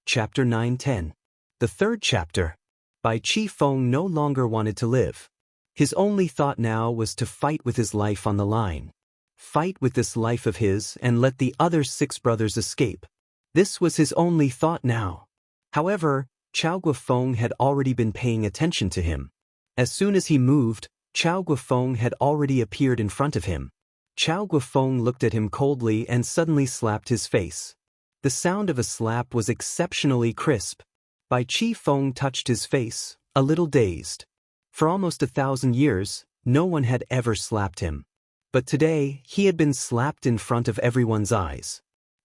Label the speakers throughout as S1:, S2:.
S1: Chapter 9-10. The third chapter. Bai Qifeng no longer wanted to live. His only thought now was to fight with his life on the line. Fight with this life of his and let the other 6 brothers escape. This was his only thought now. However, Chao Guofeng had already been paying attention to him. As soon as he moved, Chao Guofeng had already appeared in front of him. Chao Guofeng looked at him coldly and suddenly slapped his face. The sound of a slap was exceptionally crisp. Bai Qifeng touched his face, a little dazed. For almost 1,000 years, no one had ever slapped him. But today, he had been slapped in front of everyone's eyes.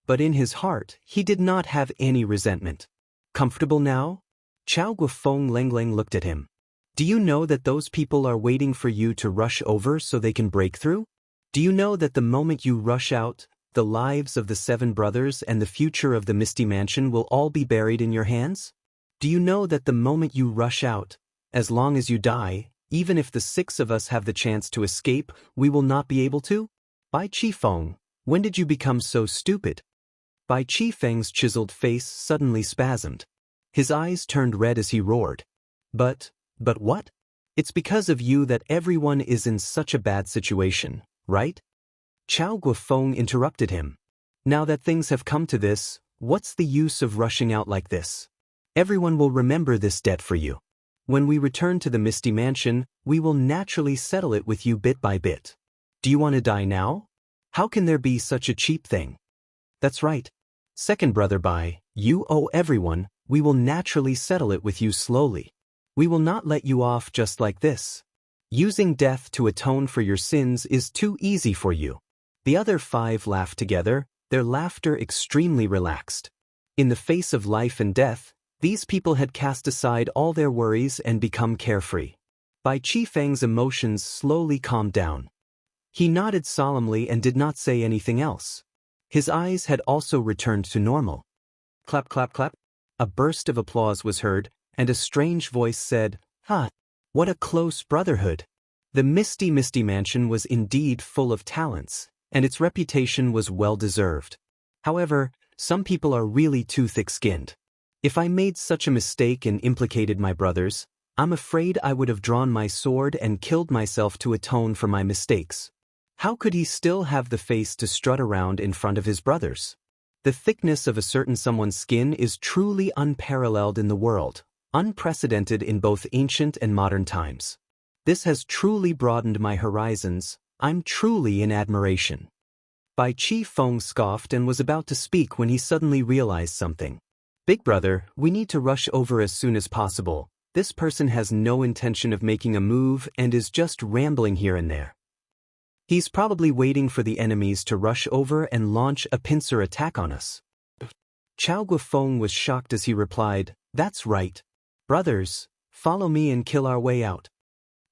S1: But in his heart, he did not have any resentment. Comfortable now? Chao Guofeng Lengleng looked at him. Do you know that those people are waiting for you to rush over so they can break through? Do you know that the moment you rush out, the lives of the 7 brothers and the future of the Misty Mansion will all be buried in your hands? Do you know that the moment you rush out, as long as you die, even if the 6 of us have the chance to escape, we will not be able to? Bai Qifeng, when did you become so stupid? Bai Qifeng's chiseled face suddenly spasmed. His eyes turned red as he roared. But what? It's because of you that everyone is in such a bad situation, right? Chao Guofeng interrupted him. Now that things have come to this, what's the use of rushing out like this? Everyone will remember this debt for you. When we return to the Misty Mansion, we will naturally settle it with you bit by bit. Do you want to die now? How can there be such a cheap thing? That's right. Second brother Bai, you owe everyone, we will naturally settle it with you slowly. We will not let you off just like this. Using death to atone for your sins is too easy for you. The other 5 laughed together, their laughter extremely relaxed. In the face of life and death, these people had cast aside all their worries and become carefree. Bai Qifeng's emotions slowly calmed down. He nodded solemnly and did not say anything else. His eyes had also returned to normal. Clap, clap, clap. A burst of applause was heard, and a strange voice said, "Ha! What a close brotherhood!" The Misty Mansion was indeed full of talents, and its reputation was well-deserved. However, some people are really too thick-skinned. If I made such a mistake and implicated my brothers, I'm afraid I would have drawn my sword and killed myself to atone for my mistakes. How could he still have the face to strut around in front of his brothers? The thickness of a certain someone's skin is truly unparalleled in the world, unprecedented in both ancient and modern times. This has truly broadened my horizons. I'm truly in admiration. Bai Qifeng scoffed and was about to speak when he suddenly realized something. Big brother, we need to rush over as soon as possible. This person has no intention of making a move and is just rambling here and there. He's probably waiting for the enemies to rush over and launch a pincer attack on us. Chao Guofeng was shocked as he replied, "That's right. Brothers, follow me and kill our way out."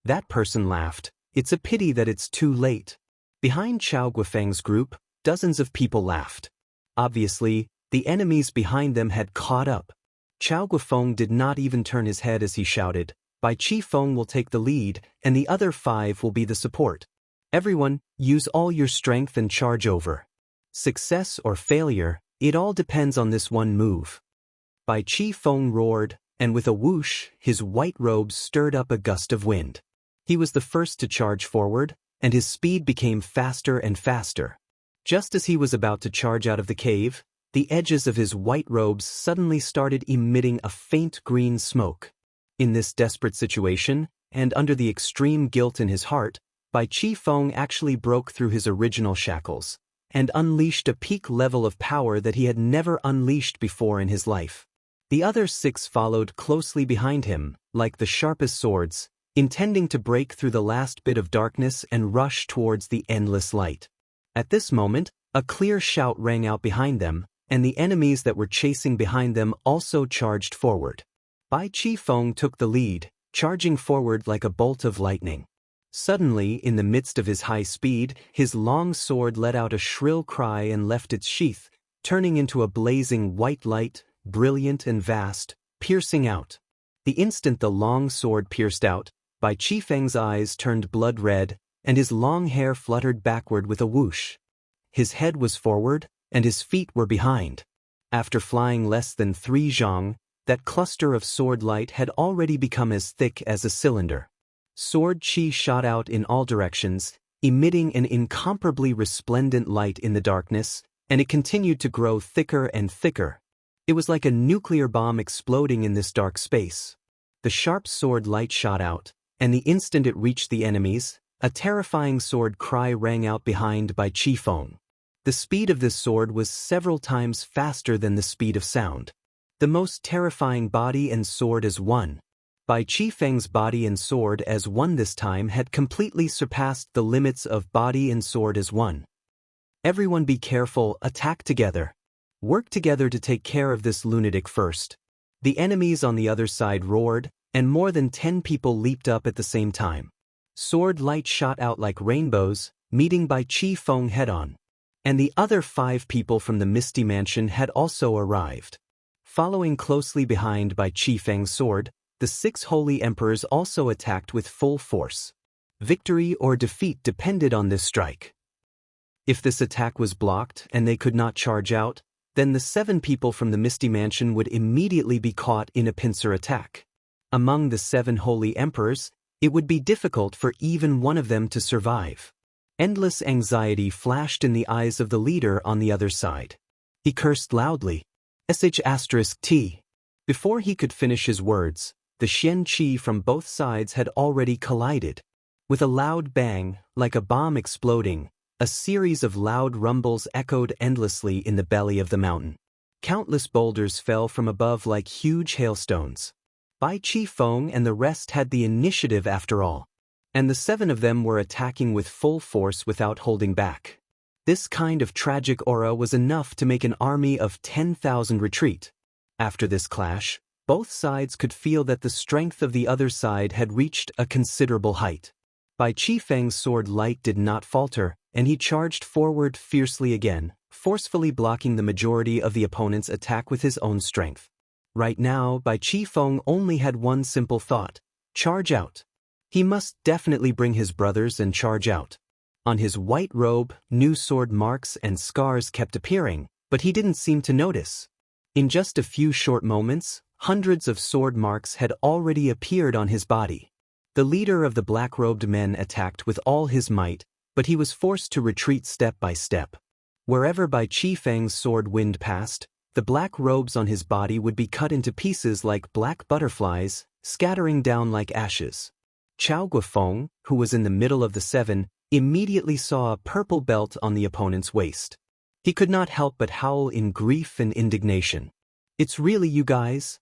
S1: That person laughed. It's a pity that it's too late. Behind Chao Guofeng's group, dozens of people laughed. Obviously, the enemies behind them had caught up. Chao Guofeng did not even turn his head as he shouted, "Bai Qifeng will take the lead, and the other 5 will be the support. Everyone, use all your strength and charge over. Success or failure, it all depends on this one move." Bai Qifeng roared, and with a whoosh, his white robes stirred up a gust of wind. He was the first to charge forward, and his speed became faster and faster. Just as he was about to charge out of the cave, the edges of his white robes suddenly started emitting a faint green smoke. In this desperate situation, and under the extreme guilt in his heart, Bai Qifeng actually broke through his original shackles, and unleashed a peak level of power that he had never unleashed before in his life. The other 6 followed closely behind him, like the sharpest swords, intending to break through the last bit of darkness and rush towards the endless light. At this moment, a clear shout rang out behind them, and the enemies that were chasing behind them also charged forward. Bai Qifeng took the lead, charging forward like a bolt of lightning. Suddenly, in the midst of his high speed, his long sword let out a shrill cry and left its sheath, turning into a blazing white light, brilliant and vast, piercing out. The instant the long sword pierced out, Bai Qifeng's eyes turned blood red, and his long hair fluttered backward with a whoosh. His head was forward, and his feet were behind. After flying less than 3 zhang, that cluster of sword light had already become as thick as a cylinder. Sword chi shot out in all directions, emitting an incomparably resplendent light in the darkness, and it continued to grow thicker and thicker. It was like a nuclear bomb exploding in this dark space. The sharp sword light shot out, and the instant it reached the enemies, a terrifying sword cry rang out behind by Qifeng. The speed of this sword was several times faster than the speed of sound. The most terrifying body and sword as one. Bai Qifeng's body and sword as one this time had completely surpassed the limits of body and sword as one. Everyone be careful, attack together. Work together to take care of this lunatic first. The enemies on the other side roared, and more than 10 people leaped up at the same time. Sword light shot out like rainbows, meeting Bai Qifeng head-on. And the other 5 people from the Misty Mansion had also arrived. Following closely behind Bai Qifeng's sword, the 6 holy emperors also attacked with full force. Victory or defeat depended on this strike. If this attack was blocked and they could not charge out, then the 7 people from the Misty Mansion would immediately be caught in a pincer attack. Among the 7 holy emperors, it would be difficult for even one of them to survive. Endless anxiety flashed in the eyes of the leader on the other side. He cursed loudly. **T. Before he could finish his words, the Xian Qi from both sides had already collided. With a loud bang, like a bomb exploding, a series of loud rumbles echoed endlessly in the belly of the mountain. Countless boulders fell from above like huge hailstones. Bai Qifeng and the rest had the initiative after all, and the 7 of them were attacking with full force without holding back. This kind of tragic aura was enough to make an army of 10,000 retreat. After this clash, both sides could feel that the strength of the other side had reached a considerable height. Bai Qifeng's sword light did not falter, and he charged forward fiercely again, forcefully blocking the majority of the opponent's attack with his own strength. Right now, Bai Qifeng only had one simple thought: charge out. He must definitely bring his brothers and charge out. On his white robe, new sword marks and scars kept appearing, but he didn't seem to notice. In just a few short moments, hundreds of sword marks had already appeared on his body. The leader of the black-robed men attacked with all his might, but he was forced to retreat step by step. Wherever Bai Qifeng's sword wind passed, the black robes on his body would be cut into pieces like black butterflies, scattering down like ashes. Chao Guofeng, who was in the middle of the 7, immediately saw a purple belt on the opponent's waist. He could not help but howl in grief and indignation. "It's really you guys?"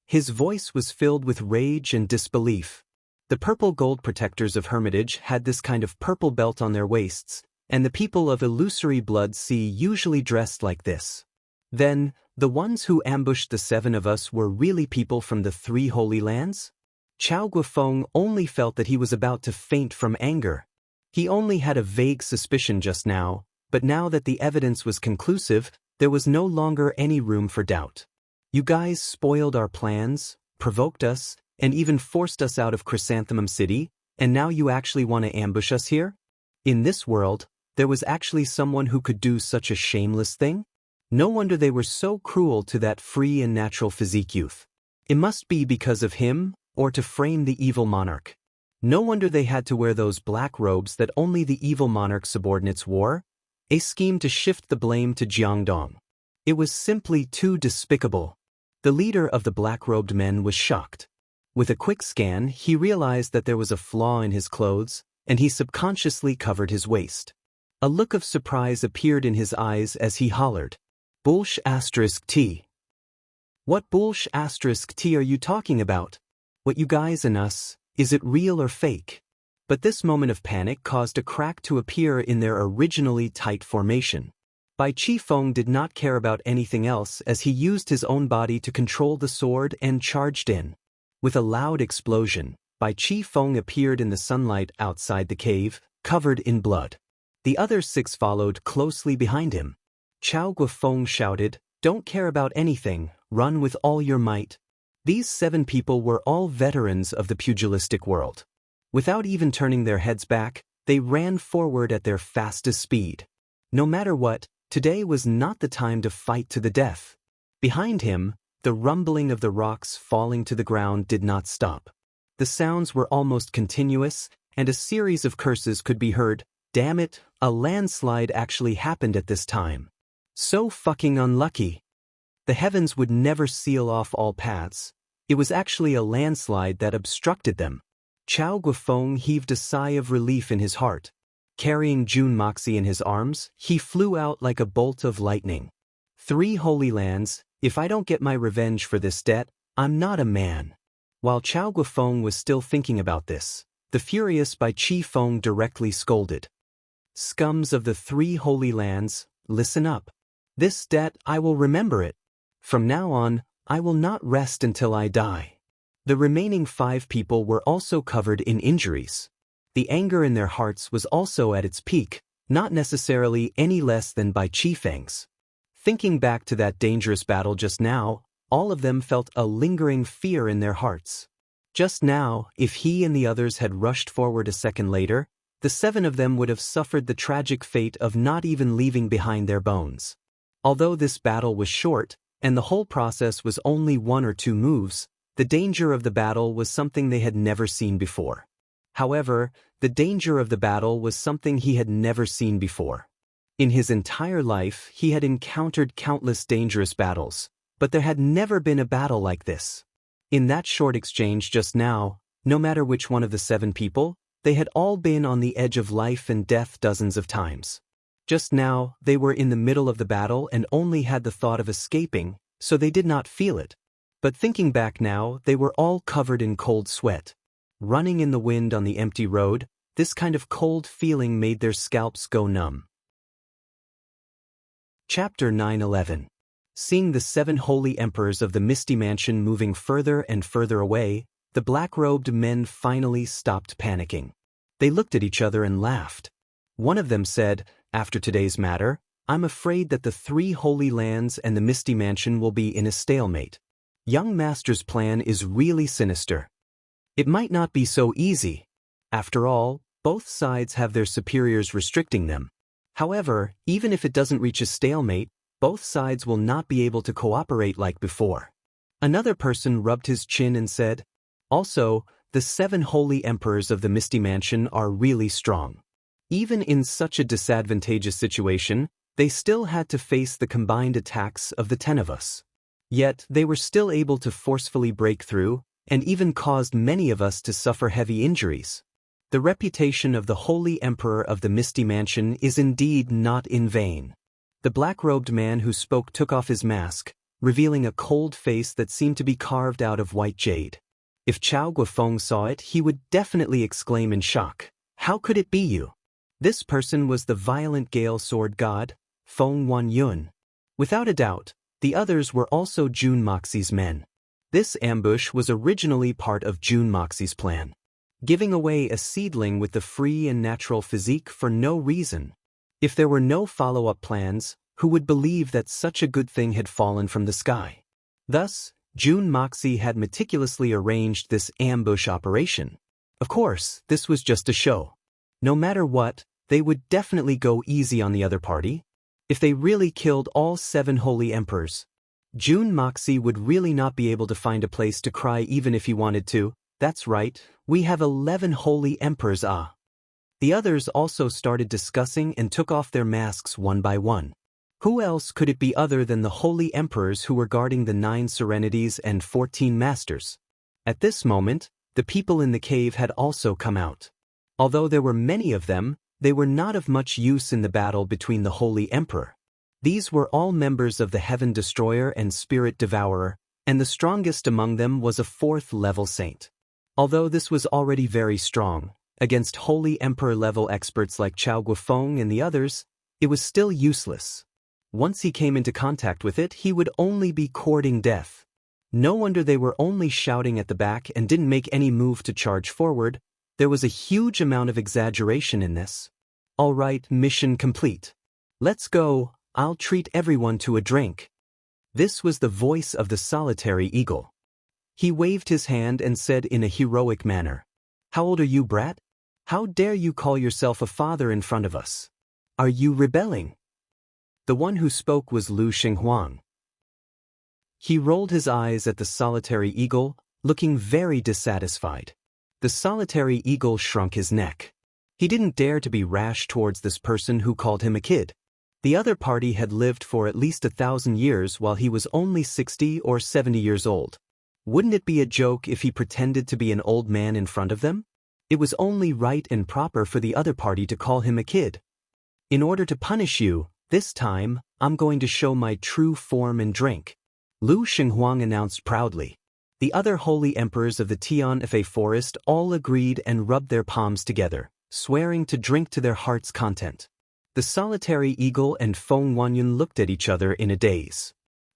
S1: His voice was filled with rage and disbelief. The purple gold protectors of Hermitage had this kind of purple belt on their waists, and the people of Illusory Blood Sea usually dressed like this. Then, the ones who ambushed the 7 of us were really people from the 3 Holy Lands? Chao Guofeng only felt that he was about to faint from anger. He only had a vague suspicion just now, but now that the evidence was conclusive, there was no longer any room for doubt. "You guys spoiled our plans, provoked us, and even forced us out of Chrysanthemum City, and now you actually want to ambush us here? In this world, there was actually someone who could do such a shameless thing? No wonder they were so cruel to that free and natural physique youth. It must be because of him, or to frame the evil monarch. No wonder they had to wear those black robes that only the evil monarch subordinates wore. A scheme to shift the blame to Jiangdong. It was simply too despicable." The leader of the black-robed men was shocked. With a quick scan, he realized that there was a flaw in his clothes, and he subconsciously covered his waist. A look of surprise appeared in his eyes as he hollered, "Bullsh**T. What bullsh**T are you talking about? What you guys and us, is it real or fake?" But this moment of panic caused a crack to appear in their originally tight formation. Bai Qifeng did not care about anything else as he used his own body to control the sword and charged in. With a loud explosion, Bai Qifeng appeared in the sunlight outside the cave, covered in blood. The other 6 followed closely behind him. Chao Guofeng shouted, "Don't care about anything, run with all your might." These 7 people were all veterans of the pugilistic world. Without even turning their heads back, they ran forward at their fastest speed. No matter what, today was not the time to fight to the death. Behind him, the rumbling of the rocks falling to the ground did not stop. The sounds were almost continuous, and a series of curses could be heard. Damn it, a landslide actually happened at this time. So fucking unlucky. The heavens would never seal off all paths. It was actually a landslide that obstructed them. Chao Guofeng heaved a sigh of relief in his heart. Carrying Jun Moxie in his arms, he flew out like a bolt of lightning. 3 holy lands, if I don't get my revenge for this debt, I'm not a man. While Chao Guofeng was still thinking about this, the furious Bai Chi Feng directly scolded. Scums of the 3 holy lands, listen up. This debt, I will remember it. From now on, I will not rest until I die. The remaining 5 people were also covered in injuries. The anger in their hearts was also at its peak, not necessarily any less than Bai Chi Feng's. Thinking back to that dangerous battle just now, all of them felt a lingering fear in their hearts. Just now, if he and the others had rushed forward a second later, the 7 of them would have suffered the tragic fate of not even leaving behind their bones. Although this battle was short, and the whole process was only 1 or 2 moves, the danger of the battle was something they had never seen before. However, the danger of the battle was something he had never seen before. In his entire life, he had encountered countless dangerous battles, but there had never been a battle like this. In that short exchange just now, no matter which one of the 7 people, they had all been on the edge of life and death dozens of times. Just now, they were in the middle of the battle and only had the thought of escaping, so they did not feel it. But thinking back now, they were all covered in cold sweat. Running in the wind on the empty road, this kind of cold feeling made their scalps go numb. Chapter 9:11. Seeing the 7 holy emperors of the Misty Mansion moving further and further away, the black-robed men finally stopped panicking. They looked at each other and laughed. One of them said, "After today's matter, I'm afraid that the 3 holy lands and the Misty Mansion will be in a stalemate. Young Master's plan is really sinister. It might not be so easy. After all, both sides have their superiors restricting them. However, even if it doesn't reach a stalemate, both sides will not be able to cooperate like before." Another person rubbed his chin and said, "Also, the 7 holy emperors of the Misty Mansion are really strong. Even in such a disadvantageous situation, they still had to face the combined attacks of the 10 of us. Yet, they were still able to forcefully break through, and even caused many of us to suffer heavy injuries. The reputation of the Holy Emperor of the Misty Mansion is indeed not in vain." The black-robed man who spoke took off his mask, revealing a cold face that seemed to be carved out of white jade. If Chao Guofeng saw it, he would definitely exclaim in shock, "How could it be you?" This person was the violent gale sword god, Feng Wanyun. Without a doubt, the others were also Jun Moxie's men. This ambush was originally part of Jun Moxie's plan. Giving away a seedling with the free and natural physique for no reason. If there were no follow-up plans, who would believe that such a good thing had fallen from the sky? Thus, Jun Moxie had meticulously arranged this ambush operation. Of course, this was just a show. No matter what, they would definitely go easy on the other party. If they really killed all 7 holy emperors, Jun Moxie would really not be able to find a place to cry even if he wanted to. That's right, we have 11 holy emperors. The others also started discussing and took off their masks one by one. Who else could it be other than the holy emperors who were guarding the 9 serenities and 14 masters? At this moment, the people in the cave had also come out. Although there were many of them, they were not of much use in the battle between the holy emperor. These were all members of the Heaven Destroyer and Spirit Devourer, and the strongest among them was a 4th-level saint. Although this was already very strong, against Holy Emperor-level experts like Chao Guofeng and the others, it was still useless. Once he came into contact with it, he would only be courting death. No wonder they were only shouting at the back and didn't make any move to charge forward. There was a huge amount of exaggeration in this. "All right, mission complete. Let's go, I'll treat everyone to a drink." This was the voice of the solitary eagle. He waved his hand and said in a heroic manner, "How old are you, brat? How dare you call yourself a father in front of us? Are you rebelling?" The one who spoke was Lu Xinghuang. He rolled his eyes at the solitary eagle, looking very dissatisfied. The solitary eagle shrunk his neck. He didn't dare to be rash towards this person who called him a kid. The other party had lived for at least 1,000 years while he was only 60 or 70 years old. Wouldn't it be a joke if he pretended to be an old man in front of them? It was only right and proper for the other party to call him a kid. In order to punish you, this time, I'm going to show my true form and drink, Lu Xinghuang announced proudly. The other holy emperors of the Tianfa forest all agreed and rubbed their palms together, swearing to drink to their heart's content. The solitary eagle and Feng Wanyan looked at each other in a daze.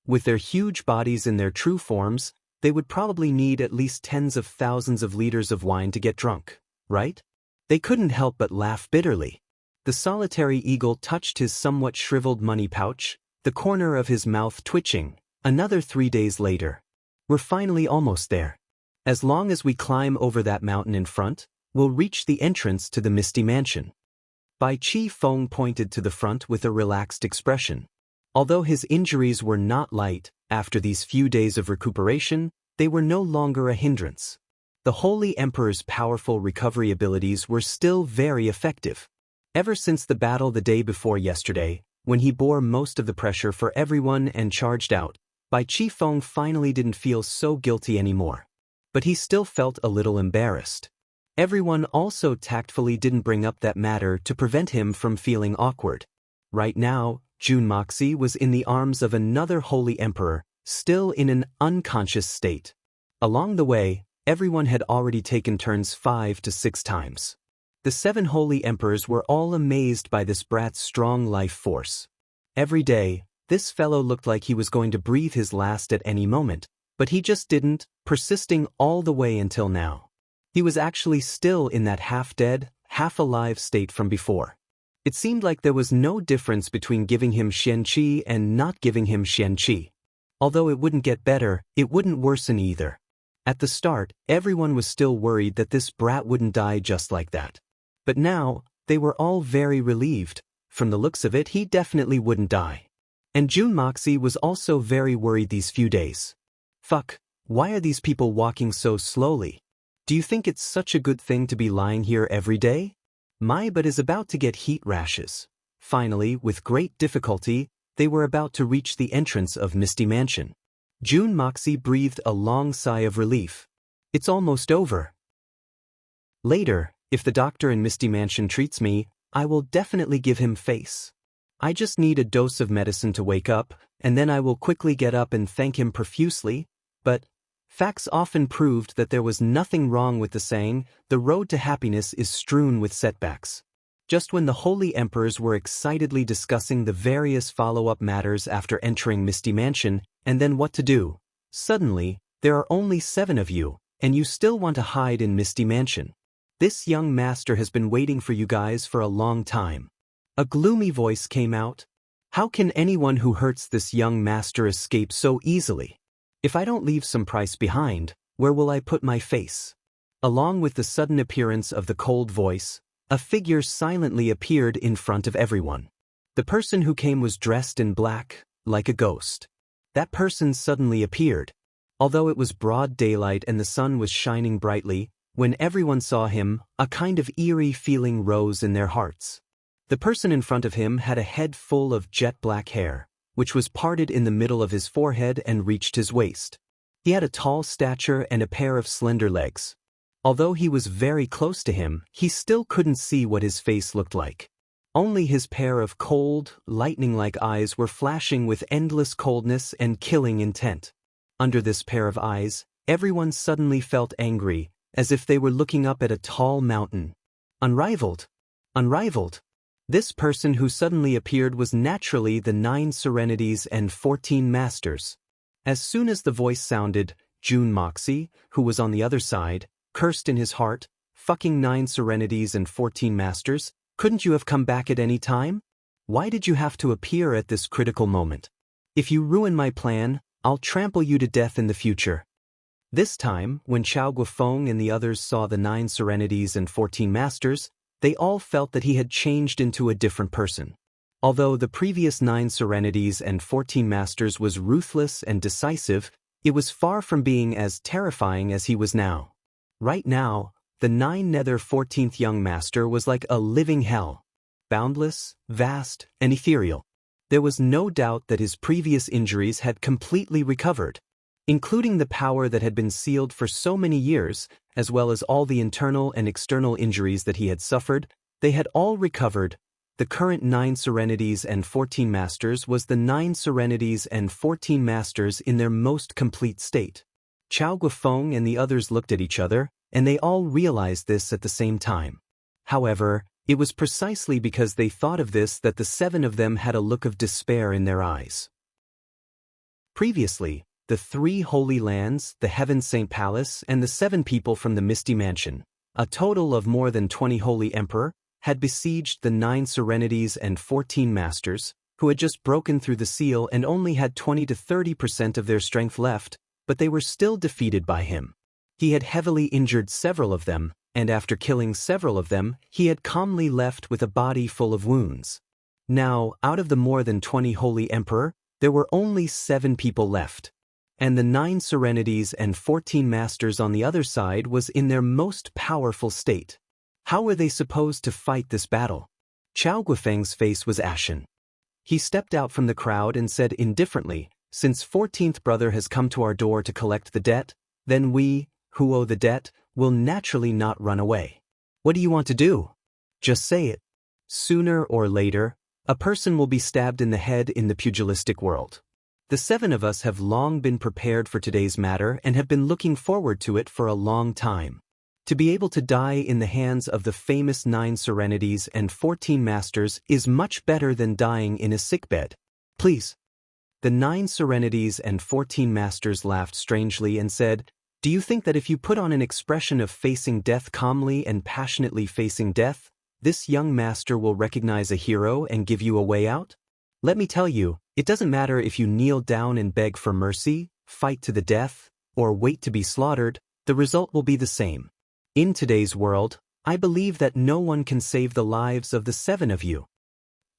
S1: With their huge bodies in their true forms, they would probably need at least tens of thousands of liters of wine to get drunk, right? They couldn't help but laugh bitterly. The solitary eagle touched his somewhat shriveled money pouch, the corner of his mouth twitching. Another 3 days later. We're finally almost there. As long as we climb over that mountain in front, we'll reach the entrance to the Misty Mansion. Bai Qi Feng pointed to the front with a relaxed expression. Although his injuries were not light, after these few days of recuperation, they were no longer a hindrance. The Holy Emperor's powerful recovery abilities were still very effective. Ever since the battle the day before yesterday, when he bore most of the pressure for everyone and charged out, Bai Qi Feng finally didn't feel so guilty anymore. But he still felt a little embarrassed. Everyone also tactfully didn't bring up that matter to prevent him from feeling awkward. Right now, Jun Moxie was in the arms of another holy emperor, still in an unconscious state. Along the way, everyone had already taken turns 5 to 6 times. The 7 holy emperors were all amazed by this brat's strong life force. Every day, this fellow looked like he was going to breathe his last at any moment, but he just didn't, persisting all the way until now. He was actually still in that half-dead, half-alive state from before. It seemed like there was no difference between giving him Xianqi and not giving him Xianqi. Although it wouldn't get better, it wouldn't worsen either. At the start, everyone was still worried that this brat wouldn't die just like that. But now, they were all very relieved. From the looks of it, he definitely wouldn't die. And Jun Moxie was also very worried these few days. Fuck, why are these people walking so slowly? Do you think it's such a good thing to be lying here every day? My butt is about to get heat rashes. Finally, with great difficulty, they were about to reach the entrance of Misty Mansion. Jun Moxie breathed a long sigh of relief. It's almost over. Later, if the doctor in Misty Mansion treats me, I will definitely give him face. I just need a dose of medicine to wake up, and then I will quickly get up and thank him profusely, but facts often proved that there was nothing wrong with the saying, the road to happiness is strewn with setbacks. Just when the holy emperors were excitedly discussing the various follow-up matters after entering Misty Mansion, and then what to do, suddenly, there are only 7 of you, and you still want to hide in Misty Mansion. This young master has been waiting for you guys for a long time. A gloomy voice came out. How can anyone who hurts this young master escape so easily? If I don't leave some price behind, where will I put my face? Along with the sudden appearance of the cold voice, a figure silently appeared in front of everyone. The person who came was dressed in black, like a ghost. That person suddenly appeared. Although it was broad daylight and the sun was shining brightly, when everyone saw him, a kind of eerie feeling rose in their hearts. The person in front of him had a head full of jet black hair, which was parted in the middle of his forehead and reached his waist. He had a tall stature and a pair of slender legs. Although he was very close to him, he still couldn't see what his face looked like. Only his pair of cold, lightning-like eyes were flashing with endless coldness and killing intent. Under this pair of eyes, everyone suddenly felt angry, as if they were looking up at a tall mountain. Unrivaled. Unrivaled. This person who suddenly appeared was naturally the 9 Serenities and 14 Masters. As soon as the voice sounded, Jun Moxie, who was on the other side, cursed in his heart, fucking 9 Serenities and 14 Masters, couldn't you have come back at any time? Why did you have to appear at this critical moment? If you ruin my plan, I'll trample you to death in the future. This time, when Chao Guofeng and the others saw the 9 Serenities and 14 Masters, they all felt that he had changed into a different person. Although the previous 9 serenities and 14 masters was ruthless and decisive, it was far from being as terrifying as he was now. Right now, the 9 nether 14th young master was like a living hell. Boundless, vast, and ethereal. There was no doubt that his previous injuries had completely recovered, including the power that had been sealed for so many years, as well as all the internal and external injuries that he had suffered. They had all recovered. The current 9 serenities and 14 masters was the 9 serenities and 14 masters in their most complete state. Chao Guofeng and the others looked at each other, and they all realized this at the same time. However, it was precisely because they thought of this that the 7 of them had a look of despair in their eyes. Previously, the 3 holy lands, the Heaven Saint Palace, and the 7 people from the Misty Mansion, a total of more than 20 holy emperor, had besieged the 9 serenities and 14 masters, who had just broken through the seal and only had 20 to 30% of their strength left, but they were still defeated by him. He had heavily injured several of them, and after killing several of them, he had calmly left with a body full of wounds. Now, out of the more than 20 holy emperor, there were only 7 people left. And the 9 serenities and 14 masters on the other side was in their most powerful state. How were they supposed to fight this battle? Chao Guofeng's face was ashen. He stepped out from the crowd and said indifferently, "Since 14th brother has come to our door to collect the debt, then we, who owe the debt, will naturally not run away. What do you want to do? Just say it. Sooner or later, a person will be stabbed in the head in the pugilistic world. The 7 of us have long been prepared for today's matter and have been looking forward to it for a long time. To be able to die in the hands of the famous 9 serenities and 14 masters is much better than dying in a sickbed. Please." The 9 serenities and 14 masters laughed strangely and said, "Do you think that if you put on an expression of facing death calmly and passionately facing death, this young master will recognize a hero and give you a way out? Let me tell you, it doesn't matter if you kneel down and beg for mercy, fight to the death, or wait to be slaughtered, the result will be the same. In today's world, I believe that no one can save the lives of the 7 of you."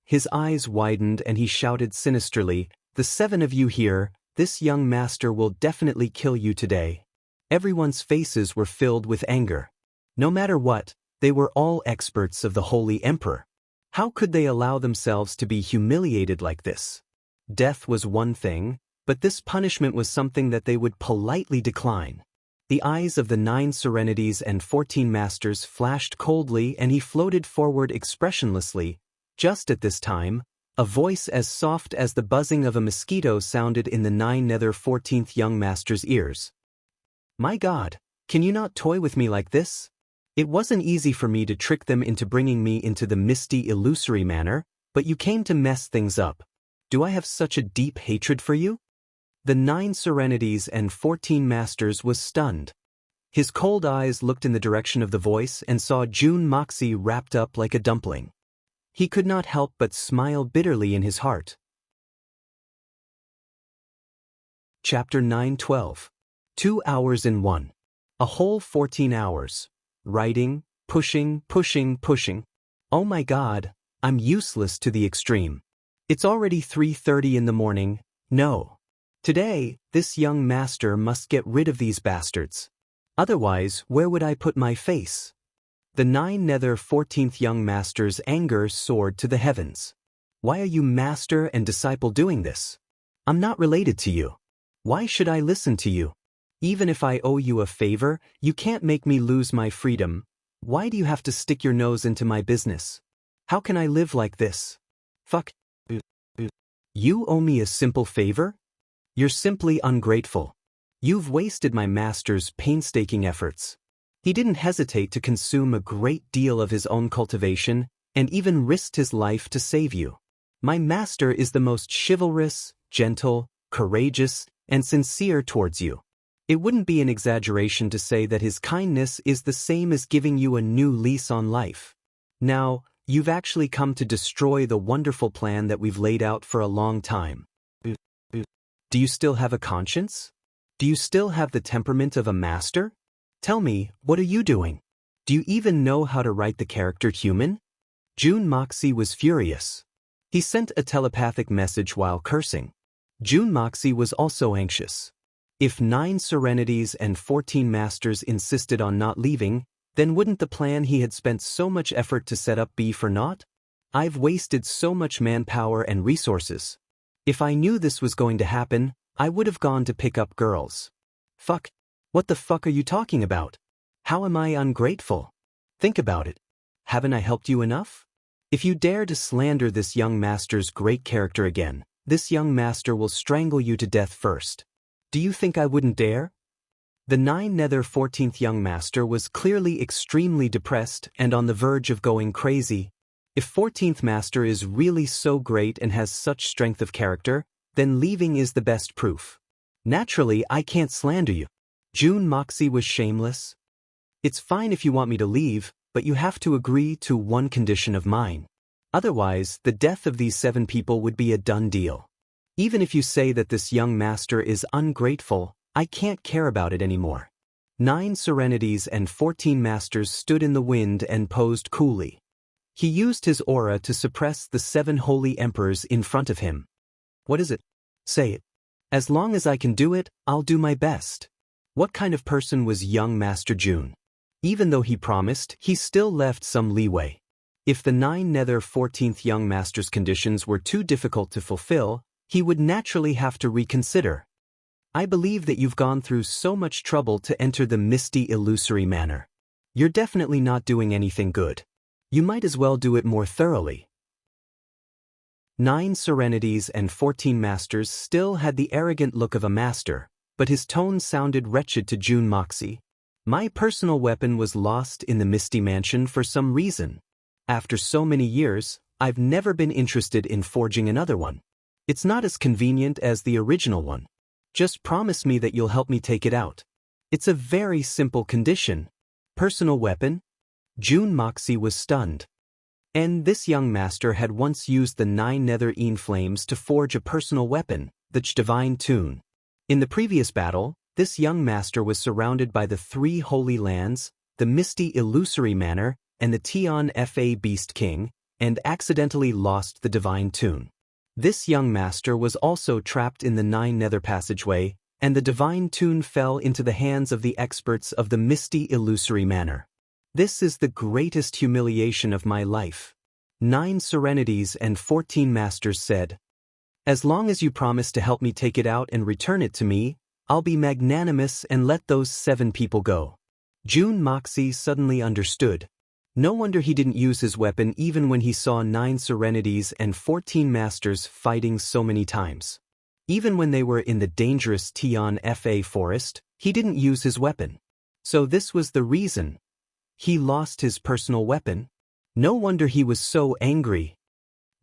S1: His eyes widened and he shouted sinisterly, "The 7 of you here, this young master will definitely kill you today." Everyone's faces were filled with anger. No matter what, they were all experts of the Holy Emperor. How could they allow themselves to be humiliated like this? Death was one thing, but this punishment was something that they would politely decline. The eyes of the 9 serenities and 14 masters flashed coldly and he floated forward expressionlessly. Just at this time, a voice as soft as the buzzing of a mosquito sounded in the 9 nether 14th young master's ears. "My God, can you not toy with me like this? It wasn't easy for me to trick them into bringing me into the misty illusory manner, but you came to mess things up. Do I have such a deep hatred for you?" The 9 serenities and 14 masters was stunned. His cold eyes looked in the direction of the voice and saw Jun Moxie wrapped up like a dumpling. He could not help but smile bitterly in his heart. Chapter 9:12. 2 hours in 1. A whole 14 hours. Writing, pushing. Oh my God, I'm useless to the extreme. It's already 3:30 in the morning. No. Today, this young master must get rid of these bastards. Otherwise, where would I put my face? The 9 nether 14th young master's anger soared to the heavens. Why are you master and disciple doing this? I'm not related to you. Why should I listen to you? Even if I owe you a favor, you can't make me lose my freedom. Why do you have to stick your nose into my business? How can I live like this? Fuck. You owe me a simple favor? You're simply ungrateful. You've wasted my master's painstaking efforts. He didn't hesitate to consume a great deal of his own cultivation and even risked his life to save you. My master is the most chivalrous, gentle, courageous, and sincere towards you. It wouldn't be an exaggeration to say that his kindness is the same as giving you a new lease on life. Now, you've actually come to destroy the wonderful plan that we've laid out for a long time. Do you still have a conscience? Do you still have the temperament of a master? Tell me, what are you doing? Do you even know how to write the character human? Jun Moxie was furious. He sent a telepathic message while cursing. June Moxie was also anxious. If 9 Serenities and 14 Masters insisted on not leaving, then wouldn't the plan he had spent so much effort to set up be for naught? I've wasted so much manpower and resources. If I knew this was going to happen, I would have gone to pick up girls. Fuck. What the fuck are you talking about? How am I ungrateful? Think about it. Haven't I helped you enough? If you dare to slander this young master's great character again, this young master will strangle you to death first. Do you think I wouldn't dare? The 9 Nether 14th young master was clearly extremely depressed and on the verge of going crazy. If 14th master is really so great and has such strength of character, then leaving is the best proof. Naturally, I can't slander you. June Moxie was shameless. It's fine if you want me to leave, but you have to agree to one condition of mine. Otherwise, the death of these 7 people would be a done deal. Even if you say that this young master is ungrateful, I can't care about it anymore. 9 Serenities and 14 Masters stood in the wind and posed coolly. He used his aura to suppress the 7 holy emperors in front of him. What is it? Say it. As long as I can do it, I'll do my best. What kind of person was young Master June? Even though he promised, he still left some leeway. If the 9 Nether 14th young master's conditions were too difficult to fulfill, he would naturally have to reconsider. I believe that you've gone through so much trouble to enter the misty illusory manor. You're definitely not doing anything good. You might as well do it more thoroughly. 9 Serenities and 14 Masters still had the arrogant look of a master, but his tone sounded wretched to June Moxie. My personal weapon was lost in the Misty Mansion for some reason. After so many years, I've never been interested in forging another one. It's not as convenient as the original one. Just promise me that you'll help me take it out. It's a very simple condition. Personal weapon? June Moxie was stunned. And this young master had once used the 9 Nether flames to forge a personal weapon, the Divine Tune. In the previous battle, this young master was surrounded by the 3 Holy Lands, the Misty Illusory Manor, and the Tion Fa Beast King, and accidentally lost the Divine Tune. This young master was also trapped in the 9 Nether passageway, and the Divine Tune fell into the hands of the experts of the Misty Illusory Manor. This is the greatest humiliation of my life. 9 Serenities and 14 Masters said, as long as you promise to help me take it out and return it to me, I'll be magnanimous and let those 7 people go. June Moxie suddenly understood. No wonder he didn't use his weapon even when he saw 9 Serenities and 14 Masters fighting so many times. Even when they were in the dangerous Tion Fa forest, he didn't use his weapon. So this was the reason. He lost his personal weapon? No wonder he was so angry.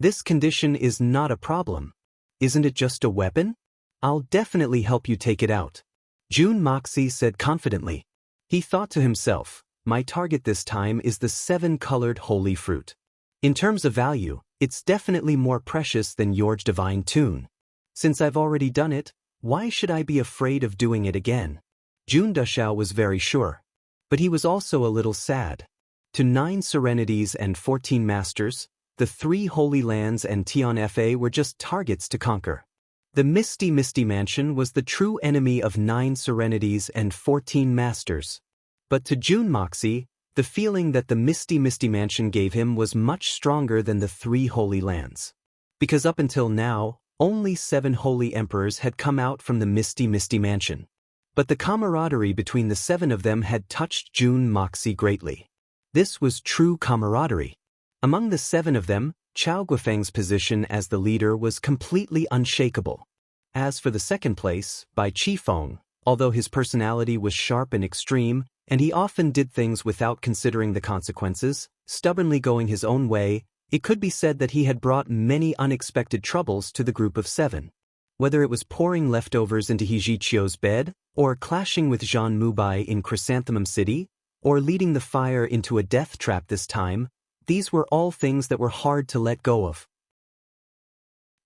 S1: This condition is not a problem. Isn't it just a weapon? I'll definitely help you take it out. June Moxie said confidently. He thought to himself, my target this time is the 7-colored holy fruit. In terms of value, it's definitely more precious than your Divine Tune. Since I've already done it, why should I be afraid of doing it again? June Dushao was very sure. But he was also a little sad. To 9 Serenities and 14 Masters, the 3 Holy Lands and Tion Fa were just targets to conquer. The Misty Mansion was the true enemy of 9 Serenities and 14 Masters. But to June Moxie, the feeling that the Misty Mansion gave him was much stronger than the 3 Holy Lands. Because up until now, only 7 Holy Emperors had come out from the Misty Mansion. But the camaraderie between the 7 of them had touched June Moxie greatly. This was true camaraderie. Among the 7 of them, Chao Guifeng's position as the leader was completely unshakable. As for the second place, by Qifeng, although his personality was sharp and extreme, and he often did things without considering the consequences, stubbornly going his own way, it could be said that he had brought many unexpected troubles to the group of 7. Whether it was pouring leftovers into Hijichio's bed, or clashing with Jean Mubai in Chrysanthemum City, or leading the fire into a death trap this time, these were all things that were hard to let go of.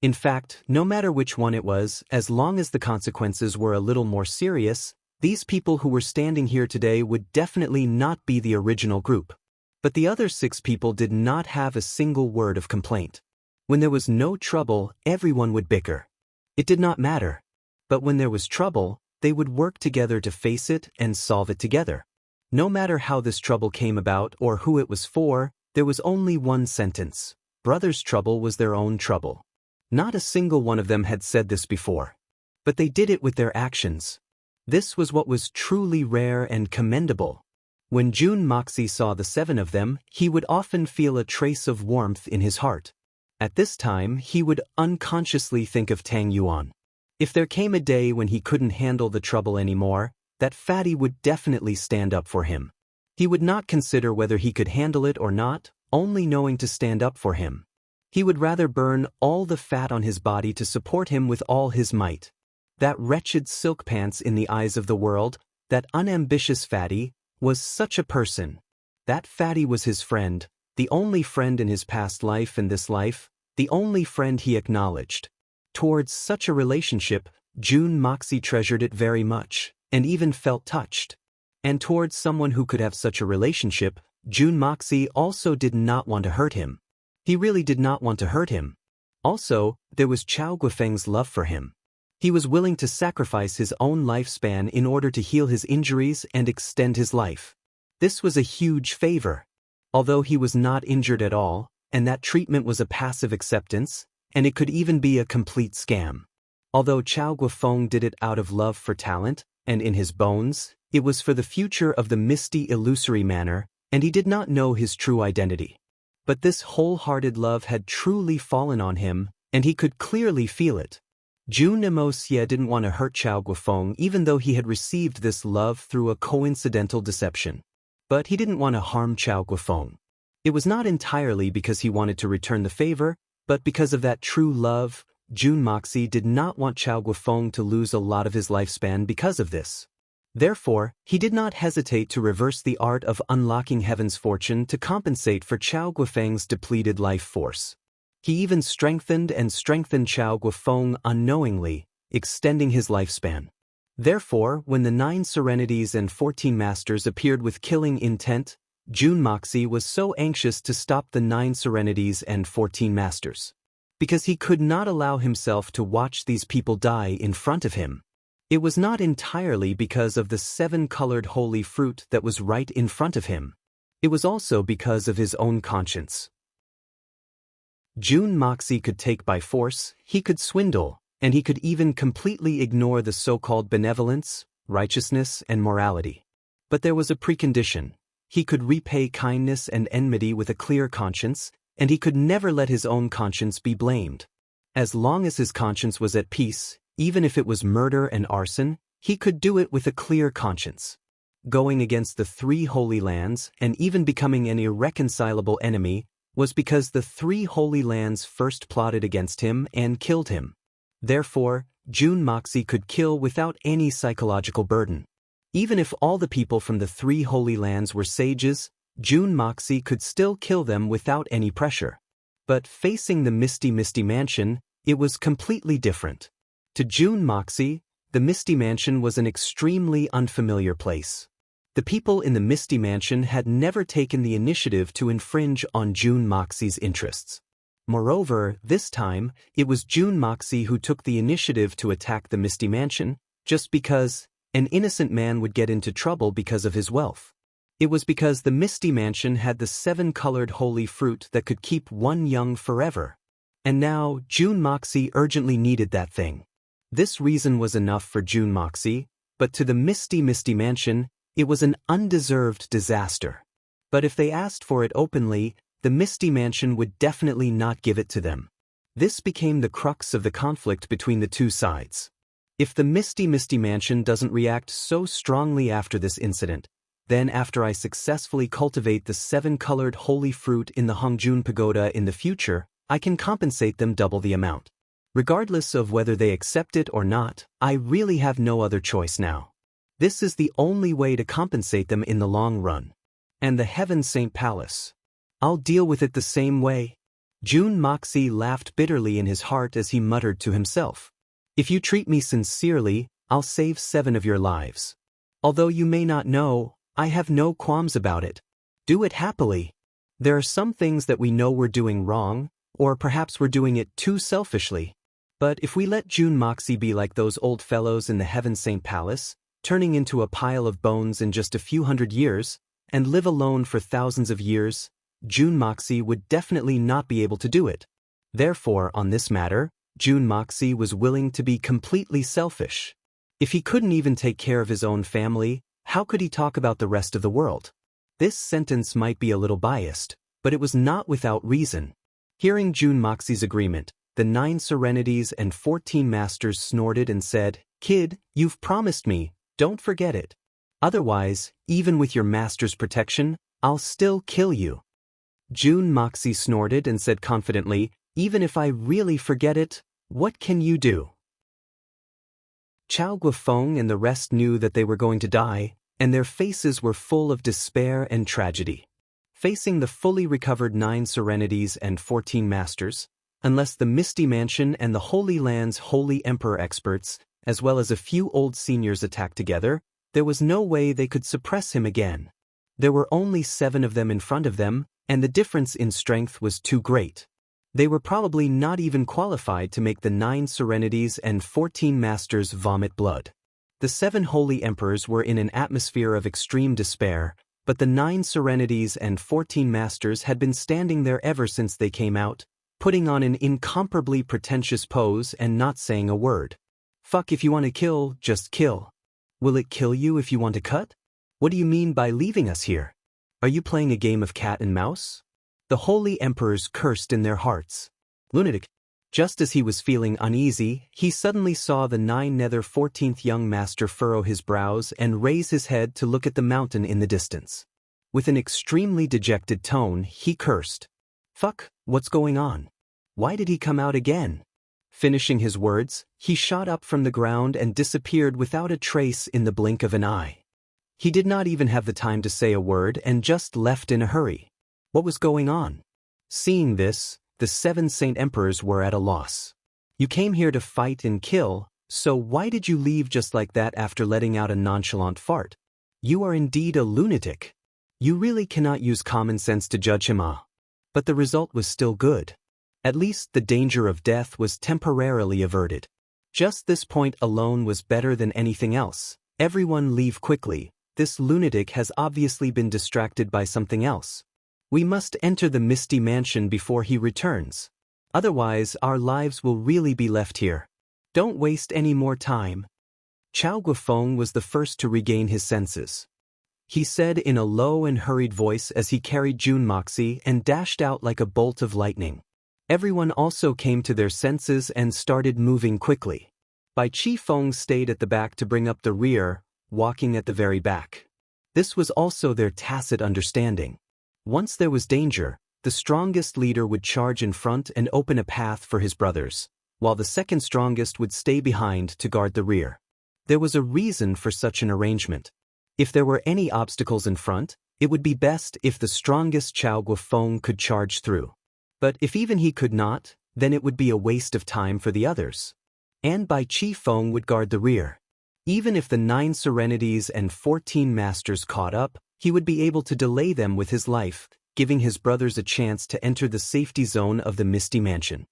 S1: In fact, no matter which one it was, as long as the consequences were a little more serious, these people who were standing here today would definitely not be the original group. But the other 6 people did not have a single word of complaint. When there was no trouble, everyone would bicker. It did not matter. But when there was trouble, they would work together to face it and solve it together. No matter how this trouble came about or who it was for, there was only one sentence: brothers' trouble was their own trouble. Not a single one of them had said this before. But they did it with their actions. This was what was truly rare and commendable. When Jun Moxie saw the 7 of them, he would often feel a trace of warmth in his heart. At this time, he would unconsciously think of Tang Yuan. If there came a day when he couldn't handle the trouble anymore, that fatty would definitely stand up for him. He would not consider whether he could handle it or not, only knowing to stand up for him. He would rather burn all the fat on his body to support him with all his might. That wretched silk pants in the eyes of the world, that unambitious fatty, was such a person. That fatty was his friend, the only friend in his past life and this life, the only friend he acknowledged. Towards such a relationship, Jun Moxie treasured it very much, and even felt touched. And towards someone who could have such a relationship, Jun Moxie also did not want to hurt him. He really did not want to hurt him. Also, there was Chao Guifeng's love for him. He was willing to sacrifice his own lifespan in order to heal his injuries and extend his life. This was a huge favor. Although he was not injured at all, and that treatment was a passive acceptance, and it could even be a complete scam. Although Chao Guifeng did it out of love for talent, and in his bones, it was for the future of the misty illusory manner, and he did not know his true identity. But this wholehearted love had truly fallen on him, and he could clearly feel it. Jun Moxie didn't want to hurt Chao Guifeng even though he had received this love through a coincidental deception. But he didn't want to harm Chao Guifeng. It was not entirely because he wanted to return the favor, but because of that true love. Jun Moxie did not want Chao Guifeng to lose a lot of his lifespan because of this. Therefore, he did not hesitate to reverse the art of unlocking heaven's fortune to compensate for Chao Guifeng's depleted life force. He even strengthened Chao Guifeng unknowingly, extending his lifespan. Therefore, when the 9 serenities and 14 masters appeared with killing intent, Jun Moxie was so anxious to stop the 9 serenities and 14 masters. Because he could not allow himself to watch these people die in front of him. It was not entirely because of the 7-colored holy fruit that was right in front of him. It was also because of his own conscience. Jun Moxie could take by force, he could swindle, and he could even completely ignore the so-called benevolence, righteousness, and morality. But there was a precondition. He could repay kindness and enmity with a clear conscience, and he could never let his own conscience be blamed. As long as his conscience was at peace, even if it was murder and arson, he could do it with a clear conscience. Going against the 3 holy lands and even becoming an irreconcilable enemy was because the 3 holy lands first plotted against him and killed him. Therefore, Jun Moxie could kill without any psychological burden. Even if all the people from the 3 holy lands were sages, Jun Moxie could still kill them without any pressure. But facing the Misty Mansion, it was completely different. To Jun Moxie, the Misty Mansion was an extremely unfamiliar place. The people in the Misty Mansion had never taken the initiative to infringe on Jun Moxie's interests. Moreover, this time, it was Jun Moxie who took the initiative to attack the Misty Mansion, just because an innocent man would get into trouble because of his wealth. It was because the Misty Mansion had the 7-colored holy fruit that could keep one young forever. And now, Jun Moxie urgently needed that thing. This reason was enough for Jun Moxie, but to the Misty Mansion, it was an undeserved disaster. But if they asked for it openly, the Misty Mansion would definitely not give it to them. This became the crux of the conflict between the 2 sides. If the Misty Mansion doesn't react so strongly after this incident, then after I successfully cultivate the 7-colored holy fruit in the Hongjun Pagoda in the future, I can compensate them double the amount. Regardless of whether they accept it or not, I really have no other choice now. This is the only way to compensate them in the long run. And the Heaven Saint Palace. I'll deal with it the same way. Jun Moxie laughed bitterly in his heart as he muttered to himself. If you treat me sincerely, I'll save 7 of your lives. Although you may not know, I have no qualms about it. Do it happily. There are some things that we know we're doing wrong, or perhaps we're doing it too selfishly. But if we let June Moxie be like those old fellows in the Heaven Saint Palace, turning into a pile of bones in just a few hundred years, and live alone for thousands of years, June Moxie would definitely not be able to do it. Therefore, on this matter, June Moxie was willing to be completely selfish. If he couldn't even take care of his own family, how could he talk about the rest of the world? This sentence might be a little biased, but it was not without reason. Hearing June Moxie's agreement, the 9 Serenities and 14 Masters snorted and said, "Kid, you've promised me, don't forget it. Otherwise, even with your master's protection, I'll still kill you." June Moxie snorted and said confidently, "Even if I really forget it, what can you do?" Chao Guofeng and the rest knew that they were going to die, and their faces were full of despair and tragedy. Facing the fully recovered 9 Serenities and 14 Masters, unless the Misty Mansion and the Holy Land's Holy Emperor experts, as well as a few old seniors attacked together, there was no way they could suppress him again. There were only 7 of them in front of them, and the difference in strength was too great. They were probably not even qualified to make the 9 Serenities and 14 Masters vomit blood. The 7 Holy Emperors were in an atmosphere of extreme despair, but the 9 Serenities and 14 Masters had been standing there ever since they came out, putting on an incomparably pretentious pose and not saying a word. "Fuck, if you want to kill, just kill. Will it kill you if you want to cut? What do you mean by leaving us here? Are you playing a game of cat and mouse?" The Holy Emperors cursed in their hearts. "Lunatic." Just as he was feeling uneasy, he suddenly saw the 9 Nether 14th young master furrow his brows and raise his head to look at the mountain in the distance. With an extremely dejected tone, he cursed. "Fuck, what's going on? Why did he come out again?" Finishing his words, he shot up from the ground and disappeared without a trace in the blink of an eye. He did not even have the time to say a word and just left in a hurry. What was going on? Seeing this, the 7 Saint Emperors were at a loss. "You came here to fight and kill, so why did you leave just like that after letting out a nonchalant fart? You are indeed a lunatic. You really cannot use common sense to judge him, ah." But the result was still good. At least the danger of death was temporarily averted. Just this point alone was better than anything else. "Everyone leave quickly. This lunatic has obviously been distracted by something else. We must enter the Misty Mansion before he returns. Otherwise, our lives will really be left here. Don't waste any more time." Chao Guofeng was the first to regain his senses. He said in a low and hurried voice as he carried June Moxie and dashed out like a bolt of lightning. Everyone also came to their senses and started moving quickly. Bai Qifeng stayed at the back to bring up the rear, walking at the very back. This was also their tacit understanding. Once there was danger, the strongest leader would charge in front and open a path for his brothers, while the second strongest would stay behind to guard the rear. There was a reason for such an arrangement. If there were any obstacles in front, it would be best if the strongest Chao Guofeng could charge through. But if even he could not, then it would be a waste of time for the others. And Bai Qifeng would guard the rear. Even if the 9 Serenities and 14 Masters caught up, he would be able to delay them with his life, giving his brothers a chance to enter the safety zone of the Misty Mansion.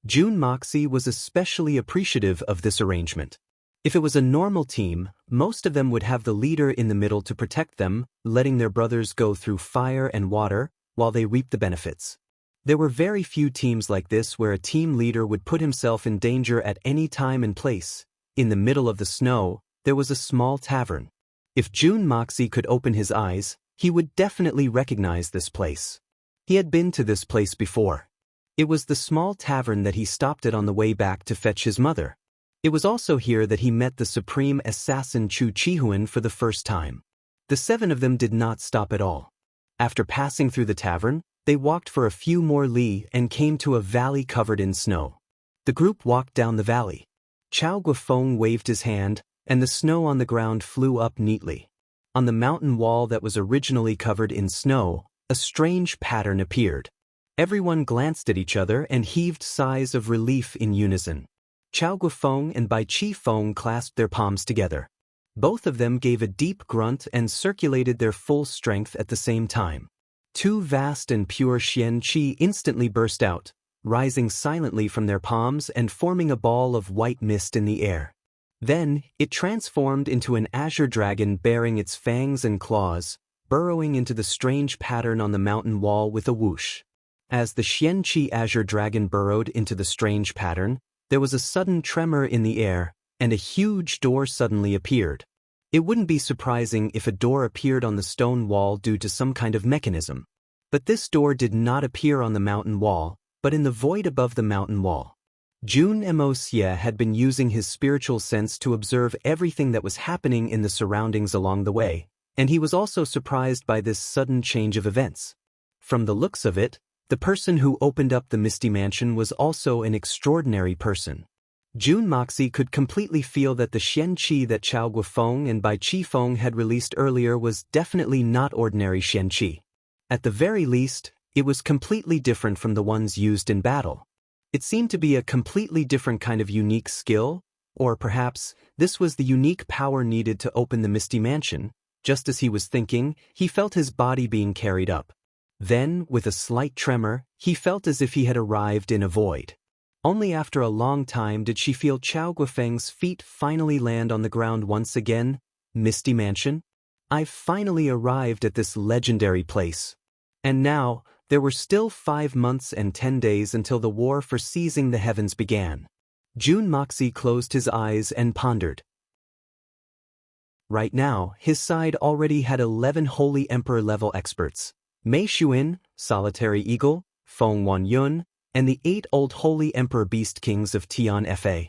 S1: June Moxie was especially appreciative of this arrangement. If it was a normal team, most of them would have the leader in the middle to protect them, letting their brothers go through fire and water while they reap the benefits. There were very few teams like this where a team leader would put himself in danger at any time and place. In the middle of the snow, there was a small tavern. If June Moxie could open his eyes, he would definitely recognize this place. He had been to this place before. It was the small tavern that he stopped at on the way back to fetch his mother. It was also here that he met the supreme assassin Chu Chihuan for the first time. The 7 of them did not stop at all. After passing through the tavern, they walked for a few more li and came to a valley covered in snow. The group walked down the valley. Chao Guofeng waved his hand, and the snow on the ground flew up neatly. On the mountain wall that was originally covered in snow, a strange pattern appeared. Everyone glanced at each other and heaved sighs of relief in unison. Chao Guofeng and Bai Qifeng clasped their palms together. Both of them gave a deep grunt and circulated their full strength at the same time. Two vast and pure xian qi instantly burst out, rising silently from their palms and forming a ball of white mist in the air. Then, it transformed into an azure dragon bearing its fangs and claws, burrowing into the strange pattern on the mountain wall with a whoosh. As the xian qi azure dragon burrowed into the strange pattern, there was a sudden tremor in the air, and a huge door suddenly appeared. It wouldn't be surprising if a door appeared on the stone wall due to some kind of mechanism. But this door did not appear on the mountain wall, but in the void above the mountain wall. Jun Emosia had been using his spiritual sense to observe everything that was happening in the surroundings along the way, and he was also surprised by this sudden change of events. From the looks of it, the person who opened up the Misty Mansion was also an extraordinary person. Jun Moxie could completely feel that the xian qi that Chao Guofeng and Bai Qifeng had released earlier was definitely not ordinary xian qi. At the very least, it was completely different from the ones used in battle. It seemed to be a completely different kind of unique skill, or perhaps, this was the unique power needed to open the Misty Mansion. Just as he was thinking, he felt his body being carried up. Then, with a slight tremor, he felt as if he had arrived in a void. Only after a long time did she feel Chao Guofeng's feet finally land on the ground once again. Misty Mansion? I've finally arrived at this legendary place. And now, there were still 5 months and 10 days until the war for seizing the heavens began. Jun Moxie closed his eyes and pondered. Right now, his side already had 11 Holy Emperor-level experts. Mei Xuan, Solitary Eagle, Feng Wanyun, and the 8 old Holy Emperor Beast Kings of Tian Fa.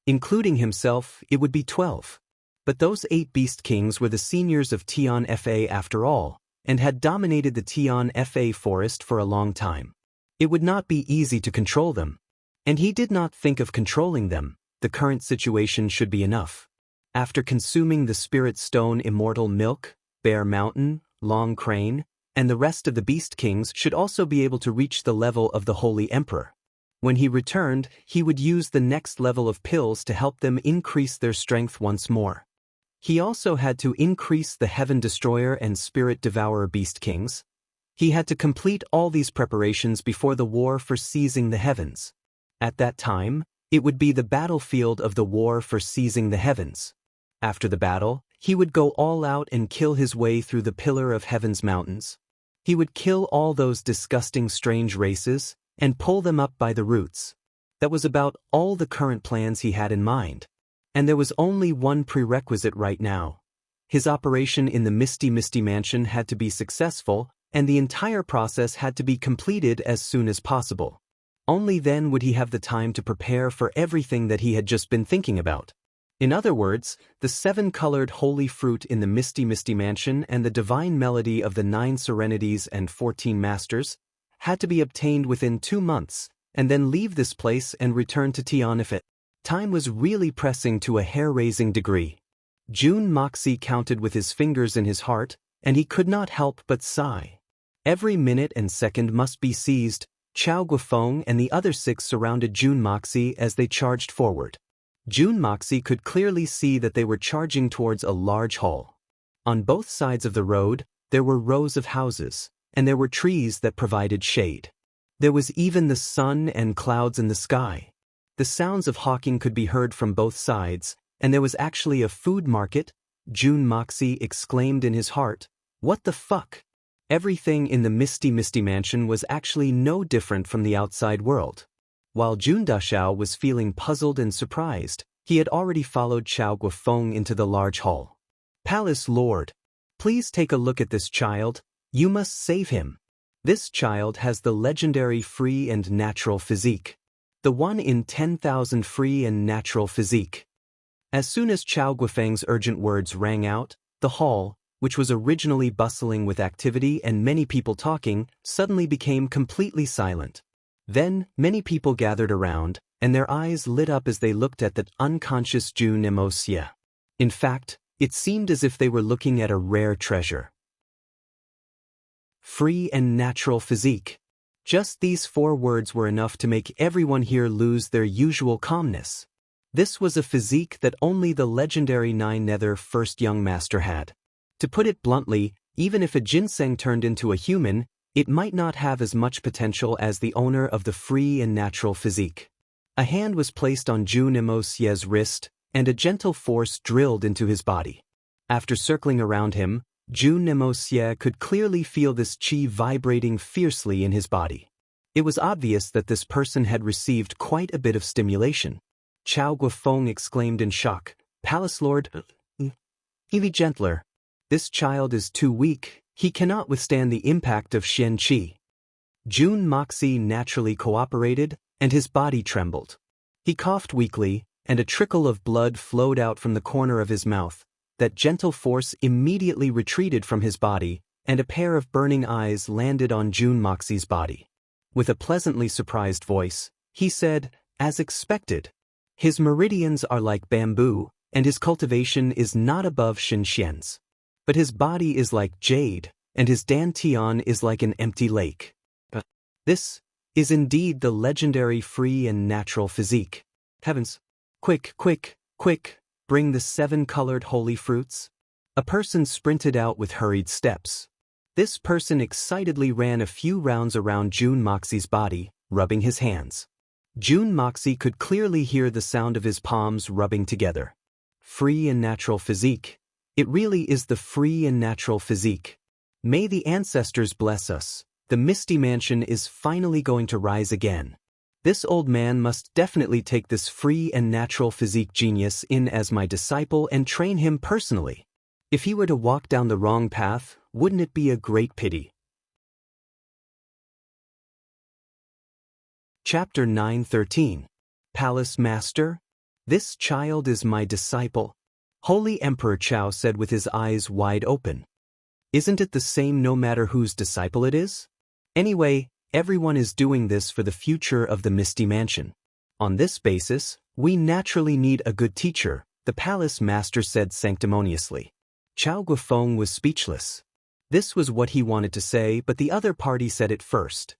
S1: Including himself, it would be 12. But those 8 Beast Kings were the seniors of Tian Fa after all, and had dominated the Tian Fa forest for a long time. It would not be easy to control them. And he did not think of controlling them. The current situation should be enough. After consuming the Spirit Stone Immortal Milk, Bear Mountain, Long Crane, and the rest of the Beast Kings should also be able to reach the level of the Holy Emperor. When he returned, he would use the next level of pills to help them increase their strength once more. He also had to increase the Heaven Destroyer and Spirit Devourer Beast Kings. He had to complete all these preparations before the war for seizing the heavens. At that time, it would be the battlefield of the war for seizing the heavens. After the battle, he would go all out and kill his way through the Pillar of Heaven's mountains. He would kill all those disgusting strange races and pull them up by the roots. That was about all the current plans he had in mind. And there was only one prerequisite right now. His operation in the Misty Mansion had to be successful, and the entire process had to be completed as soon as possible. Only then would he have the time to prepare for everything that he had just been thinking about. In other words, the 7-colored holy fruit in the Misty Mansion and the divine melody of the 9 serenities and 14 masters had to be obtained within 2 months, and then leave this place and return to Tian Fa. Time was really pressing to a hair-raising degree. Jun Moxie counted with his fingers in his heart, and he could not help but sigh. Every minute and second must be seized. Chao Guofeng and the other 6 surrounded Jun Moxie as they charged forward. Jun Moxie could clearly see that they were charging towards a large hall. On both sides of the road, there were rows of houses, and there were trees that provided shade. There was even the sun and clouds in the sky. The sounds of hawking could be heard from both sides, and there was actually a food market. Jun Moxie exclaimed in his heart, "What the fuck?" Everything in the Misty Mansion was actually no different from the outside world. While Jun Dashao was feeling puzzled and surprised, he had already followed Chao Guofeng into the large hall. "Palace Lord, please take a look at this child. You must save him. This child has the legendary free and natural physique. The 1 in 10,000 free and natural physique." As soon as Chao Guofeng's urgent words rang out, the hall, which was originally bustling with activity and many people talking, suddenly became completely silent. Then, many people gathered around, and their eyes lit up as they looked at that unconscious Jun Emosia. In fact, it seemed as if they were looking at a rare treasure. Free and natural physique. Just these 4 words were enough to make everyone here lose their usual calmness. This was a physique that only the legendary 9 Nether First Young Master had. To put it bluntly, even if a ginseng turned into a human, it might not have as much potential as the owner of the free and natural physique. A hand was placed on Jun Nemosie's wrist, and a gentle force drilled into his body. After circling around him, Jun Nemosie could clearly feel this qi vibrating fiercely in his body. It was obvious that this person had received quite a bit of stimulation. Chao Guofeng exclaimed in shock, "Palace Lord, be gentler. This child is too weak, he cannot withstand the impact of Xian Qi." Jun Moxie naturally cooperated, and his body trembled. He coughed weakly, and a trickle of blood flowed out from the corner of his mouth. That gentle force immediately retreated from his body, and a pair of burning eyes landed on Jun Moxie's body. With a pleasantly surprised voice, he said, "As expected. His meridians are like bamboo, and his cultivation is not above Xinxian's. But his body is like jade, and his dantian is like an empty lake. This is indeed the legendary free and natural physique. Heavens! Quick, quick, quick, bring the 7-colored holy fruits." A person sprinted out with hurried steps. This person excitedly ran a few rounds around Jun Moxie's body, rubbing his hands. Jun Moxie could clearly hear the sound of his palms rubbing together. Free and natural physique. It really is the free and natural physique. May the ancestors bless us. The Misty Mansion is finally going to rise again. This old man must definitely take this free and natural physique genius in as my disciple and train him personally. If he were to walk down the wrong path, wouldn't it be a great pity? Chapter 9:13. Palace Master? This child is my disciple. Holy Emperor Chao said with his eyes wide open. Isn't it the same no matter whose disciple it is? Anyway, everyone is doing this for the future of the Misty Mansion. On this basis, we naturally need a good teacher, the Palace Master said sanctimoniously. Chao Guofeng was speechless. This was what he wanted to say, but the other party said it first.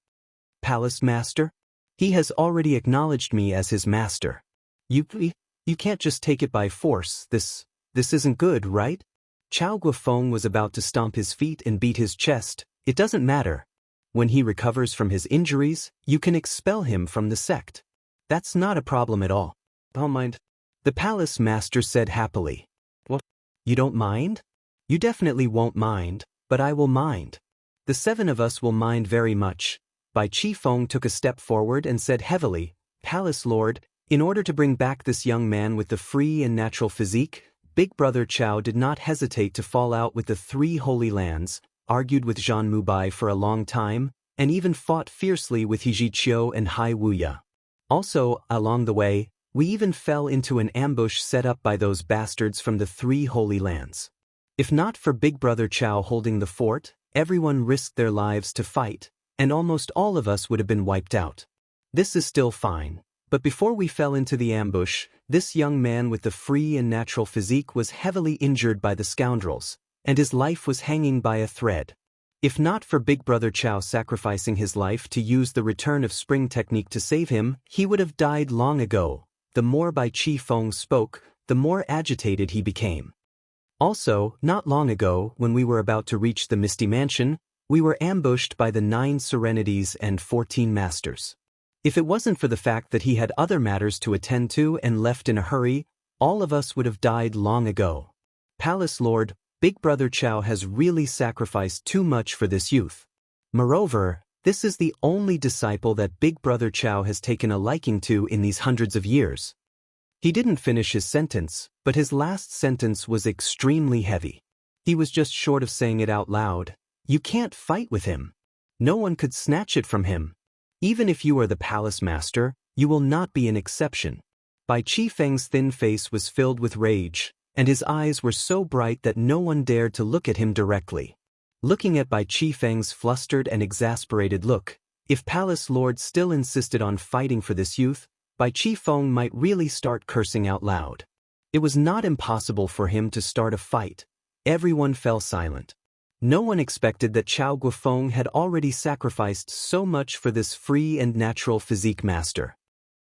S1: Palace Master? He has already acknowledged me as his master. You can't just take it by force. This isn't good, right? Chao Guofeng was about to stomp his feet and beat his chest. It doesn't matter. When he recovers from his injuries, you can expel him from the sect. That's not a problem at all. Don't mind. The Palace Master said happily. What? You don't mind? You definitely won't mind, but I will mind. The 7 of us will mind very much. Bai Qifeng took a step forward and said heavily, Palace Lord, in order to bring back this young man with the free and natural physique, Big Brother Chao did not hesitate to fall out with the 3 Holy Lands, argued with Zhan Mubai for a long time, and even fought fiercely with He Zhiqiu and Hai Wuya. Also, along the way, we even fell into an ambush set up by those bastards from the 3 Holy Lands. If not for Big Brother Chao holding the fort, everyone risked their lives to fight, and almost all of us would have been wiped out. This is still fine, but before we fell into the ambush, this young man with the free and natural physique was heavily injured by the scoundrels, and his life was hanging by a thread. If not for Big Brother Chao sacrificing his life to use the return of spring technique to save him, he would have died long ago. The more Bai Qifeng spoke, the more agitated he became. Also, not long ago, when we were about to reach the Misty Mansion, we were ambushed by the 9 Serenities and 14 Masters. If it wasn't for the fact that he had other matters to attend to and left in a hurry, all of us would have died long ago. Palace Lord, Big Brother Chao has really sacrificed too much for this youth. Moreover, this is the only disciple that Big Brother Chao has taken a liking to in these hundreds of years. He didn't finish his sentence, but his last sentence was extremely heavy. He was just short of saying it out loud. You can't fight with him. No one could snatch it from him. Even if you are the Palace Master, you will not be an exception. Bai Qifeng's thin face was filled with rage, and his eyes were so bright that no one dared to look at him directly. Looking at Bai Qifeng's flustered and exasperated look, if Palace Lord still insisted on fighting for this youth, Bai Qifeng might really start cursing out loud. It was not impossible for him to start a fight. Everyone fell silent. No one expected that Chao Guofeng had already sacrificed so much for this free and natural physique master.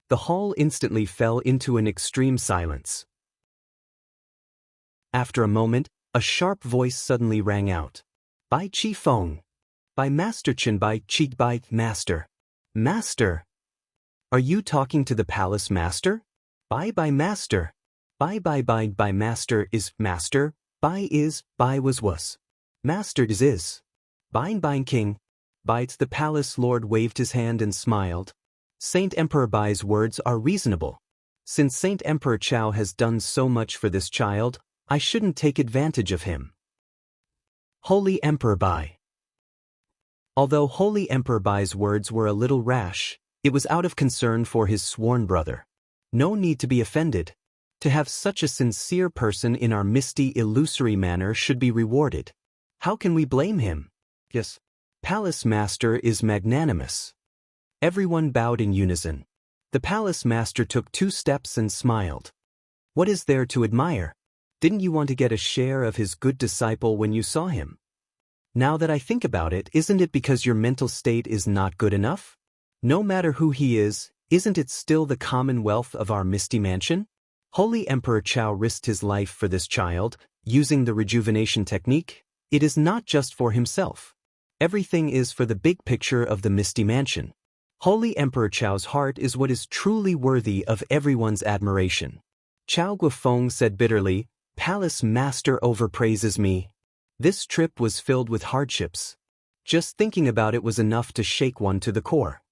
S1: The hall instantly fell into an extreme silence. After a moment, a sharp voice suddenly rang out. Bai Qifeng. By Master Chin by Cheek by Master. Master. Are you talking to the palace master? By Master. By Master is Master, by is, by was. Master is. Bine King. Bites the palace lord waved his hand and smiled. Saint Emperor Bai's words are reasonable. Since Saint Emperor Chao has done so much for this child, I shouldn't take advantage of him. Holy Emperor Bai. Although Holy Emperor Bai's words were a little rash, it was out of concern for his sworn brother. No need to be offended. To have such a sincere person in our misty, illusory manner should be rewarded. How can we blame him? Yes. Palace Master is magnanimous. Everyone bowed in unison. The Palace Master took 2 steps and smiled. What is there to admire? Didn't you want to get a share of his good disciple when you saw him? Now that I think about it, isn't it because your mental state is not good enough? No matter who he is, isn't it still the commonwealth of our misty mansion? Holy Emperor Chao risked his life for this child, using the rejuvenation technique. It is not just for himself. Everything is for the big picture of the misty mansion. Holy Emperor Chao's heart is what is truly worthy of everyone's admiration. Chao Guofeng said bitterly, Palace Master overpraises me. This trip was filled with hardships. Just thinking about it was enough to shake one to the core.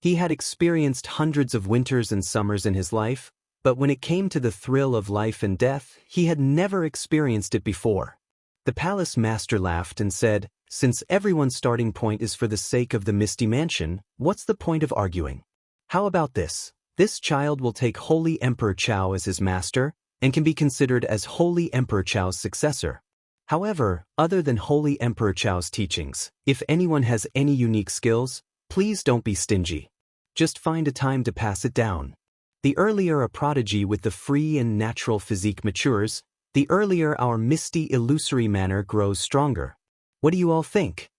S1: He had experienced hundreds of winters and summers in his life, but when it came to the thrill of life and death, he had never experienced it before. The Palace Master laughed and said, since everyone's starting point is for the sake of the misty mansion, what's the point of arguing? How about this? This child will take Holy Emperor Chao as his master, and can be considered as Holy Emperor Chao's successor. However, other than Holy Emperor Chao's teachings, if anyone has any unique skills, please don't be stingy. Just find a time to pass it down. The earlier a prodigy with the free and natural physique matures, the earlier our misty illusory manner grows stronger. What do you all think?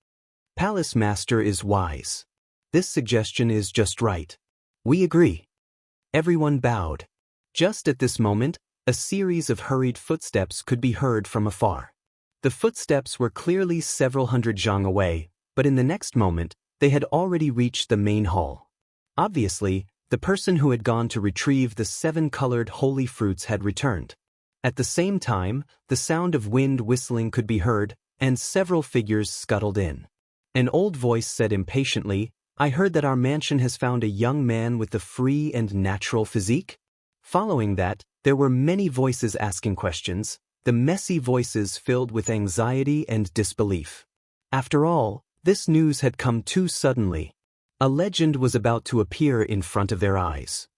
S1: Palace Master is wise. This suggestion is just right. We agree. Everyone bowed. Just at this moment, a series of hurried footsteps could be heard from afar. The footsteps were clearly several hundred zhang away, but in the next moment, they had already reached the main hall. Obviously, the person who had gone to retrieve the 7-colored holy fruits had returned. At the same time, the sound of wind whistling could be heard, and several figures scuttled in. An old voice said impatiently, I heard that our mansion has found a young man with the free and natural physique. Following that, there were many voices asking questions, the messy voices filled with anxiety and disbelief. After all, this news had come too suddenly. A legend was about to appear in front of their eyes.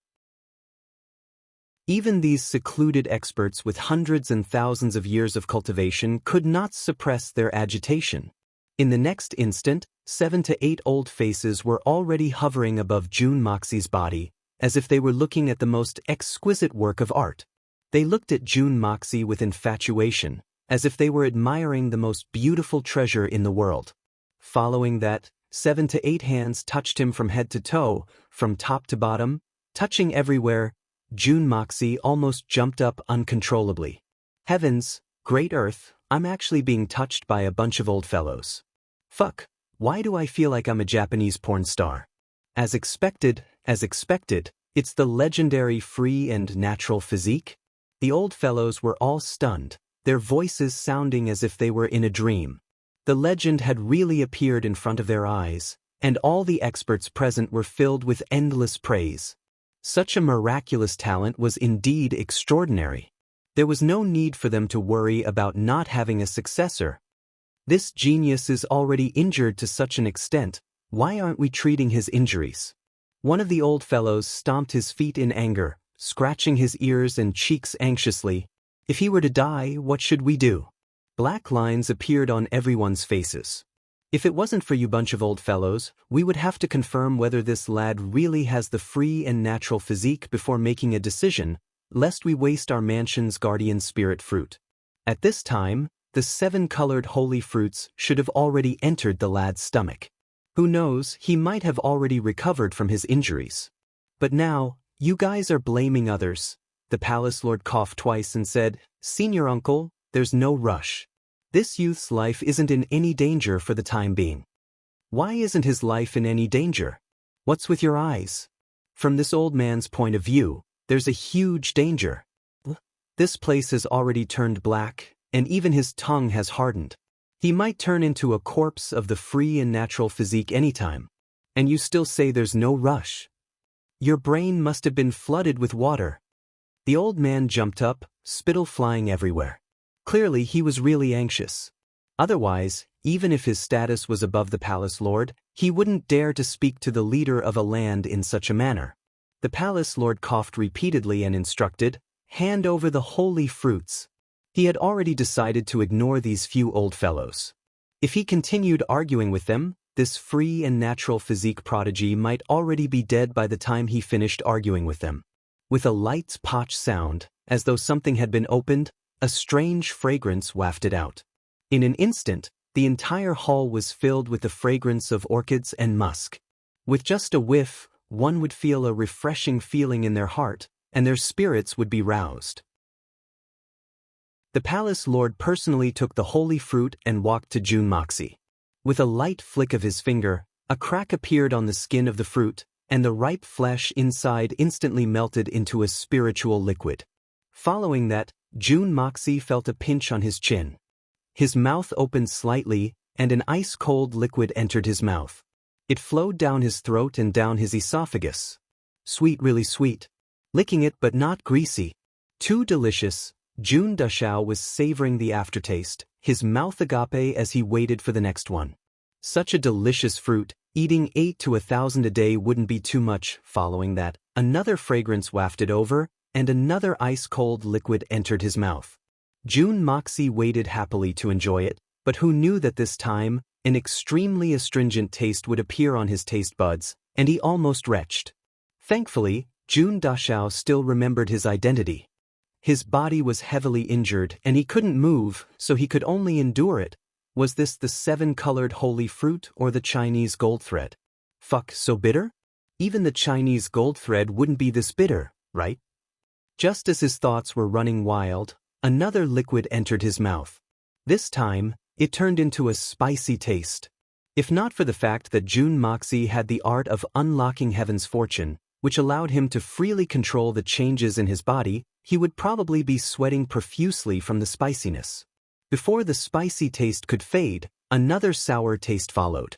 S1: Even these secluded experts with hundreds and thousands of years of cultivation could not suppress their agitation. In the next instant, 7 to 8 old faces were already hovering above Jun Moxie's body, as if they were looking at the most exquisite work of art. They looked at Jun Moxie with infatuation, as if they were admiring the most beautiful treasure in the world. Following that, 7 to 8 hands touched him from head to toe, from top to bottom, touching everywhere. Jun Moxie almost jumped up uncontrollably. Heavens, great earth, I'm actually being touched by a bunch of old fellows. Fuck, why do I feel like I'm a Japanese porn star? As expected, it's the legendary free and natural physique. The old fellows were all stunned, their voices sounding as if they were in a dream. The legend had really appeared in front of their eyes, and all the experts present were filled with endless praise. Such a miraculous talent was indeed extraordinary. There was no need for them to worry about not having a successor. This genius is already injured to such an extent, why aren't we treating his injuries? One of the old fellows stomped his feet in anger, scratching his ears and cheeks anxiously. If he were to die, what should we do? Black lines appeared on everyone's faces. If it wasn't for you bunch of old fellows, we would have to confirm whether this lad really has the free and natural physique before making a decision, lest we waste our mansion's guardian spirit fruit. At this time, the 7-colored holy fruits should have already entered the lad's stomach. Who knows, he might have already recovered from his injuries. But now, you guys are blaming others. The palace lord coughed twice and said, Senior uncle, there's no rush. This youth's life isn't in any danger for the time being. Why isn't his life in any danger? What's with your eyes? From this old man's point of view, there's a huge danger. This place has already turned black, and even his tongue has hardened. He might turn into a corpse of the free and natural physique anytime. And you still say there's no rush. Your brain must have been flooded with water. The old man jumped up, spittle flying everywhere. Clearly he was really anxious. Otherwise, even if his status was above the palace lord, he wouldn't dare to speak to the leader of a land in such a manner. The palace lord coughed repeatedly and instructed, "Hand over the holy fruits." He had already decided to ignore these few old fellows. If he continued arguing with them, this free and natural physique prodigy might already be dead by the time he finished arguing with them. With a light potch sound, as though something had been opened, a strange fragrance wafted out. In an instant, the entire hall was filled with the fragrance of orchids and musk. With just a whiff, one would feel a refreshing feeling in their heart, and their spirits would be roused. The palace lord personally took the holy fruit and walked to Jun Moxie. With a light flick of his finger, a crack appeared on the skin of the fruit, and the ripe flesh inside instantly melted into a spiritual liquid. Following that, Jun Moxie felt a pinch on his chin. His mouth opened slightly, and an ice-cold liquid entered his mouth. It flowed down his throat and down his esophagus. Sweet, really sweet. Licking it but not greasy. Too delicious. Jun Dushao was savoring the aftertaste, his mouth agape as he waited for the next one. Such a delicious fruit, eating 8 to 1,000 a day wouldn't be too much. Following that, another fragrance wafted over, and another ice-cold liquid entered his mouth. Jun Moxie waited happily to enjoy it, but who knew that this time, an extremely astringent taste would appear on his taste buds, and he almost retched. Thankfully, Jun Dushao still remembered his identity. His body was heavily injured and he couldn't move, so he could only endure it. Was this the 7-colored holy fruit or the Chinese gold thread? Fuck, so bitter? Even the Chinese gold thread wouldn't be this bitter, right? Just as his thoughts were running wild, another liquid entered his mouth. This time, it turned into a spicy taste. If not for the fact that Jun Moxie had the art of unlocking heaven's fortune, which allowed him to freely control the changes in his body, he would probably be sweating profusely from the spiciness. Before the spicy taste could fade, another sour taste followed.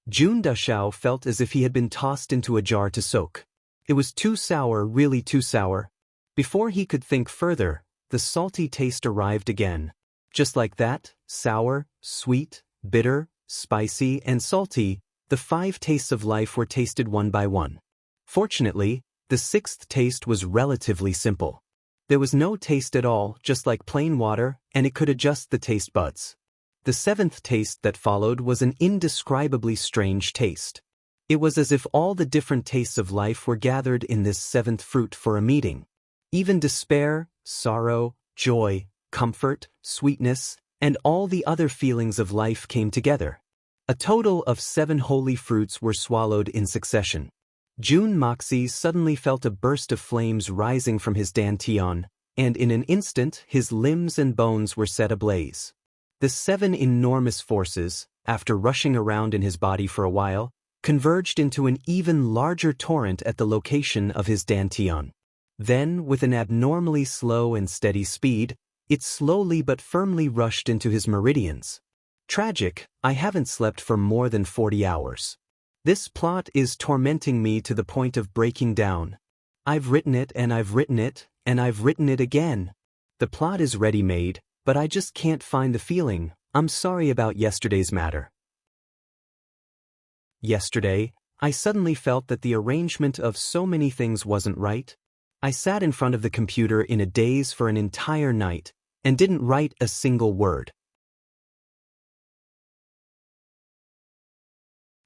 S1: Jun Dushao felt as if he had been tossed into a jar to soak. It was too sour, really too sour. Before he could think further, the salty taste arrived again. Just like that, sour, sweet, bitter, spicy, and salty, the 5 tastes of life were tasted one by one. Fortunately, the 6th taste was relatively simple. There was no taste at all, just like plain water, and it could adjust the taste buds. The 7th taste that followed was an indescribably strange taste. It was as if all the different tastes of life were gathered in this 7th fruit for a meeting. Even despair, sorrow, joy, comfort, sweetness, and all the other feelings of life came together. A total of 7 holy fruits were swallowed in succession. Jun Moxie suddenly felt a burst of flames rising from his dantian, and in an instant his limbs and bones were set ablaze. The 7 enormous forces, after rushing around in his body for a while, converged into an even larger torrent at the location of his dantian. Then, with an abnormally slow and steady speed, it slowly but firmly rushed into his meridians. Tragic, I haven't slept for more than 40 hours. This plot is tormenting me to the point of breaking down. I've written it and I've written it, and I've written it again. The plot is ready-made, but I just can't find the feeling. I'm sorry about yesterday's matter. Yesterday, I suddenly felt that the arrangement of so many things wasn't right. I sat in front of the computer in a daze for an entire night, and didn't write a single word.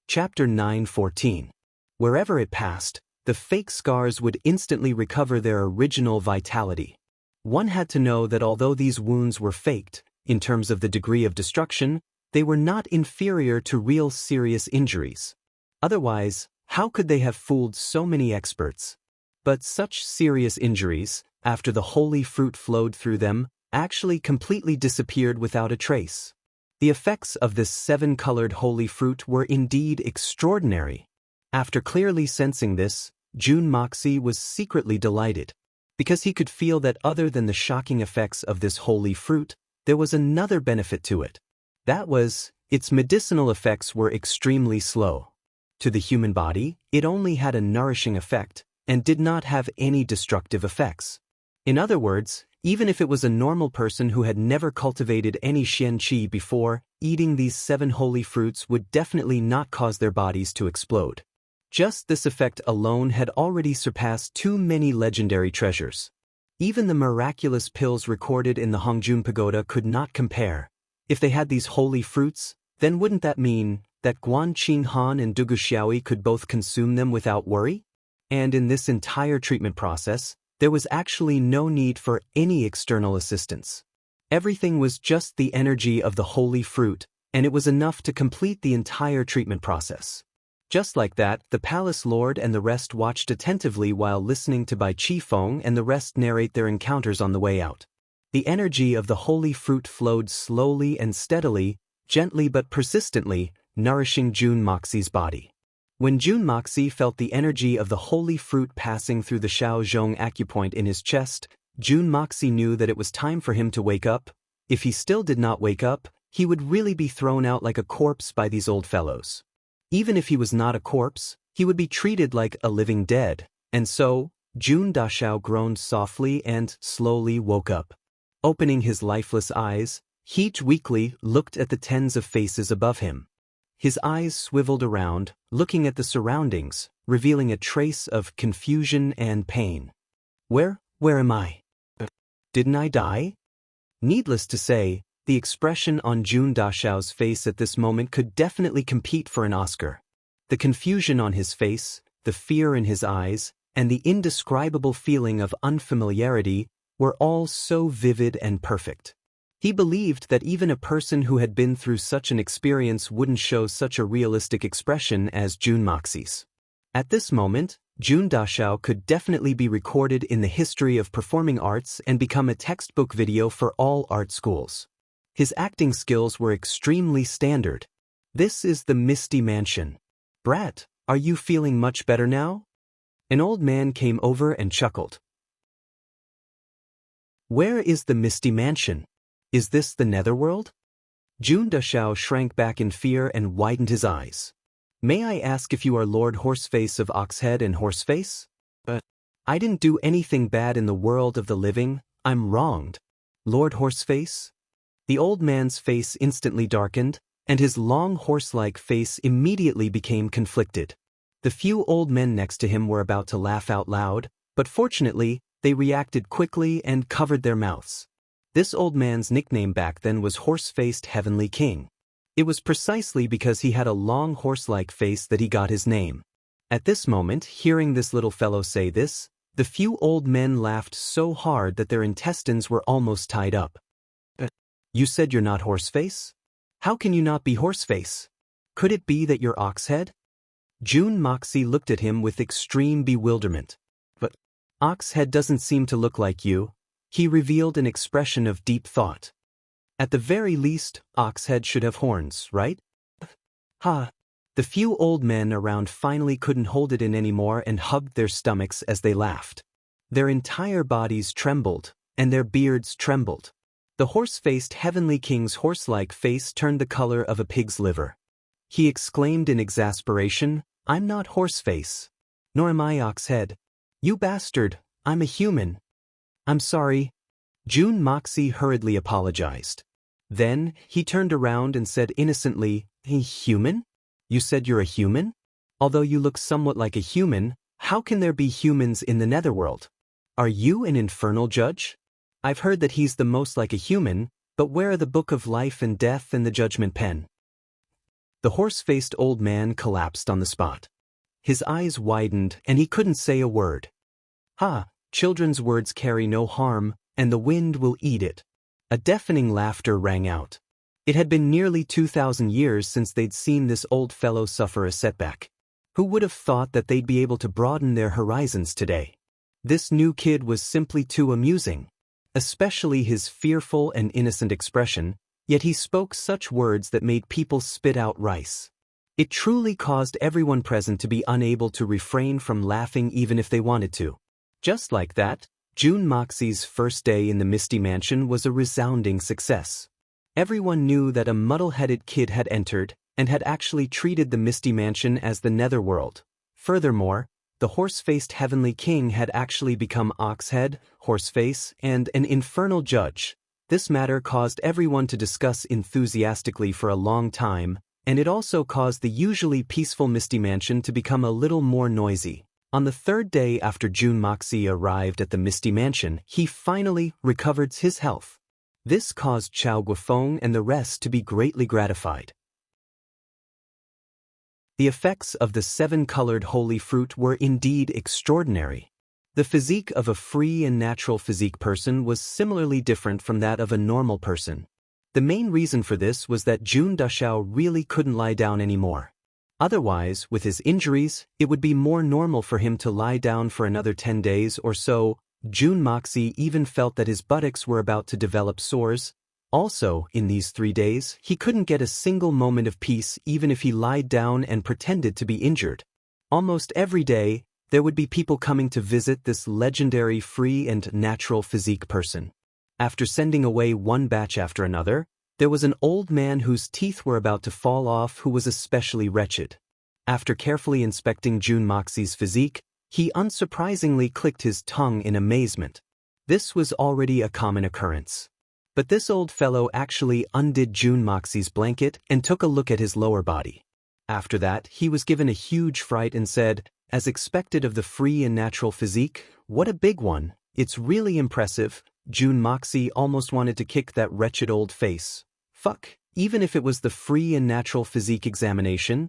S1: Chapter 9:14. Wherever it passed, the fake scars would instantly recover their original vitality. One had to know that although these wounds were faked, in terms of the degree of destruction, they were not inferior to real serious injuries. Otherwise, how could they have fooled so many experts? But such serious injuries, after the holy fruit flowed through them, actually completely disappeared without a trace. The effects of this 7-colored holy fruit were indeed extraordinary. After clearly sensing this, Jun Moxie was secretly delighted, because he could feel that other than the shocking effects of this holy fruit, there was another benefit to it. That was, its medicinal effects were extremely slow. To the human body, it only had a nourishing effect, and did not have any destructive effects. In other words, even if it was a normal person who had never cultivated any Xian Qi before, eating these 7 holy fruits would definitely not cause their bodies to explode. Just this effect alone had already surpassed too many legendary treasures. Even the miraculous pills recorded in the Hongjun Pagoda could not compare. If they had these holy fruits, then wouldn't that mean that Guan Qinghan and Dugu Xiaoyi could both consume them without worry? And in this entire treatment process, there was actually no need for any external assistance. Everything was just the energy of the holy fruit, and it was enough to complete the entire treatment process. Just like that, the palace lord and the rest watched attentively while listening to Bai Qifeng and the rest narrate their encounters on the way out. The energy of the holy fruit flowed slowly and steadily, gently but persistently, nourishing Jun Moxie's body. When Jun Moxie felt the energy of the holy fruit passing through the Shaozhong acupoint in his chest, Jun Moxie knew that it was time for him to wake up. If he still did not wake up, he would really be thrown out like a corpse by these old fellows. Even if he was not a corpse, he would be treated like a living dead, and so, Jun Dashao groaned softly and slowly woke up. Opening his lifeless eyes, he weakly looked at the tens of faces above him. His eyes swiveled around, looking at the surroundings, revealing a trace of confusion and pain. Where am I? Didn't I die? Needless to say, the expression on Jun Dashao's face at this moment could definitely compete for an Oscar. The confusion on his face, the fear in his eyes, and the indescribable feeling of unfamiliarity were all so vivid and perfect. He believed that even a person who had been through such an experience wouldn't show such a realistic expression as Jun Moxie's. At this moment, Jun Dashao could definitely be recorded in the history of performing arts and become a textbook video for all art schools. His acting skills were extremely standard. This is the Misty Mansion. Brat, are you feeling much better now? An old man came over and chuckled. Where is the Misty Mansion? Is this the Netherworld? Jun Dashao shrank back in fear and widened his eyes. May I ask if you are Lord Horseface of Oxhead and Horseface? But I didn't do anything bad in the world of the living. I'm wronged. Lord Horseface? The old man's face instantly darkened, and his long horse-like face immediately became conflicted. The few old men next to him were about to laugh out loud, but fortunately, they reacted quickly and covered their mouths. This old man's nickname back then was Horse-Faced Heavenly King. It was precisely because he had a long horse-like face that he got his name. At this moment, hearing this little fellow say this, the few old men laughed so hard that their intestines were almost tied up. You said you're not Horseface? How can you not be Horseface? Could it be that you're Oxhead? Jun Moxie looked at him with extreme bewilderment. But Oxhead doesn't seem to look like you. He revealed an expression of deep thought. At the very least, Oxhead should have horns, right? Ha! The few old men around finally couldn't hold it in anymore and hugged their stomachs as they laughed. Their entire bodies trembled, and their beards trembled. The horse-faced Heavenly King's horse-like face turned the color of a pig's liver. He exclaimed in exasperation, I'm not Horseface. Nor am I Oxhead. You bastard, I'm a human. I'm sorry. Jun Moxie hurriedly apologized. Then, he turned around and said innocently, a human? You said you're a human? Although you look somewhat like a human, how can there be humans in the Netherworld? Are you an infernal judge? I've heard that he's the most like a human, but where are the Book of Life and Death and the Judgment Pen? The horse-faced old man collapsed on the spot. His eyes widened and he couldn't say a word. Ha! Children's words carry no harm, and the wind will eat it. A deafening laughter rang out. It had been nearly 2,000 years since they'd seen this old fellow suffer a setback. Who would have thought that they'd be able to broaden their horizons today? This new kid was simply too amusing. Especially his fearful and innocent expression, Yet he spoke such words that made people spit out rice. It truly caused everyone present to be unable to refrain from laughing even if they wanted to. Just like that, June Moxie's first day in the Misty Mansion was a resounding success. Everyone knew that a muddle-headed kid had entered and had actually treated the Misty Mansion as the Netherworld. Furthermore, the horse-faced Heavenly King had actually become Oxhead, Horseface, and an infernal judge. This matter caused everyone to discuss enthusiastically for a long time, and it also caused the usually peaceful Misty Mansion to become a little more noisy. On the third day after June Moxie arrived at the Misty Mansion, he finally recovered his health. This caused Chao Guofeng and the rest to be greatly gratified. The effects of the 7-colored holy fruit were indeed extraordinary. The physique of a free and natural physique person was similarly different from that of a normal person. The main reason for this was that June Dashao really couldn't lie down anymore. Otherwise, with his injuries, it would be more normal for him to lie down for another 10 days or so. June Moxie even felt that his buttocks were about to develop sores. Also, in these 3 days, he couldn't get a single moment of peace even if he lied down and pretended to be injured. Almost every day, there would be people coming to visit this legendary free and natural physique person. After sending away one batch after another, there was an old man whose teeth were about to fall off who was especially wretched. After carefully inspecting June Moxie's physique, he unsurprisingly clicked his tongue in amazement. This was already a common occurrence. But this old fellow actually undid June Moxie's blanket and took a look at his lower body. After that, he was given a huge fright and said, as expected of the free and natural physique, "What a big one, it's really impressive." June Moxie almost wanted to kick that wretched old face. Fuck, even if it was the free and natural physique examination,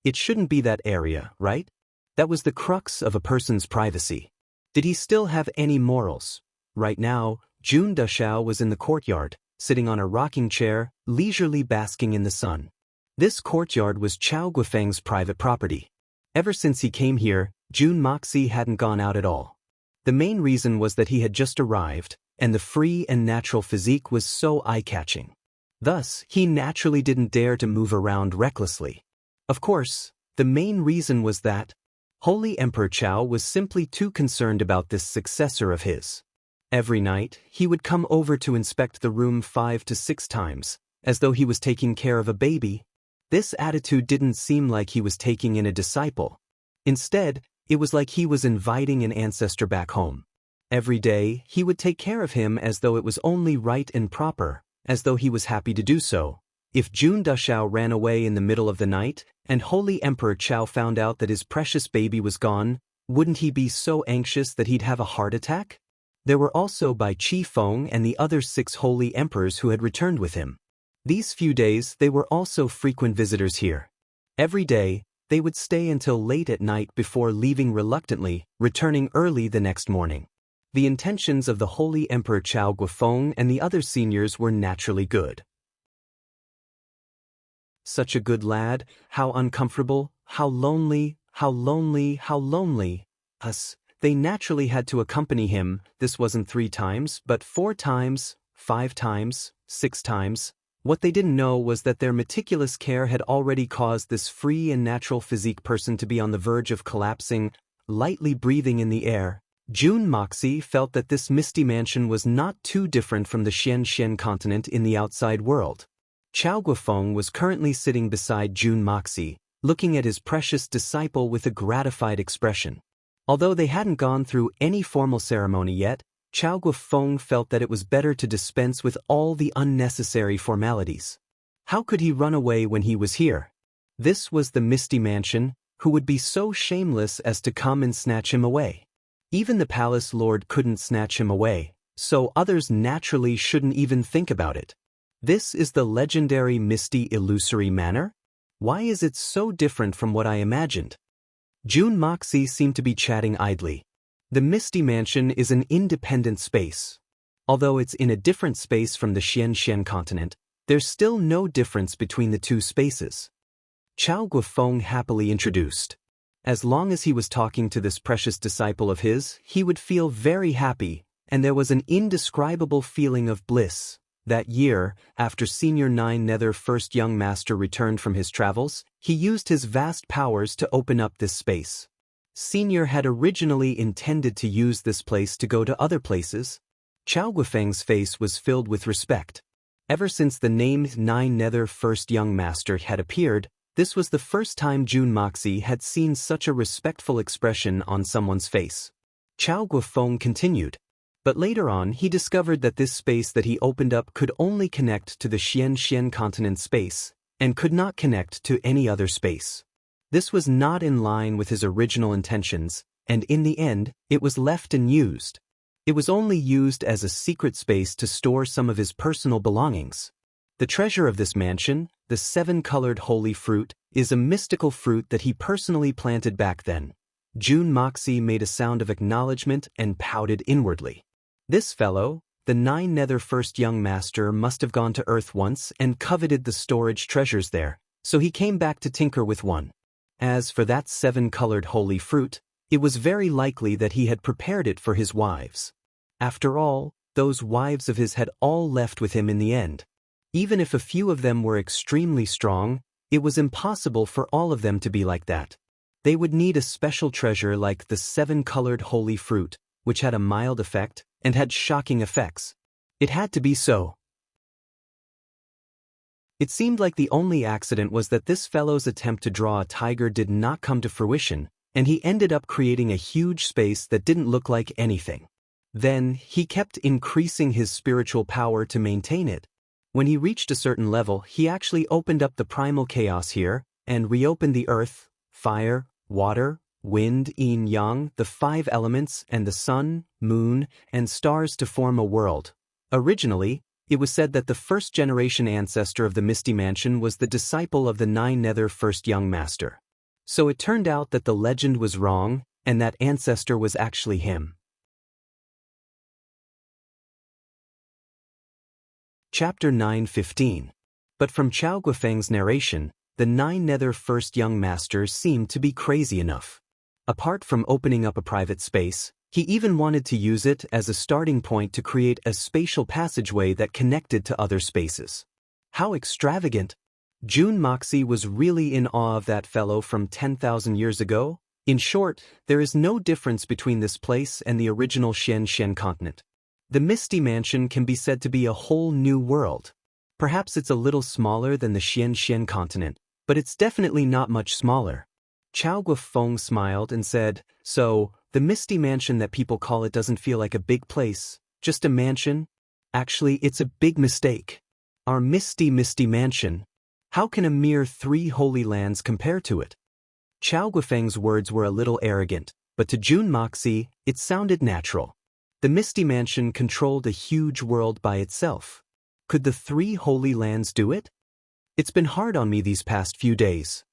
S1: it shouldn't be that area, right? That was the crux of a person's privacy. Did he still have any morals? Right now, June Dashao was in the courtyard, sitting on a rocking chair, leisurely basking in the sun. This courtyard was Chao Guofeng's private property. Ever since he came here, June Moxie hadn't gone out at all. The main reason was that he had just arrived, and the free and natural physique was so eye-catching. Thus, he naturally didn't dare to move around recklessly. Of course, the main reason was that Holy Emperor Chao was simply too concerned about this successor of his. Every night, he would come over to inspect the room 5 to 6 times, as though he was taking care of a baby. This attitude didn't seem like he was taking in a disciple. Instead, it was like he was inviting an ancestor back home. Every day, he would take care of him as though it was only right and proper, as though he was happy to do so. If June Dashao ran away in the middle of the night, and Holy Emperor Chao found out that his precious baby was gone, wouldn't he be so anxious that he'd have a heart attack? There were also Bai Qi Feng and the other 6 holy emperors who had returned with him. These few days they were also frequent visitors here. Every day, they would stay until late at night before leaving reluctantly, returning early the next morning. The intentions of the Holy Emperor Chao Guofeng and the other seniors were naturally good. Such a good lad, how uncomfortable, how lonely, how lonely, how lonely. They naturally had to accompany him. This wasn't 3 times, but 4 times, 5 times, 6 times. What they didn't know was that their meticulous care had already caused this free and natural physique person to be on the verge of collapsing, lightly breathing in the air. June Moxie felt that this misty mansion was not too different from the Xian continent in the outside world. Chao Guofeng was currently sitting beside June Moxie, looking at his precious disciple with a gratified expression. Although they hadn't gone through any formal ceremony yet, Chao Guofeng felt that it was better to dispense with all the unnecessary formalities. How could he run away when he was here? This was the Misty Mansion, who would be so shameless as to come and snatch him away. Even the palace lord couldn't snatch him away, so others naturally shouldn't even think about it. This is the legendary Misty Illusory Manor? Why is it so different from what I imagined? June Moxie seemed to be chatting idly. The Misty Mansion is an independent space. Although it's in a different space from the Xian continent, there's still no difference between the 2 spaces. Chao Guofeng happily introduced. As long as he was talking to this precious disciple of his, he would feel very happy, and there was an indescribable feeling of bliss. That year, after Senior 9 Nether First Young Master returned from his travels, he used his vast powers to open up this space. Senior had originally intended to use this place to go to other places. Chao Guifeng's face was filled with respect. Ever since the named 9 Nether First Young Master had appeared, this was the first time Jun Moxie had seen such a respectful expression on someone's face. Chao Guifeng continued. But later on he discovered that this space that he opened up could only connect to the Xian continent space, and could not connect to any other space. This was not in line with his original intentions, and in the end, it was left unused. It was only used as a secret space to store some of his personal belongings. The treasure of this mansion, the 7-colored holy fruit, is a mystical fruit that he personally planted back then. Jun Moxie made a sound of acknowledgement and pouted inwardly. This fellow, the 9 Nether First Young Master, must have gone to Earth once and coveted the storage treasures there, so he came back to tinker with one. As for that 7-colored holy fruit, it was very likely that he had prepared it for his wives. After all, those wives of his had all left with him in the end. Even if a few of them were extremely strong, it was impossible for all of them to be like that. They would need a special treasure like the 7-colored holy fruit, which had a mild effect and had shocking effects. It had to be so. It seemed like the only accident was that this fellow's attempt to draw a tiger did not come to fruition, and he ended up creating a huge space that didn't look like anything. Then, he kept increasing his spiritual power to maintain it. When he reached a certain level, he actually opened up the primal chaos here, and reopened the earth, fire, water, wind, yin-yang, the 5 elements, and the sun, moon, and stars to form a world. Originally, it was said that the first-generation ancestor of the Misty Mansion was the disciple of the 9 Nether First Young Master. So it turned out that the legend was wrong, and that ancestor was actually him. Chapter 9:15. But from Chao Guifeng's narration, the 9 Nether First Young Master seemed to be crazy enough. Apart from opening up a private space, he even wanted to use it as a starting point to create a spatial passageway that connected to other spaces. How extravagant! Jun Moxie was really in awe of that fellow from 10,000 years ago. In short, there is no difference between this place and the original Xian continent. The Misty Mansion can be said to be a whole new world. Perhaps it's a little smaller than the Xian continent, but it's definitely not much smaller. Chao Guifeng smiled and said, "So, the Misty Mansion that people call it doesn't feel like a big place, just a mansion? Actually, it's a big mistake. Our Misty Mansion. How can a mere 3 holy lands compare to it?" Chao Guifeng's words were a little arrogant, but to Jun Moxie, it sounded natural. The Misty Mansion controlled a huge world by itself. Could the 3 holy lands do it? It's been hard on me these past few days.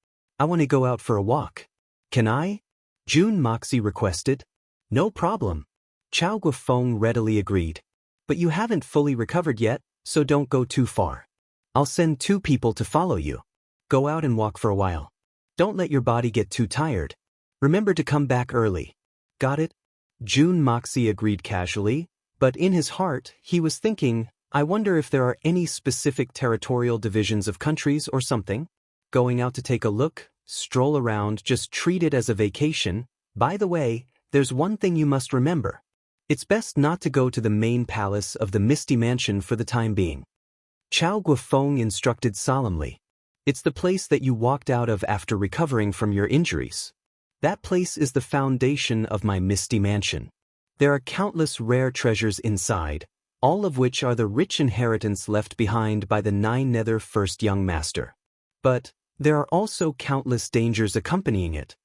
S1: I want to go out for a walk. Can I? Jun Moxie requested. No problem. Chao Guifeng readily agreed. But you haven't fully recovered yet, so don't go too far. I'll send 2 people to follow you. Go out and walk for a while. Don't let your body get too tired. Remember to come back early. Got it? Jun Moxie agreed casually, but in his heart, he was thinking, I wonder if there are any specific territorial divisions of countries or something. Going out to take a look, stroll around, just treat it as a vacation. By the way, there's one thing you must remember. It's best not to go to the main palace of the Misty Mansion for the time being. Chao Guifeng instructed solemnly. It's the place that you walked out of after recovering from your injuries. That place is the foundation of my Misty Mansion. There are countless rare treasures inside, all of which are the rich inheritance left behind by the 9 Nether First Young Master. But there are also countless dangers accompanying it.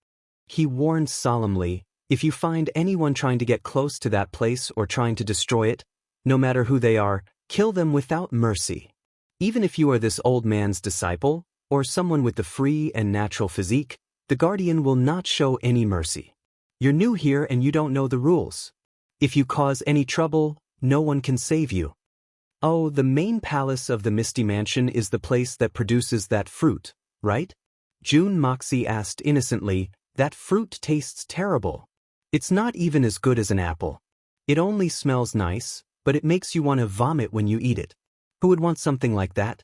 S1: He warned solemnly, if you find anyone trying to get close to that place or trying to destroy it, no matter who they are, kill them without mercy. Even if you are this old man's disciple, or someone with the free and natural physique, the Guardian will not show any mercy. You're new here and you don't know the rules. If you cause any trouble, no one can save you. Oh, the main palace of the Misty Mansion is the place that produces that fruit, right? Jun Moxie asked innocently. That fruit tastes terrible. It's not even as good as an apple. It only smells nice, but it makes you want to vomit when you eat it. Who would want something like that?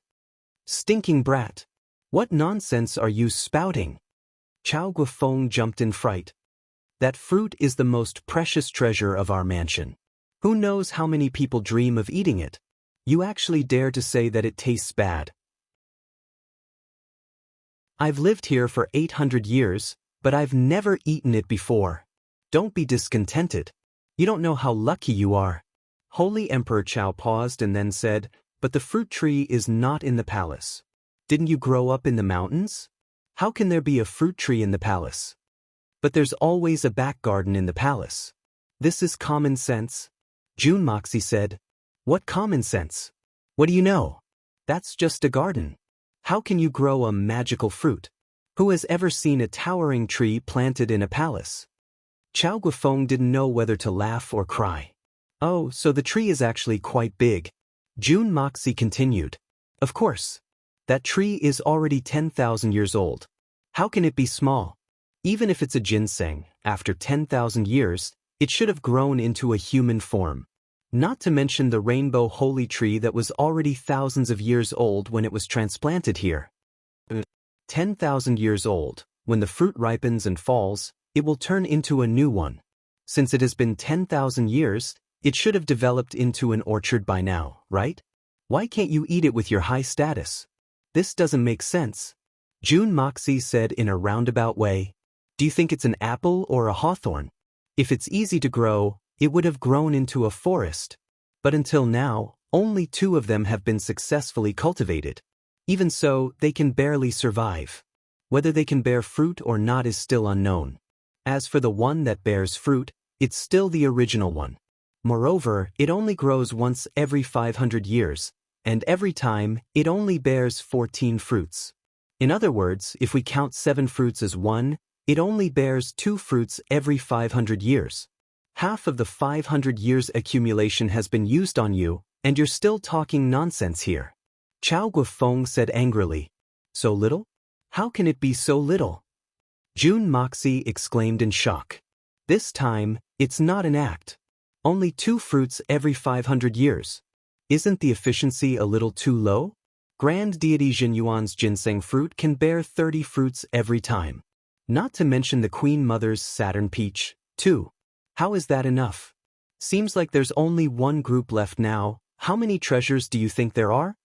S1: Stinking brat. What nonsense are you spouting? Chao Guofeng jumped in fright. That fruit is the most precious treasure of our mansion. Who knows how many people dream of eating it? You actually dare to say that it tastes bad. I've lived here for 800 years, but I've never eaten it before. Don't be discontented. You don't know how lucky you are. Holy Emperor Chao paused and then said, but the fruit tree is not in the palace. Didn't you grow up in the mountains? How can there be a fruit tree in the palace? But there's always a back garden in the palace. This is common sense. Jun Moxie said. What common sense? What do you know? That's just a garden. How can you grow a magical fruit? Who has ever seen a towering tree planted in a palace? Chao Guofeng didn't know whether to laugh or cry. Oh, so the tree is actually quite big. Jun Moxie continued. Of course. That tree is already 10,000 years old. How can it be small? Even if it's a ginseng, after 10,000 years, it should have grown into a human form. Not to mention the rainbow holy tree that was already thousands of years old when it was transplanted here. 10,000 years old, when the fruit ripens and falls, it will turn into a new one. Since it has been 10,000 years, it should have developed into an orchard by now, right? Why can't you eat it with your high status? This doesn't make sense. Jun Moxie said in a roundabout way. Do you think it's an apple or a hawthorn? If it's easy to grow, it would have grown into a forest. But until now, only 2 of them have been successfully cultivated. Even so, they can barely survive. Whether they can bear fruit or not is still unknown. As for the one that bears fruit, it's still the original one. Moreover, it only grows once every 500 years, and every time, it only bears 14 fruits. In other words, if we count 7 fruits as 1, it only bears 2 fruits every 500 years. Half of the 500 years accumulation has been used on you, and you're still talking nonsense here. Chao Guofeng said angrily. So little? How can it be so little? Jun Moxie exclaimed in shock. This time, it's not an act. Only 2 fruits every 500 years. Isn't the efficiency a little too low? Grand Deity Jinyuan's ginseng fruit can bear 30 fruits every time. Not to mention the Queen Mother's Saturn peach, too. How is that enough? Seems like there's only one group left now. How many treasures do you think there are?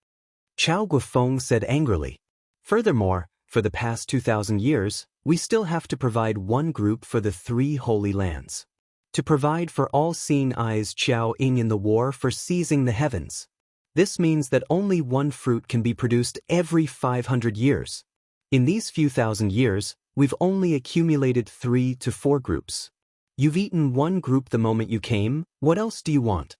S1: Chao Guofeng said angrily. Furthermore, for the past 2,000 years, we still have to provide one group for the 3 holy lands. To provide for all-seeing eyes Qiao Ying in the war for seizing the heavens. This means that only one fruit can be produced every 500 years. In these few thousand years, we've only accumulated 3 to 4 groups. You've eaten one group the moment you came, what else do you want?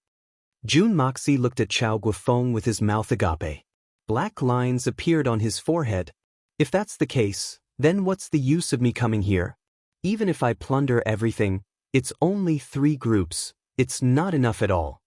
S1: Jun Moxie looked at Chao Guofeng with his mouth agape. Black lines appeared on his forehead. If that's the case, then what's the use of me coming here? Even if I plunder everything, it's only 3 groups, it's not enough at all.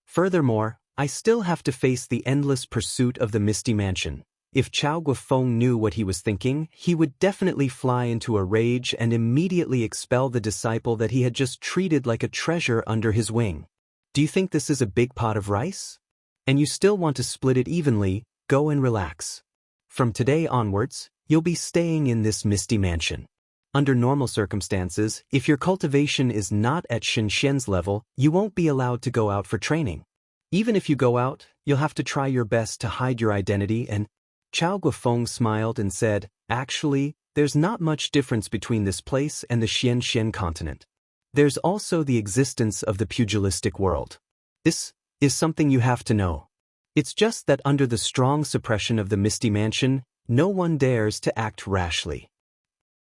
S1: Furthermore, I still have to face the endless pursuit of the Misty Mansion. If Chao Guofeng knew what he was thinking, he would definitely fly into a rage and immediately expel the disciple that he had just treated like a treasure under his wing. Do you think this is a big pot of rice? And you still want to split it evenly? Go and relax. From today onwards, you'll be staying in this Misty Mansion. Under normal circumstances, if your cultivation is not at Shen Xian's level, you won't be allowed to go out for training. Even if you go out, you'll have to try your best to hide your identity and... Chao Guofeng smiled and said, actually, there's not much difference between this place and the Xian continent. There's also the existence of the pugilistic world. This is something you have to know. It's just that under the strong suppression of the Misty Mansion, no one dares to act rashly.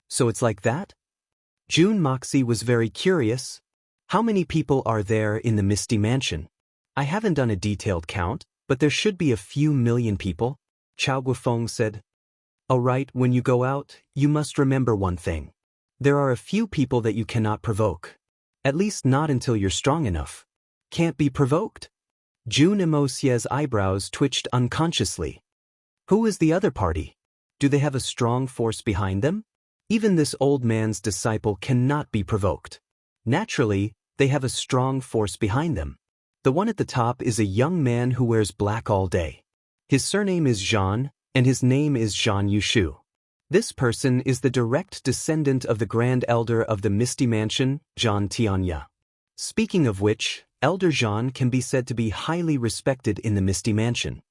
S1: So it's like that? Jun Moxie was very curious. How many people are there in the Misty Mansion? I haven't done a detailed count, but there should be a few million people. Chao Guofeng said. Alright, when you go out, you must remember one thing. There are a few people that you cannot provoke. At least not until you're strong enough. Can't be provoked? Jun Imosie's eyebrows twitched unconsciously. Who is the other party? Do they have a strong force behind them? Even this old man's disciple cannot be provoked. Naturally, they have a strong force behind them. The one at the top is a young man who wears black all day. His surname is Zhan, and his name is Zhan Yushu. This person is the direct descendant of the Grand Elder of the Misty Mansion, Zhan Tianya. Speaking of which, Elder Zhan can be said to be highly respected in the Misty Mansion.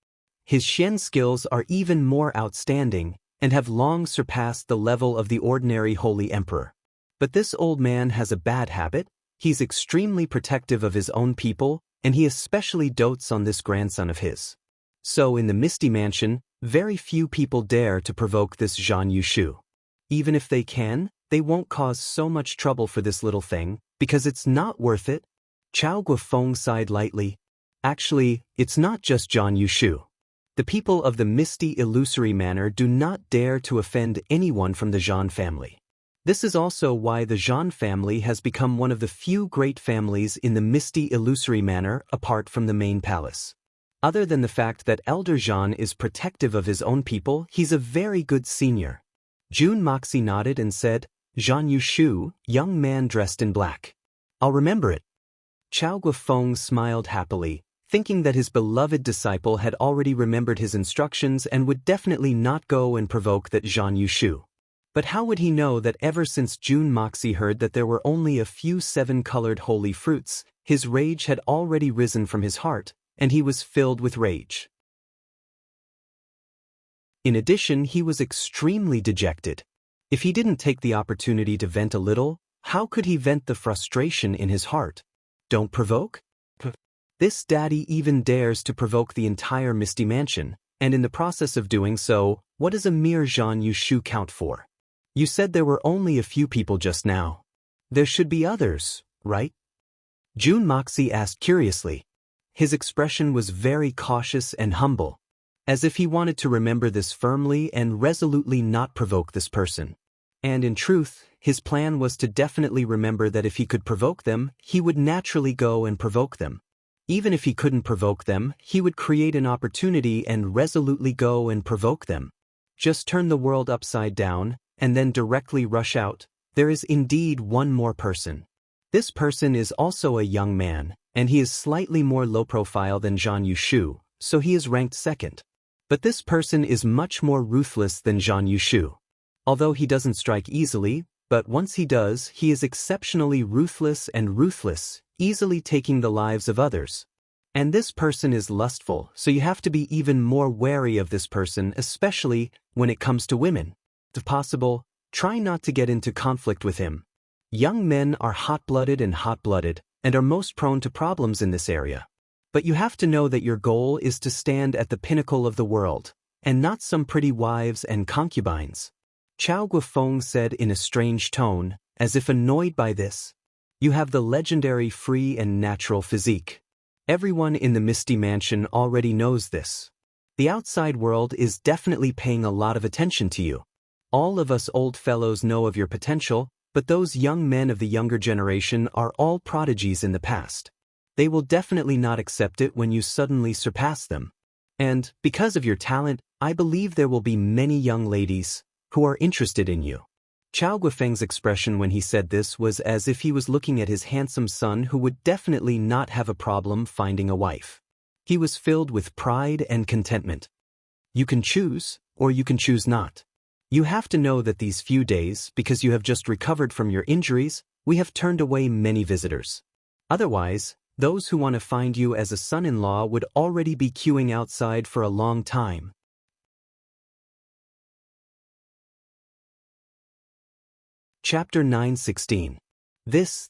S1: His Xian skills are even more outstanding, and have long surpassed the level of the ordinary Holy Emperor. But this old man has a bad habit. He's extremely protective of his own people, and he especially dotes on this grandson of his. So in the Misty Mansion, very few people dare to provoke this Zhan Yushu. Even if they can, they won't cause so much trouble for this little thing, because it's not worth it. Chao Guofeng sighed lightly. Actually, it's not just Zhan Yushu. The people of the Misty Illusory Manor do not dare to offend anyone from the Zhan family. This is also why the Zhan family has become one of the few great families in the Misty Illusory Manor apart from the main palace. Other than the fact that Elder Zhan is protective of his own people, he's a very good senior. Jun Moxie nodded and said, Zhan Yushu, young man dressed in black. I'll remember it. Chao Guofeng smiled happily, thinking that his beloved disciple had already remembered his instructions and would definitely not go and provoke that Zhan Yushu. But how would he know that ever since Jun Moxie heard that there were only a few 7-colored holy fruits, his rage had already risen from his heart, and he was filled with rage. In addition, he was extremely dejected. If he didn't take the opportunity to vent a little, how could he vent the frustration in his heart? Don't provoke? This daddy even dares to provoke the entire Misty Mansion, and in the process of doing so, what does a mere Zhan Yushu count for? You said there were only a few people just now. There should be others, right? Jun Moxie asked curiously. His expression was very cautious and humble, as if he wanted to remember this firmly and resolutely not provoke this person. And in truth, his plan was to definitely remember that if he could provoke them, he would naturally go and provoke them. Even if he couldn't provoke them, he would create an opportunity and resolutely go and provoke them. Just turn the world upside down, and then directly rush out. There is indeed one more person. This person is also a young man, and he is slightly more low profile than Zhan Yushu, so he is ranked second. But this person is much more ruthless than Zhan Yushu. Although he doesn't strike easily, but once he does, he is exceptionally ruthless, easily taking the lives of others. And this person is lustful, so you have to be even more wary of this person, especially when it comes to women. If possible, try not to get into conflict with him. Young men are hot-blooded and are most prone to problems in this area. But you have to know that your goal is to stand at the pinnacle of the world, and not some pretty wives and concubines. Chao Guofeng said in a strange tone, as if annoyed by this. You have the legendary free and natural physique. Everyone in the Misty Mansion already knows this. The outside world is definitely paying a lot of attention to you. All of us old fellows know of your potential, but those young men of the younger generation are all prodigies in the past. They will definitely not accept it when you suddenly surpass them. And, because of your talent, I believe there will be many young ladies who are interested in you. Chao Guofeng's expression when he said this was as if he was looking at his handsome son who would definitely not have a problem finding a wife. He was filled with pride and contentment. You can choose, or you can choose not. You have to know that these few days, because you have just recovered from your injuries, we have turned away many visitors. Otherwise, those who want to find you as a son-in-law would already be queuing outside for a long time. Chapter 9:16. This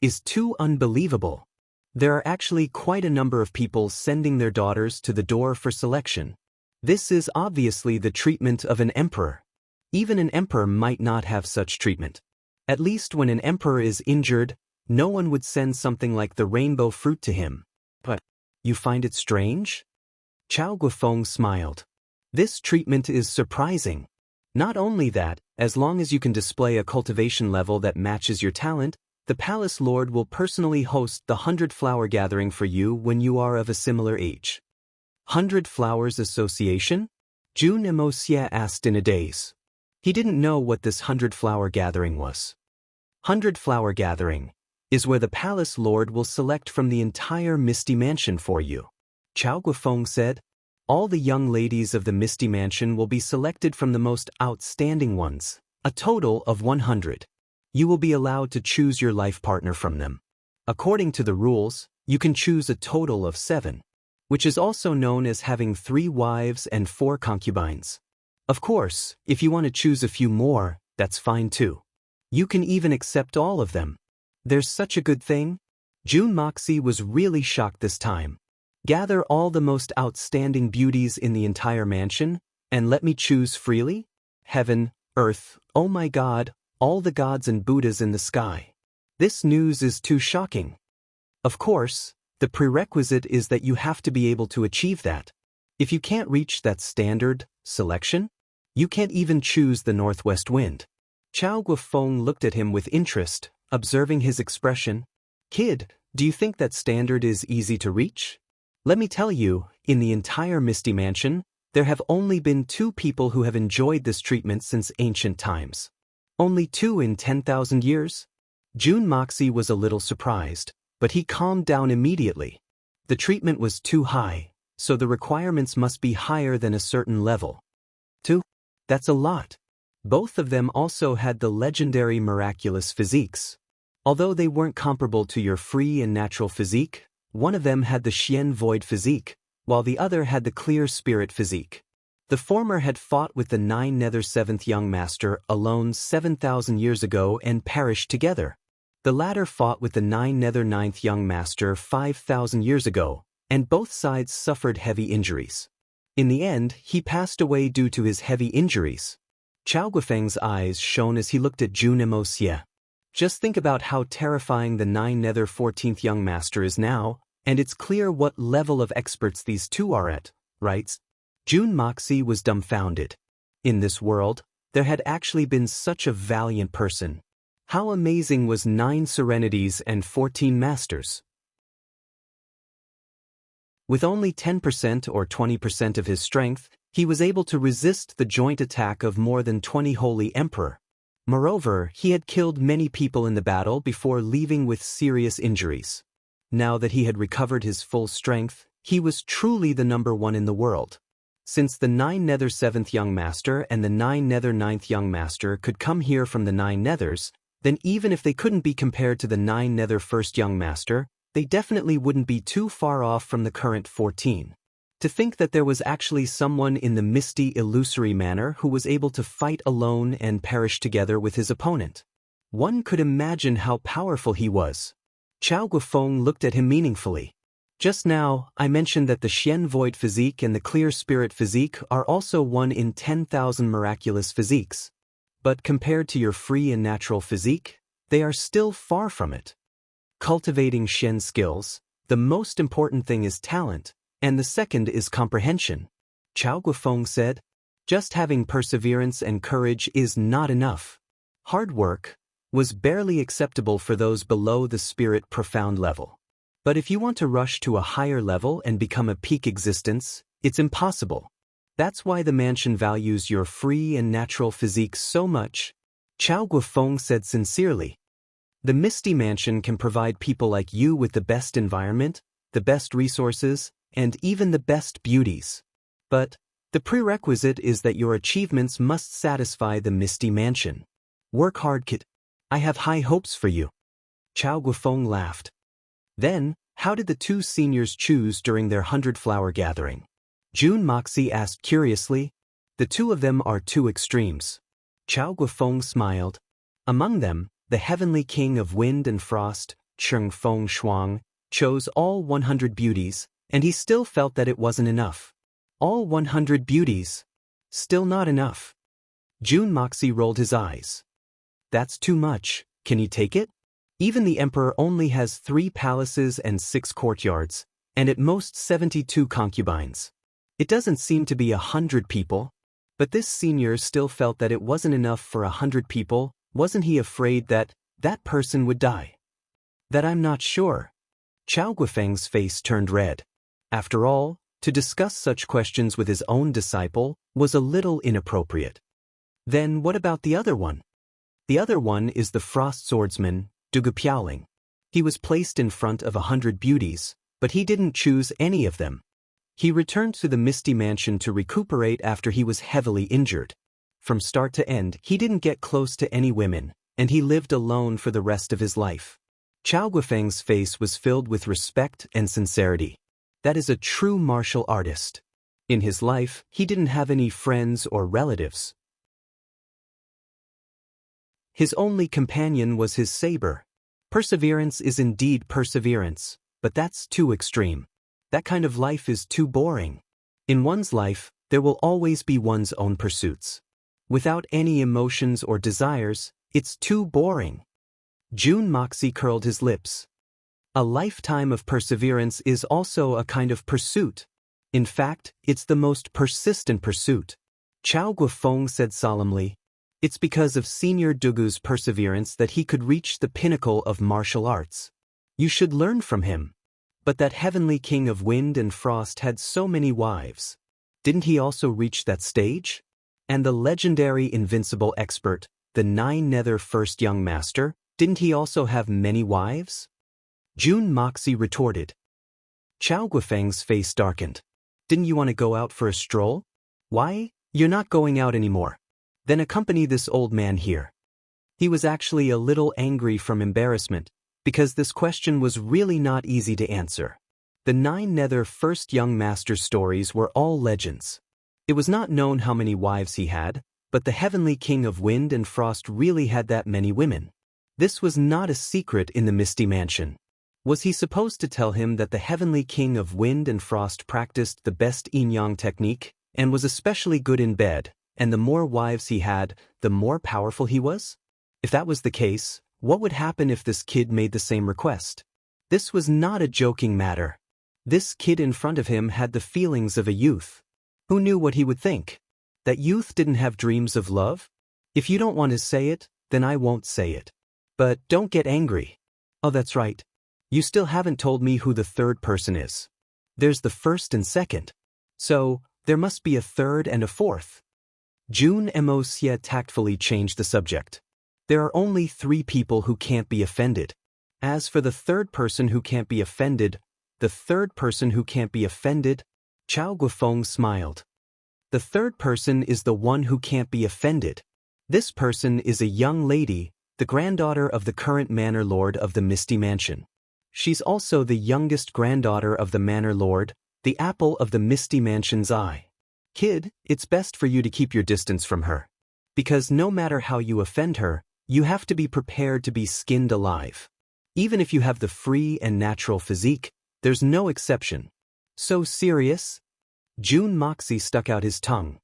S1: is too unbelievable. There are actually quite a number of people sending their daughters to the door for selection. This is obviously the treatment of an emperor. Even an emperor might not have such treatment. At least when an emperor is injured, no one would send something like the rainbow fruit to him. But you find it strange? Chao Guofeng smiled. This treatment is surprising. Not only that, as long as you can display a cultivation level that matches your talent, the palace lord will personally host the 100-flower gathering for you when you are of a similar age. 100 Flowers Association? Jun Emosia asked in a daze. He didn't know what this 100-flower gathering was. 100-flower gathering. is where the palace lord will select from the entire Misty Mansion for you. Chao Guofeng said. All the young ladies of the Misty Mansion will be selected from the most outstanding ones, a total of 100. You will be allowed to choose your life partner from them. According to the rules, you can choose a total of 7, which is also known as having 3 wives and 4 concubines. Of course, if you want to choose a few more, that's fine too. You can even accept all of them. There's such a good thing. June Moxie was really shocked this time. Gather all the most outstanding beauties in the entire mansion, and let me choose freely? Heaven, earth, oh my God, all the gods and Buddhas in the sky. This news is too shocking. Of course, the prerequisite is that you have to be able to achieve that. If you can't reach that standard selection, you can't even choose the northwest wind. Chao Guofeng looked at him with interest, observing his expression. Kid, do you think that standard is easy to reach? Let me tell you, in the entire Misty Mansion, there have only been 2 people who have enjoyed this treatment since ancient times. Only 2 in 10,000 years? June Moxie was a little surprised, but he calmed down immediately. The treatment was too high, so the requirements must be higher than a certain level. 2? That's a lot. Both of them also had the legendary miraculous physiques. Although they weren't comparable to your free and natural physique, one of them had the Xian Void physique, while the other had the clear spirit physique. The former had fought with the 9 Nether 7th Young Master alone 7,000 years ago and perished together. The latter fought with the 9 Nether 9th Young Master 5,000 years ago, and both sides suffered heavy injuries. In the end, he passed away due to his heavy injuries. Chao Guofeng's eyes shone as he looked at June Moxie. Just think about how terrifying the 9 Nether 14th Young Master is now, and it's clear what level of experts these 2 are at, right? June Moxie was dumbfounded. In this world, there had actually been such a valiant person. How amazing was 9 Serenities and 14 Masters? With only 10% or 20% of his strength, he was able to resist the joint attack of more than 20 Holy Emperor. Moreover, he had killed many people in the battle before leaving with serious injuries. Now that he had recovered his full strength, he was truly the number 1 in the world. Since the 9 Nether 7th Young Master and the 9 Nether 9th Young Master could come here from the 9 Nethers, then even if they couldn't be compared to the 9 Nether 1st Young Master, they definitely wouldn't be too far off from the current 14. To think that there was actually someone in the misty, illusory manner who was able to fight alone and perish together with his opponent. One could imagine how powerful he was. Chao Guofeng looked at him meaningfully. Just now, I mentioned that the Xian Void physique and the Clear Spirit physique are also 1 in 10,000 miraculous physiques. But compared to your free and natural physique, they are still far from it. Cultivating Xian skills, the most important thing is talent, and the second is comprehension. Chao Guofeng said. Just having perseverance and courage is not enough. Hard work was barely acceptable for those below the spirit profound level. But if you want to rush to a higher level and become a peak existence, it's impossible. That's why the mansion values your free and natural physique so much. Chao Guofeng said sincerely. The Misty Mansion can provide people like you with the best environment, the best resources, and even the best beauties. But the prerequisite is that your achievements must satisfy the Misty Mansion. Work hard, kid. I have high hopes for you. Chao Guofeng laughed. Then, how did the 2 seniors choose during their 100-flower gathering? June Moxie asked curiously. The 2 of them are 2 extremes. Chao Guofeng smiled. Among them, the heavenly king of wind and frost, Cheng Feng Shuang, chose all 100 beauties, and he still felt that it wasn't enough. All 100 beauties. Still not enough. June Moxie rolled his eyes. That's too much. Can you take it? Even the emperor only has 3 palaces and 6 courtyards, and at most 72 concubines. It doesn't seem to be 100 people. But this senior still felt that it wasn't enough for 100 people. Wasn't he afraid that that person would die? That I'm not sure. Chao Guofeng's face turned red. After all, to discuss such questions with his own disciple was a little inappropriate. Then what about the other one? The other one is the frost swordsman, Dugu Piaoling. He was placed in front of 100 beauties, but he didn't choose any of them. He returned to the Misty Mansion to recuperate after he was heavily injured. From start to end, he didn't get close to any women, and he lived alone for the rest of his life. Chao Guofeng's face was filled with respect and sincerity. That is a true martial artist. In his life, he didn't have any friends or relatives. His only companion was his saber. Perseverance is indeed perseverance, but that's too extreme. That kind of life is too boring. In one's life, there will always be one's own pursuits. Without any emotions or desires, it's too boring. Jun Moxie curled his lips. A lifetime of perseverance is also a kind of pursuit. In fact, it's the most persistent pursuit. Chao Guofeng said solemnly. It's because of Senior Dugu's perseverance that he could reach the pinnacle of martial arts. You should learn from him. But that heavenly king of wind and frost had so many wives. Didn't he also reach that stage? And the legendary invincible expert, the Nine-Nether First Young Master, didn't he also have many wives? Jun Moxie retorted. Chao Guofeng's face darkened. Didn't you want to go out for a stroll? Why? You're not going out anymore. Then accompany this old man here. He was actually a little angry from embarrassment, because this question was really not easy to answer. The Nine-Nether First Young Master's stories were all legends. It was not known how many wives he had, but the heavenly king of wind and frost really had that many women. This was not a secret in the Misty Mansion. Was he supposed to tell him that the heavenly king of wind and frost practiced the best yin-yang technique, and was especially good in bed, and the more wives he had, the more powerful he was? If that was the case, what would happen if this kid made the same request? This was not a joking matter. This kid in front of him had the feelings of a youth. Who knew what he would think? That youth didn't have dreams of love? If you don't want to say it, then I won't say it. But don't get angry. Oh, that's right. You still haven't told me who the third person is. There's the first and second. So, there must be a third and a fourth. Jun Moxie tactfully changed the subject. There are only 3 people who can't be offended. As for the third person who can't be offended, Chao Guofeng smiled. The third person is the one who can't be offended. This person is a young lady, the granddaughter of the current Manor Lord of the Misty Mansion. She's also the youngest granddaughter of the Manor Lord, the apple of the Misty Mansion's eye. Kid, it's best for you to keep your distance from her. Because no matter how you offend her, you have to be prepared to be skinned alive. Even if you have the free and natural physique, there's no exception. So serious? Jun Moxie stuck out his tongue.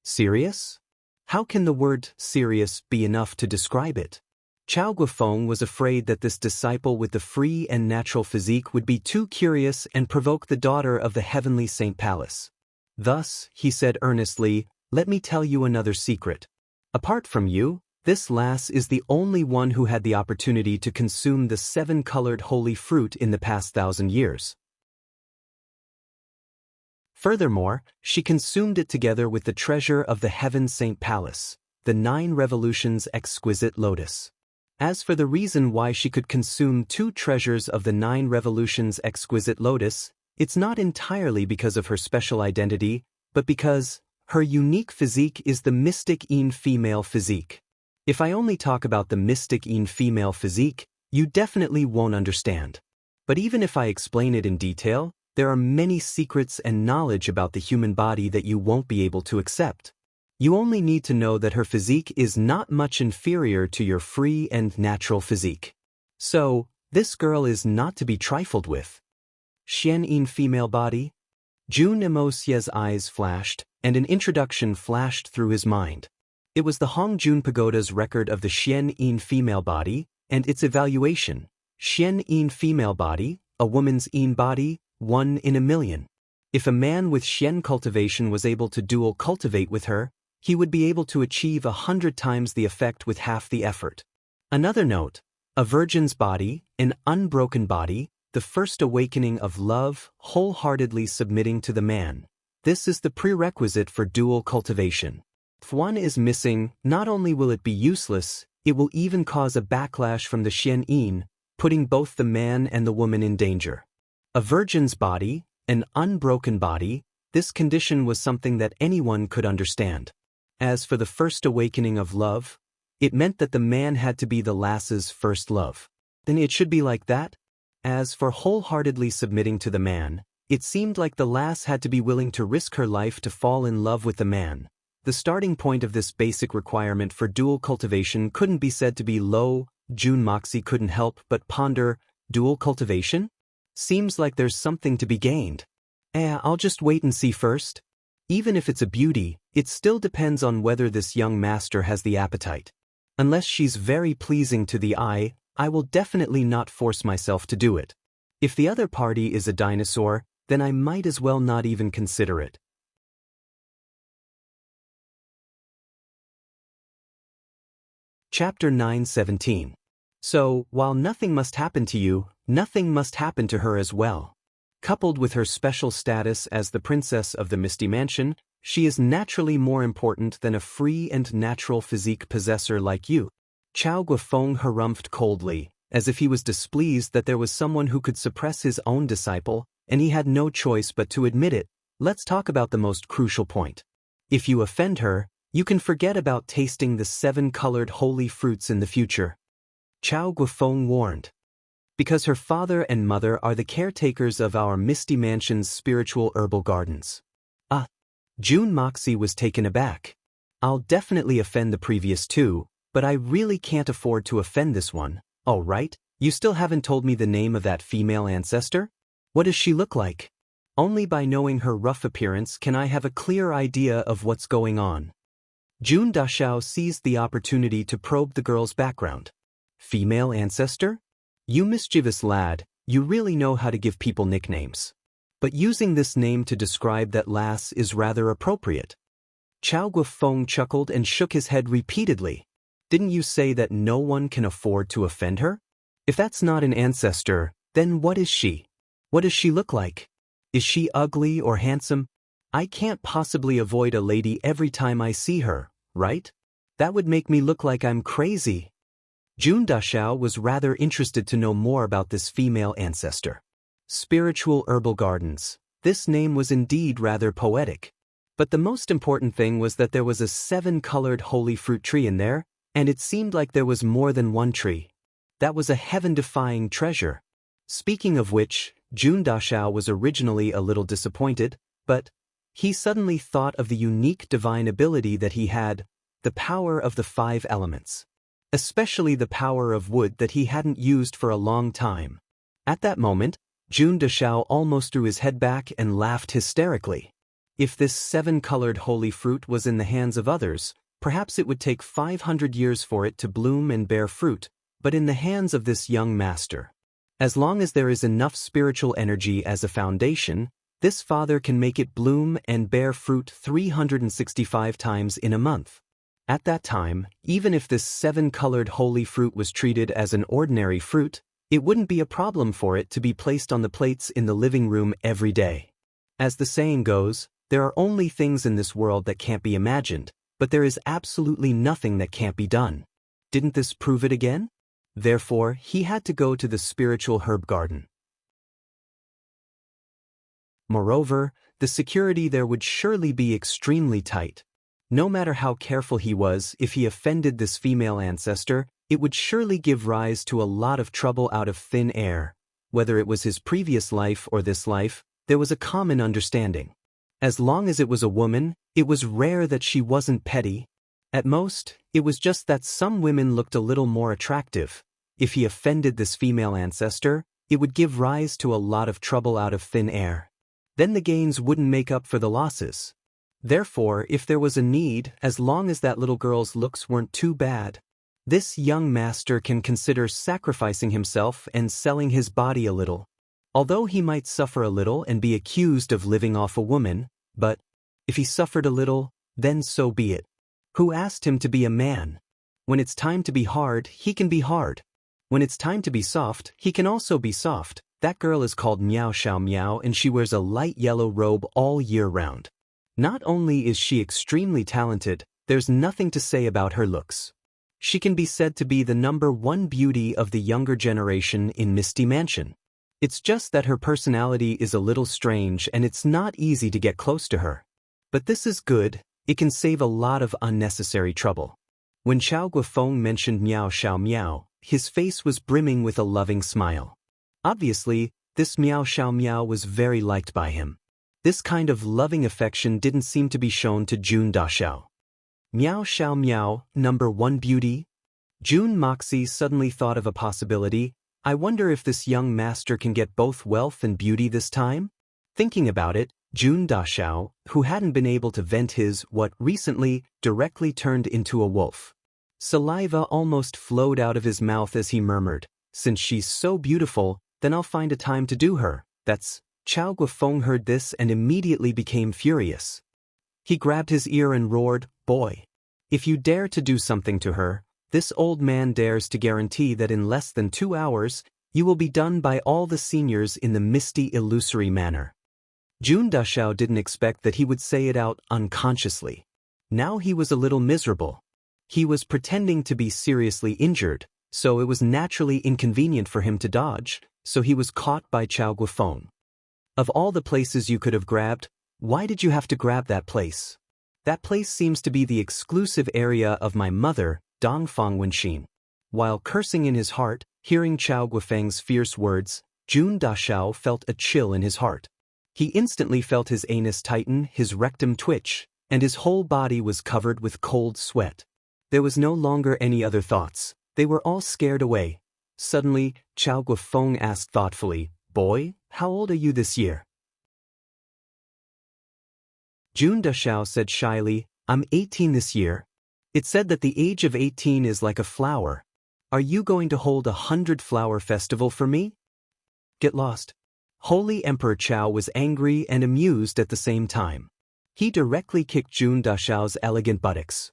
S1: Serious? How can the word serious be enough to describe it? Chao Guofeng was afraid that this disciple with the free and natural physique would be too curious and provoke the daughter of the heavenly Saint Palace. Thus, he said earnestly, let me tell you another secret. Apart from you, this lass is the only one who had the opportunity to consume the 7-colored holy fruit in the past 1,000 years. Furthermore, she consumed it together with the treasure of the Heaven Saint Palace, the 9 Revolutions exquisite lotus. As for the reason why she could consume 2 treasures of the 9 Revolutions exquisite lotus, it's not entirely because of her special identity, but because her unique physique is the mystic-ine female physique. If I only talk about the mystic-ine female physique, you definitely won't understand. But even if I explain it in detail, there are many secrets and knowledge about the human body that you won't be able to accept. You only need to know that her physique is not much inferior to your free and natural physique. So, this girl is not to be trifled with. Xian-yin female body? Jun Moxie's eyes flashed, and an introduction flashed through his mind. It was the Hongjun Pagoda's record of the Xian-yin female body, and its evaluation. Xian-yin female body, a woman's yin body, 1 in a million. If a man with Xian cultivation was able to dual cultivate with her, he would be able to achieve 100 times the effect with half the effort. Another note, a virgin's body, an unbroken body, the first awakening of love, wholeheartedly submitting to the man. This is the prerequisite for dual cultivation. If one is missing, not only will it be useless, it will even cause a backlash from the Xian-yin, putting both the man and the woman in danger. A virgin's body, an unbroken body, this condition was something that anyone could understand. As for the first awakening of love, it meant that the man had to be the lass's first love. Then it should be like that? As for wholeheartedly submitting to the man, it seemed like the lass had to be willing to risk her life to fall in love with the man. The starting point of this basic requirement for dual cultivation couldn't be said to be low. June Moxie couldn't help but ponder, dual cultivation? Seems like there's something to be gained. I'll just wait and see first. Even if it's a beauty, it still depends on whether this young master has the appetite. Unless she's very pleasing to the eye, I will definitely not force myself to do it. If the other party is a dinosaur, then I might as well not even consider it. Chapter 9:17. So, while nothing must happen to you, nothing must happen to her as well. Coupled with her special status as the princess of the Misty Mansion, she is naturally more important than a free and natural physique possessor like you. Chao Guofeng harumphed coldly, as if he was displeased that there was someone who could suppress his own disciple, and he had no choice but to admit it. Let's talk about the most crucial point. If you offend her, you can forget about tasting the 7-colored holy fruits in the future. Chao Guofeng warned. Because her father and mother are the caretakers of our Misty Mansion's spiritual herbal gardens. June Moxie was taken aback. I'll definitely offend the previous two, but I really can't afford to offend this one. Oh right, you still haven't told me the name of that female ancestor? What does she look like? Only by knowing her rough appearance can I have a clear idea of what's going on. June Dashao seized the opportunity to probe the girl's background. Female ancestor? You mischievous lad, you really know how to give people nicknames. But using this name to describe that lass is rather appropriate. Chao Guofeng chuckled and shook his head repeatedly. Didn't you say that no one can afford to offend her? If that's not an ancestor, then what is she? What does she look like? Is she ugly or handsome? I can't possibly avoid a lady every time I see her, right? That would make me look like I'm crazy. June Dashao was rather interested to know more about this female ancestor. Spiritual herbal gardens. This name was indeed rather poetic. But the most important thing was that there was a 7-colored holy fruit tree in there, and it seemed like there was more than one tree. That was a heaven-defying treasure. Speaking of which, June Dashao was originally a little disappointed, but he suddenly thought of the unique divine ability that he had, the power of the 5 elements. Especially the power of wood that he hadn't used for a long time. At that moment, June Dashao almost threw his head back and laughed hysterically. If this 7-colored holy fruit was in the hands of others, perhaps it would take 500 years for it to bloom and bear fruit, but in the hands of this young master. As long as there is enough spiritual energy as a foundation, this father can make it bloom and bear fruit 365 times in a month. At that time, even if this 7-colored holy fruit was treated as an ordinary fruit, it wouldn't be a problem for it to be placed on the plates in the living room every day. As the saying goes, there are only things in this world that can't be imagined, but there is absolutely nothing that can't be done. Didn't this prove it again? Therefore, he had to go to the spiritual herb garden. Moreover, the security there would surely be extremely tight. No matter how careful he was, if he offended this female ancestor, it would surely give rise to a lot of trouble out of thin air. Whether it was his previous life or this life, there was a common understanding. As long as it was a woman, it was rare that she wasn't petty. At most, it was just that some women looked a little more attractive. If he offended this female ancestor, it would give rise to a lot of trouble out of thin air. Then the gains wouldn't make up for the losses. Therefore, if there was a need, as long as that little girl's looks weren't too bad, this young master can consider sacrificing himself and selling his body a little. Although he might suffer a little and be accused of living off a woman, but if he suffered a little, then so be it. Who asked him to be a man? When it's time to be hard, he can be hard. When it's time to be soft, he can also be soft. That girl is called Miao Xiao Miao and she wears a light yellow robe all year round. Not only is she extremely talented, there's nothing to say about her looks. She can be said to be the #1 beauty of the younger generation in Misty Mansion. It's just that her personality is a little strange and it's not easy to get close to her. But this is good, it can save a lot of unnecessary trouble. When Chao Guofeng mentioned Miao Xiao Miao, his face was brimming with a loving smile. Obviously, this Miao Xiao Miao was very liked by him. This kind of loving affection didn't seem to be shown to Jun Daxiao. Miao Xiao Miao, #1 beauty? Jun Moxie suddenly thought of a possibility. I wonder if this young master can get both wealth and beauty this time? Thinking about it, Jun Daxiao, who hadn't been able to vent his what recently directly turned into a wolf. Saliva almost flowed out of his mouth as he murmured, "Since she's so beautiful, then I'll find a time to do her." That's Chao Guofeng heard this and immediately became furious. He grabbed his ear and roared, "Boy! If you dare to do something to her, this old man dares to guarantee that in less than 2 hours, you will be done by all the seniors in the misty illusory manner." Jun Daxiao didn't expect that he would say it out unconsciously. Now he was a little miserable. He was pretending to be seriously injured, so it was naturally inconvenient for him to dodge, so he was caught by Chao Guofeng. "Of all the places you could have grabbed, why did you have to grab that place? That place seems to be the exclusive area of my mother, Dongfang Wenxin." While cursing in his heart, hearing Chao Guofeng's fierce words, Jun Daxiao felt a chill in his heart. He instantly felt his anus tighten, his rectum twitch, and his whole body was covered with cold sweat. There was no longer any other thoughts. They were all scared away. Suddenly, Chao Guofeng asked thoughtfully, "Boy, how old are you this year?" Jun Daxiao said shyly, "I'm 18 this year." It said that the age of 18 is like a flower. Are you going to hold a 100-flower festival for me? Get lost. Holy Emperor Chao was angry and amused at the same time. He directly kicked Jun Daxiao's elegant buttocks.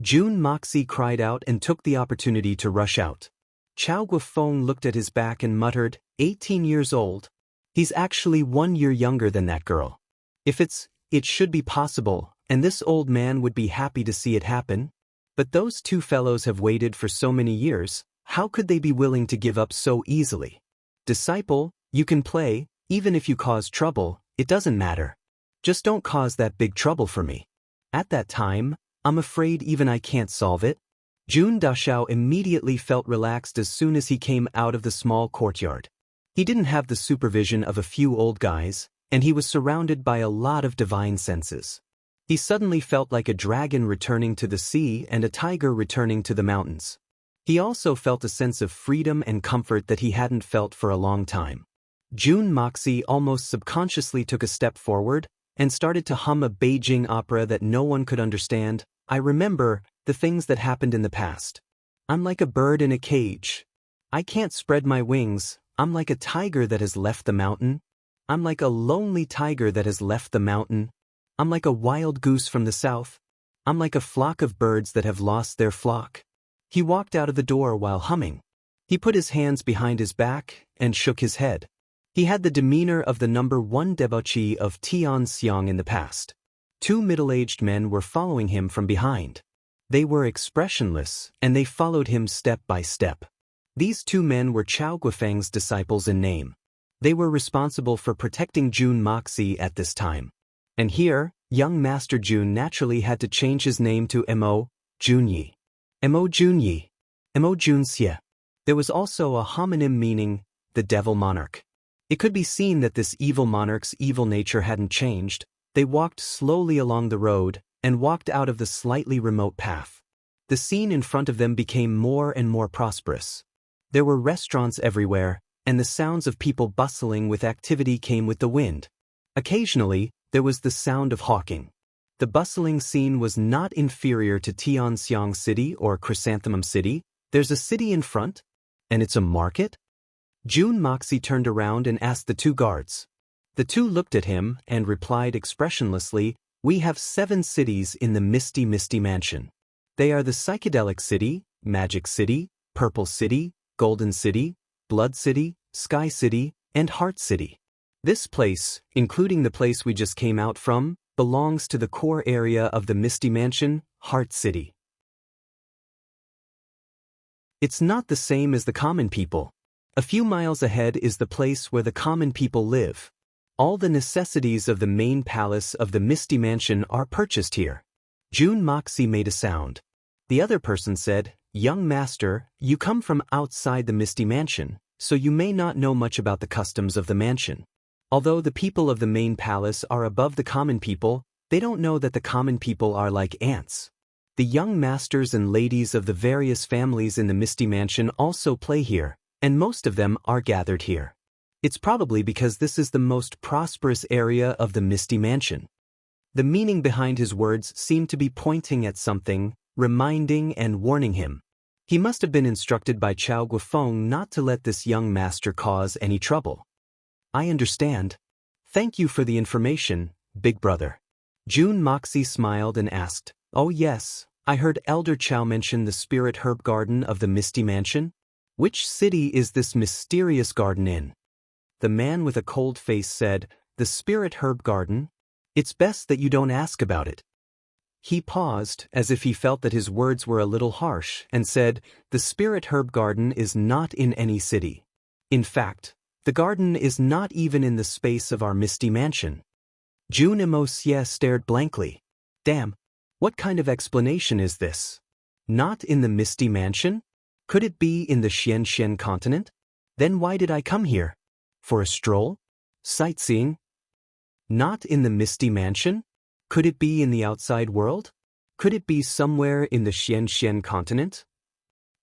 S1: Jun Moxie cried out and took the opportunity to rush out. Chao Guofeng looked at his back and muttered, 18 years old? He's actually 1 year younger than that girl. It should be possible, and this old man would be happy to see it happen. But those two fellows have waited for so many years, how could they be willing to give up so easily? Disciple, you can play, even if you cause trouble, it doesn't matter. Just don't cause that big trouble for me. At that time, I'm afraid even I can't solve it. Jun Daxiao immediately felt relaxed as soon as he came out of the small courtyard. He didn't have the supervision of a few old guys, and he was surrounded by a lot of divine senses. He suddenly felt like a dragon returning to the sea and a tiger returning to the mountains. He also felt a sense of freedom and comfort that he hadn't felt for a long time. Jun Moxie almost subconsciously took a step forward and started to hum a Beijing opera that no one could understand. I remember the things that happened in the past. I'm like a bird in a cage. I can't spread my wings. I'm like a tiger that has left the mountain. I'm like a lonely tiger that has left the mountain. I'm like a wild goose from the south. I'm like a flock of birds that have lost their flock. He walked out of the door while humming. He put his hands behind his back and shook his head. He had the demeanor of the #1 debauchee of Tianxiang in the past. 2 middle-aged men were following him from behind. They were expressionless, and they followed him step by step. These 2 men were Chao Guofeng's disciples in name. They were responsible for protecting Jun Moxie at this time. And here, young Master Jun naturally had to change his name to Mo Junyi. Mo Junyi. Mo Junxie. There was also a homonym meaning, the devil monarch. It could be seen that this evil monarch's evil nature hadn't changed. They walked slowly along the road and walked out of the slightly remote path. The scene in front of them became more and more prosperous. There were restaurants everywhere, and the sounds of people bustling with activity came with the wind. Occasionally, there was the sound of hawking. The bustling scene was not inferior to Tianxiang City or Chrysanthemum City. There's a city in front? And it's a market? Jun Moxie turned around and asked the 2 guards. The 2 looked at him and replied expressionlessly, "We have 7 cities in the Misty Mansion. They are the Psychedelic City, Magic City, Purple City, Golden City, Blood City, Sky City, and Heart City. This place, including the place we just came out from, belongs to the core area of the Misty Mansion, Heart City." It's not the same as the common people. A few miles ahead is the place where the common people live. All the necessities of the main palace of the Misty Mansion are purchased here. June Moxie made a sound. The other person said, "Young master, you come from outside the Misty Mansion, so you may not know much about the customs of the mansion. Although the people of the main palace are above the common people, they don't know that the common people are like ants. The young masters and ladies of the various families in the Misty Mansion also play here, and most of them are gathered here. It's probably because this is the most prosperous area of the Misty Mansion." The meaning behind his words seemed to be pointing at something, reminding and warning him. He must have been instructed by Chao Guifeng not to let this young master cause any trouble. "I understand. Thank you for the information, big brother." June Moxie smiled and asked, "Oh yes, I heard Elder Chao mention the spirit herb garden of the Misty Mansion. Which city is this mysterious garden in?" The man with a cold face said, "The spirit herb garden? It's best that you don't ask about it." He paused, as if he felt that his words were a little harsh, and said, "The spirit herb garden is not in any city. In fact, the garden is not even in the space of our Misty Mansion." June Emosia stared blankly. Damn, what kind of explanation is this? Not in the Misty Mansion? Could it be in the Xian continent? Then why did I come here? For a stroll? Sightseeing? Not in the Misty Mansion? Could it be in the outside world? Could it be somewhere in the Xian continent?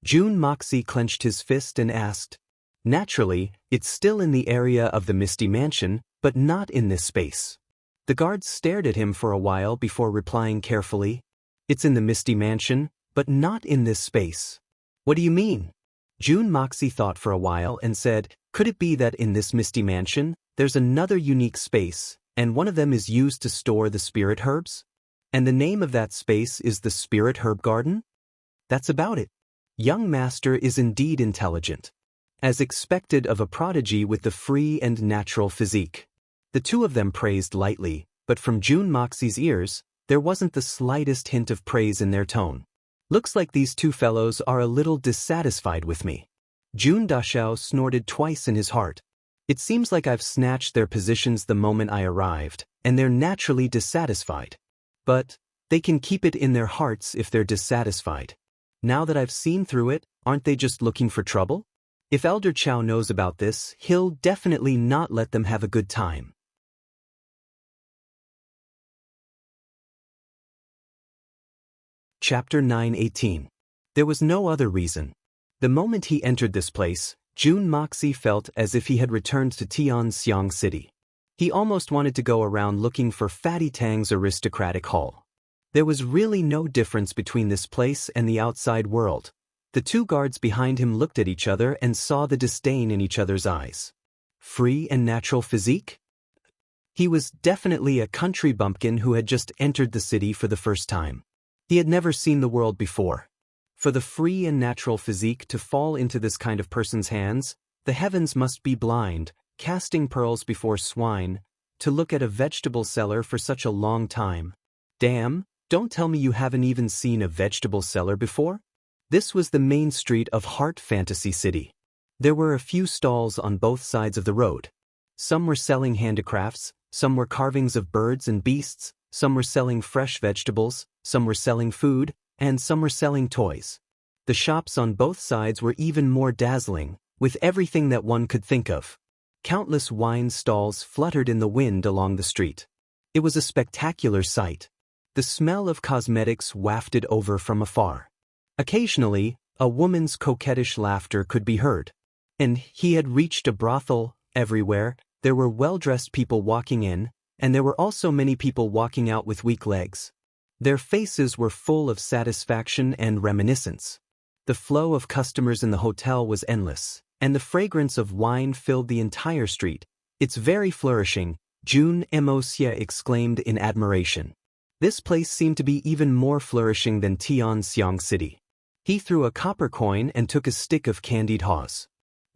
S1: June Moxie clenched his fist and asked, "Naturally, it's still in the area of the Misty Mansion, but not in this space." The guards stared at him for a while before replying carefully, "It's in the Misty Mansion, but not in this space." "What do you mean?" June Moxie thought for a while and said, "Could it be that in this Misty Mansion, there's another unique space, and one of them is used to store the spirit herbs? And the name of that space is the Spirit Herb Garden?" That's about it. Young master is indeed intelligent. As expected of a prodigy with the free and natural physique. The two of them praised lightly, but from June Moxie's ears, there wasn't the slightest hint of praise in their tone. "Looks like these two fellows are a little dissatisfied with me." June Dashao snorted twice in his heart. "It seems like I've snatched their positions the moment I arrived, and they're naturally dissatisfied. But they can keep it in their hearts if they're dissatisfied. Now that I've seen through it, aren't they just looking for trouble? If Elder Chao knows about this, he'll definitely not let them have a good time." Chapter 9:18. There was no other reason. The moment he entered this place, June Moxie felt as if he had returned to Tianxiang City. He almost wanted to go around looking for Fatty Tang's aristocratic hall. There was really no difference between this place and the outside world. The two guards behind him looked at each other and saw the disdain in each other's eyes. Free and natural physique? He was definitely a country bumpkin who had just entered the city for the first time. He had never seen the world before. For the free and natural physique to fall into this kind of person's hands, the heavens must be blind, casting pearls before swine, to look at a vegetable seller for such a long time. Damn, don't tell me you haven't even seen a vegetable seller before? This was the main street of Heart Fantasy City. There were a few stalls on both sides of the road. Some were selling handicrafts, some were carvings of birds and beasts, some were selling fresh vegetables, some were selling food, and some were selling toys. The shops on both sides were even more dazzling, with everything that one could think of. Countless wine stalls fluttered in the wind along the street. It was a spectacular sight. The smell of cosmetics wafted over from afar. Occasionally, a woman's coquettish laughter could be heard. And he had reached a brothel. Everywhere, there were well-dressed people walking in, and there were also many people walking out with weak legs. Their faces were full of satisfaction and reminiscence. The flow of customers in the hotel was endless, and the fragrance of wine filled the entire street. "It's very flourishing," June Emosia exclaimed in admiration. This place seemed to be even more flourishing than Tianxiang City. He threw a copper coin and took a stick of candied haws.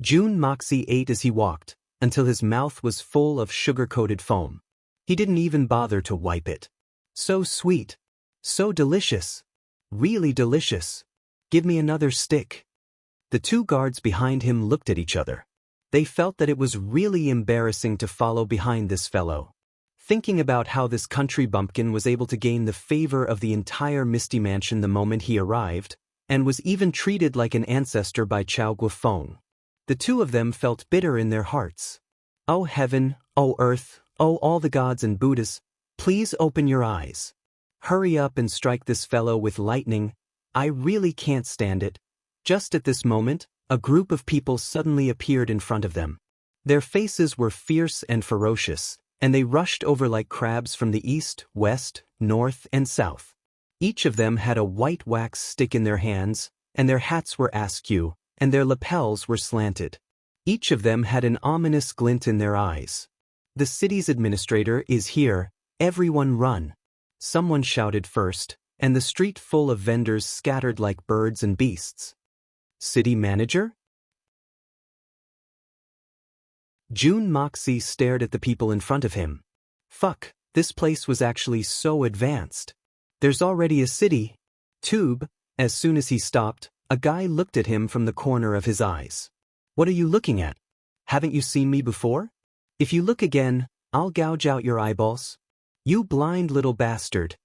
S1: June Moxie ate as he walked, until his mouth was full of sugar-coated foam. He didn't even bother to wipe it. So sweet. So delicious. Really delicious. Give me another stick. The two guards behind him looked at each other. They felt that it was really embarrassing to follow behind this fellow. Thinking about how this country bumpkin was able to gain the favor of the entire Misty Mansion the moment he arrived, and was even treated like an ancestor by Chao Guofeng. The two of them felt bitter in their hearts. Oh heaven, oh earth, oh all the gods and Buddhas, please open your eyes. Hurry up and strike this fellow with lightning. I really can't stand it. Just at this moment, a group of people suddenly appeared in front of them. Their faces were fierce and ferocious, and they rushed over like crabs from the east, west, north, and south. Each of them had a white wax stick in their hands, and their hats were askew, and their lapels were slanted. Each of them had an ominous glint in their eyes. The city's administrator is here, everyone run. Someone shouted first, and the street full of vendors scattered like birds and beasts. City manager? June Moxie stared at the people in front of him. Fuck, this place was actually so advanced. There's already a city. Tube. As soon as he stopped, a guy looked at him from the corner of his eyes. What are you looking at? Haven't you seen me before? If you look again, I'll gouge out your eyeballs. You blind little bastard.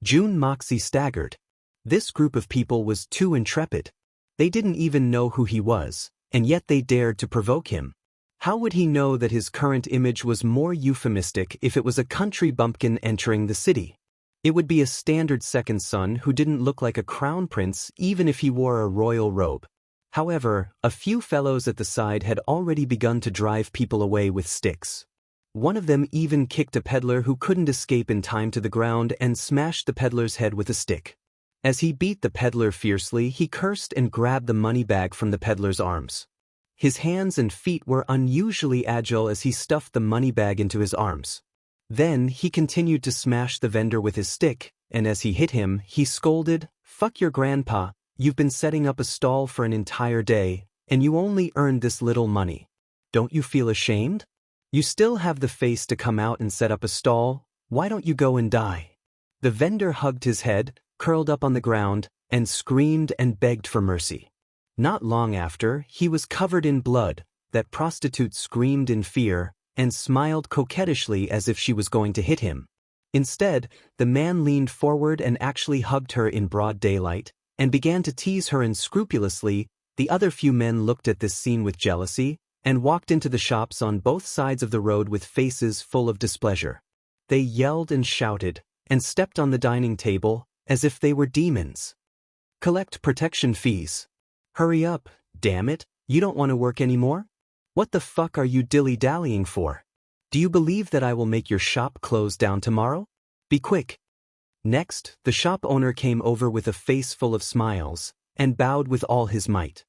S1: June Moxie staggered. This group of people was too intrepid. They didn't even know who he was, and yet they dared to provoke him. How would he know that his current image was more euphemistic if it was a country bumpkin entering the city? It would be a standard second son who didn't look like a crown prince even if he wore a royal robe. However, a few fellows at the side had already begun to drive people away with sticks. One of them even kicked a peddler who couldn't escape in time to the ground and smashed the peddler's head with a stick. As he beat the peddler fiercely, he cursed and grabbed the money bag from the peddler's arms. His hands and feet were unusually agile as he stuffed the money bag into his arms. Then he continued to smash the vendor with his stick, and as he hit him, he scolded, "Fuck your grandpa, you've been setting up a stall for an entire day, and you only earned this little money. Don't you feel ashamed? You still have the face to come out and set up a stall, why don't you go and die?" The vendor hugged his head, curled up on the ground, and screamed and begged for mercy. Not long after, he was covered in blood. That prostitute screamed in fear, and smiled coquettishly as if she was going to hit him. Instead, the man leaned forward and actually hugged her in broad daylight, and began to tease her unscrupulously. The other few men looked at this scene with jealousy, and walked into the shops on both sides of the road with faces full of displeasure. They yelled and shouted, and stepped on the dining table, as if they were demons. Collect protection fees. Hurry up, damn it, you don't want to work anymore? What the fuck are you dilly-dallying for? Do you believe that I will make your shop close down tomorrow? Be quick. Next, the shop owner came over with a face full of smiles, and bowed with all his might.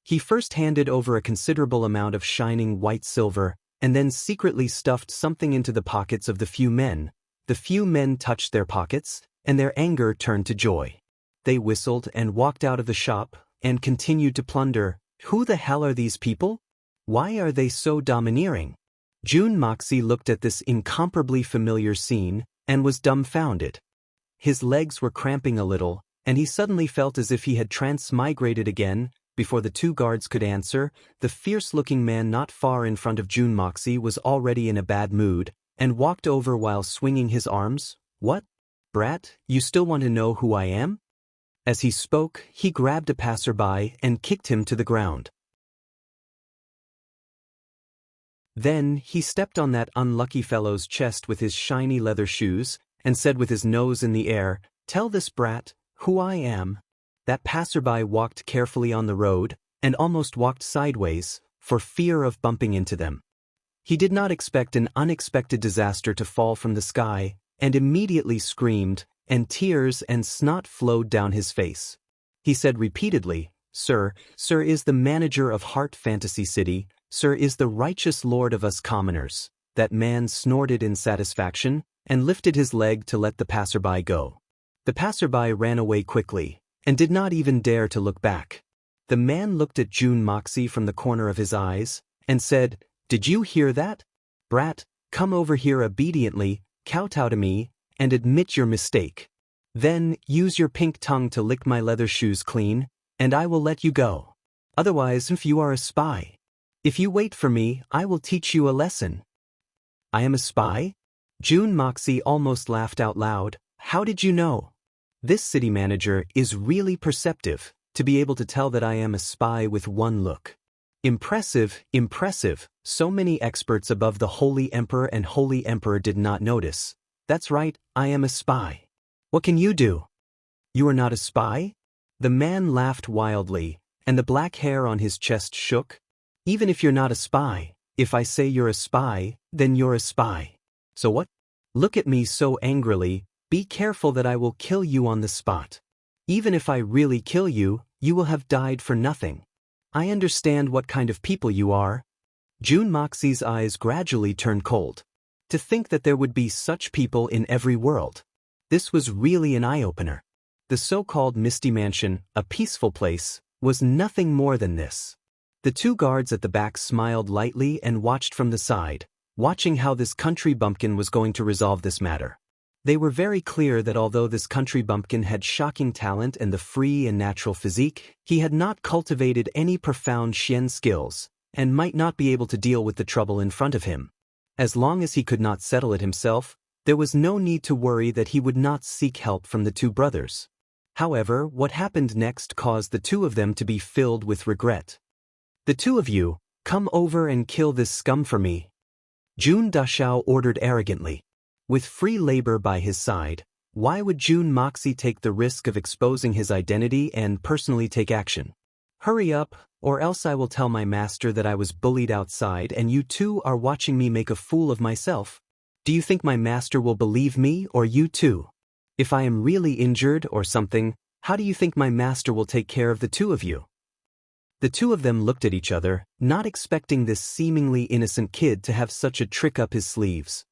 S1: He first handed over a considerable amount of shining white silver, and then secretly stuffed something into the pockets of the few men. The few men touched their pockets, and their anger turned to joy. They whistled and walked out of the shop, and continued to plunder. Who the hell are these people? Why are they so domineering? June Moxie looked at this incomparably familiar scene, and was dumbfounded. His legs were cramping a little, and he suddenly felt as if he had transmigrated again. Before the two guards could answer, the fierce-looking man not far in front of June Moxie was already in a bad mood, and walked over while swinging his arms. What? Brat, you still want to know who I am? As he spoke, he grabbed a passerby and kicked him to the ground. Then he stepped on that unlucky fellow's chest with his shiny leather shoes, and said with his nose in the air, "Tell this brat who I am." That passerby walked carefully on the road, and almost walked sideways, for fear of bumping into them. He did not expect an unexpected disaster to fall from the sky, and immediately screamed, and tears and snot flowed down his face. He said repeatedly, Sir is the manager of Heart Fantasy City, Sir is the righteous lord of us commoners." That man snorted in satisfaction, and lifted his leg to let the passerby go. The passerby ran away quickly, and did not even dare to look back. The man looked at June Moxie from the corner of his eyes, and said, "Did you hear that? Brat, come over here obediently, kowtow to me, and admit your mistake. Then use your pink tongue to lick my leather shoes clean, and I will let you go." Otherwise, if you are a spy. If you wait for me, I will teach you a lesson. I am a spy? June Moxie almost laughed out loud. How did you know? This city manager is really perceptive, to be able to tell that I am a spy with one look. Impressive, impressive. So many experts above the Holy Emperor and Holy Emperor did not notice. That's right, I am a spy. What can you do? You are not a spy? The man laughed wildly, and the black hair on his chest shook. Even if you're not a spy, if I say you're a spy, then you're a spy. So what? Look at me so angrily. Be careful that I will kill you on the spot. Even if I really kill you, you will have died for nothing. I understand what kind of people you are. June Moxie's eyes gradually turned cold. To think that there would be such people in every world. This was really an eye-opener. The so-called Misty Mansion, a peaceful place, was nothing more than this. The two guards at the back smiled lightly and watched from the side, watching how this country bumpkin was going to resolve this matter. They were very clear that although this country bumpkin had shocking talent and the free and natural physique, he had not cultivated any profound Xian skills, and might not be able to deal with the trouble in front of him. As long as he could not settle it himself, there was no need to worry that he would not seek help from the two brothers. However, what happened next caused the two of them to be filled with regret. The two of you, come over and kill this scum for me. June Dashao ordered arrogantly. With free labor by his side, why would June Moxie take the risk of exposing his identity and personally take action? Hurry up, or else I will tell my master that I was bullied outside and you two are watching me make a fool of myself. Do you think my master will believe me or you too? If I am really injured or something, how do you think my master will take care of the two of you? The two of them looked at each other, not expecting this seemingly innocent kid to have such a trick up his sleeves.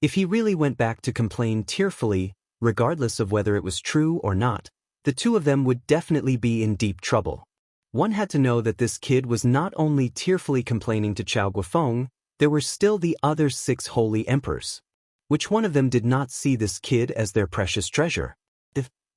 S1: If he really went back to complain tearfully, regardless of whether it was true or not, the two of them would definitely be in deep trouble. One had to know that this kid was not only tearfully complaining to Chao Guofeng, there were still the other 6 holy emperors. Which one of them did not see this kid as their precious treasure?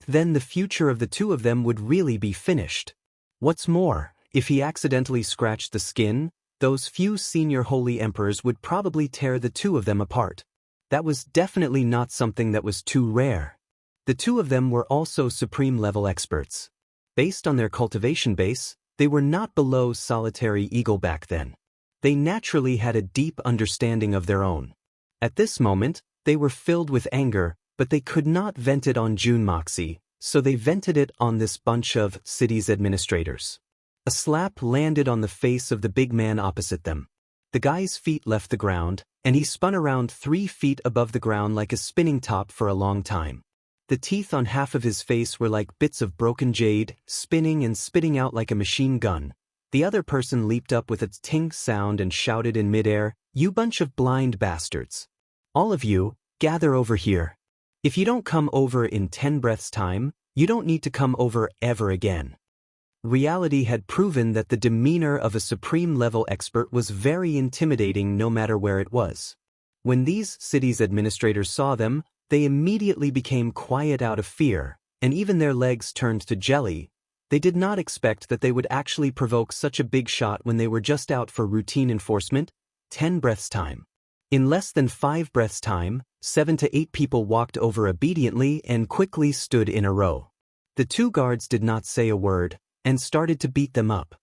S1: Then the future of the two of them would really be finished. What's more, if he accidentally scratched the skin, those few senior holy emperors would probably tear the two of them apart. That was definitely not something that was too rare. The two of them were also supreme-level experts. Based on their cultivation base, they were not below solitary eagle back then. They naturally had a deep understanding of their own. At this moment, they were filled with anger, but they could not vent it on June Moxie, so they vented it on this bunch of city's administrators. A slap landed on the face of the big man opposite them. The guy's feet left the ground, and he spun around 3 feet above the ground like a spinning top for a long time. The teeth on half of his face were like bits of broken jade, spinning and spitting out like a machine gun. The other person leaped up with its tink sound and shouted in midair, "You bunch of blind bastards. All of you, gather over here. If you don't come over in 10 breaths' time, you don't need to come over ever again." Reality had proven that the demeanor of a supreme-level expert was very intimidating no matter where it was. When these cities' administrators saw them, they immediately became quiet out of fear, and even their legs turned to jelly. They did not expect that they would actually provoke such a big shot when they were just out for routine enforcement. 10 breaths' time. In less than 5 breaths' time, 7 to 8 people walked over obediently and quickly stood in a row. The 2 guards did not say a word, and started to beat them up.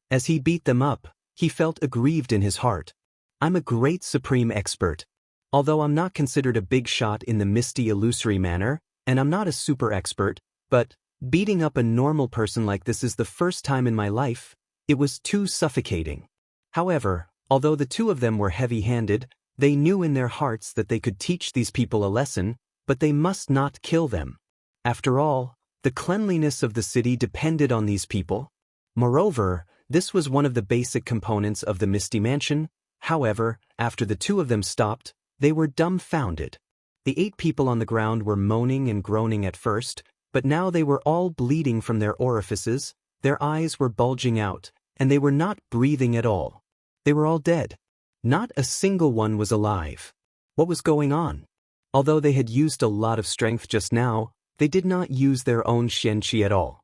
S1: As he beat them up, he felt aggrieved in his heart. I'm a great supreme expert. Although I'm not considered a big shot in the misty illusory manner, and I'm not a super expert, but beating up a normal person like this is the first time in my life. It was too suffocating. However, although the 2 of them were heavy-handed, they knew in their hearts that they could teach these people a lesson, but they must not kill them. After all, the cleanliness of the city depended on these people. Moreover, this was one of the basic components of the Misty Mansion. However, after the 2 of them stopped, they were dumbfounded. The 8 people on the ground were moaning and groaning at first, but now they were all bleeding from their orifices, their eyes were bulging out, and they were not breathing at all. They were all dead. Not a single one was alive. What was going on? Although they had used a lot of strength just now, they did not use their own Xianqi at all.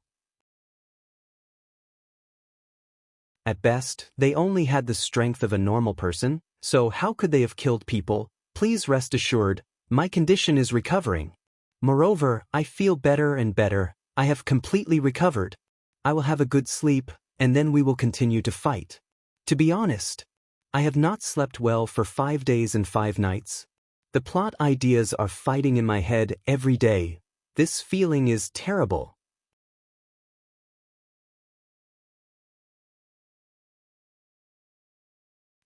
S1: At best, they only had the strength of a normal person, so how could they have killed people? Please rest assured, my condition is recovering. Moreover, I feel better and better. I have completely recovered. I will have a good sleep, and then we will continue to fight. To be honest, I have not slept well for 5 days and 5 nights. The plot ideas are fighting in my head every day. This feeling is terrible.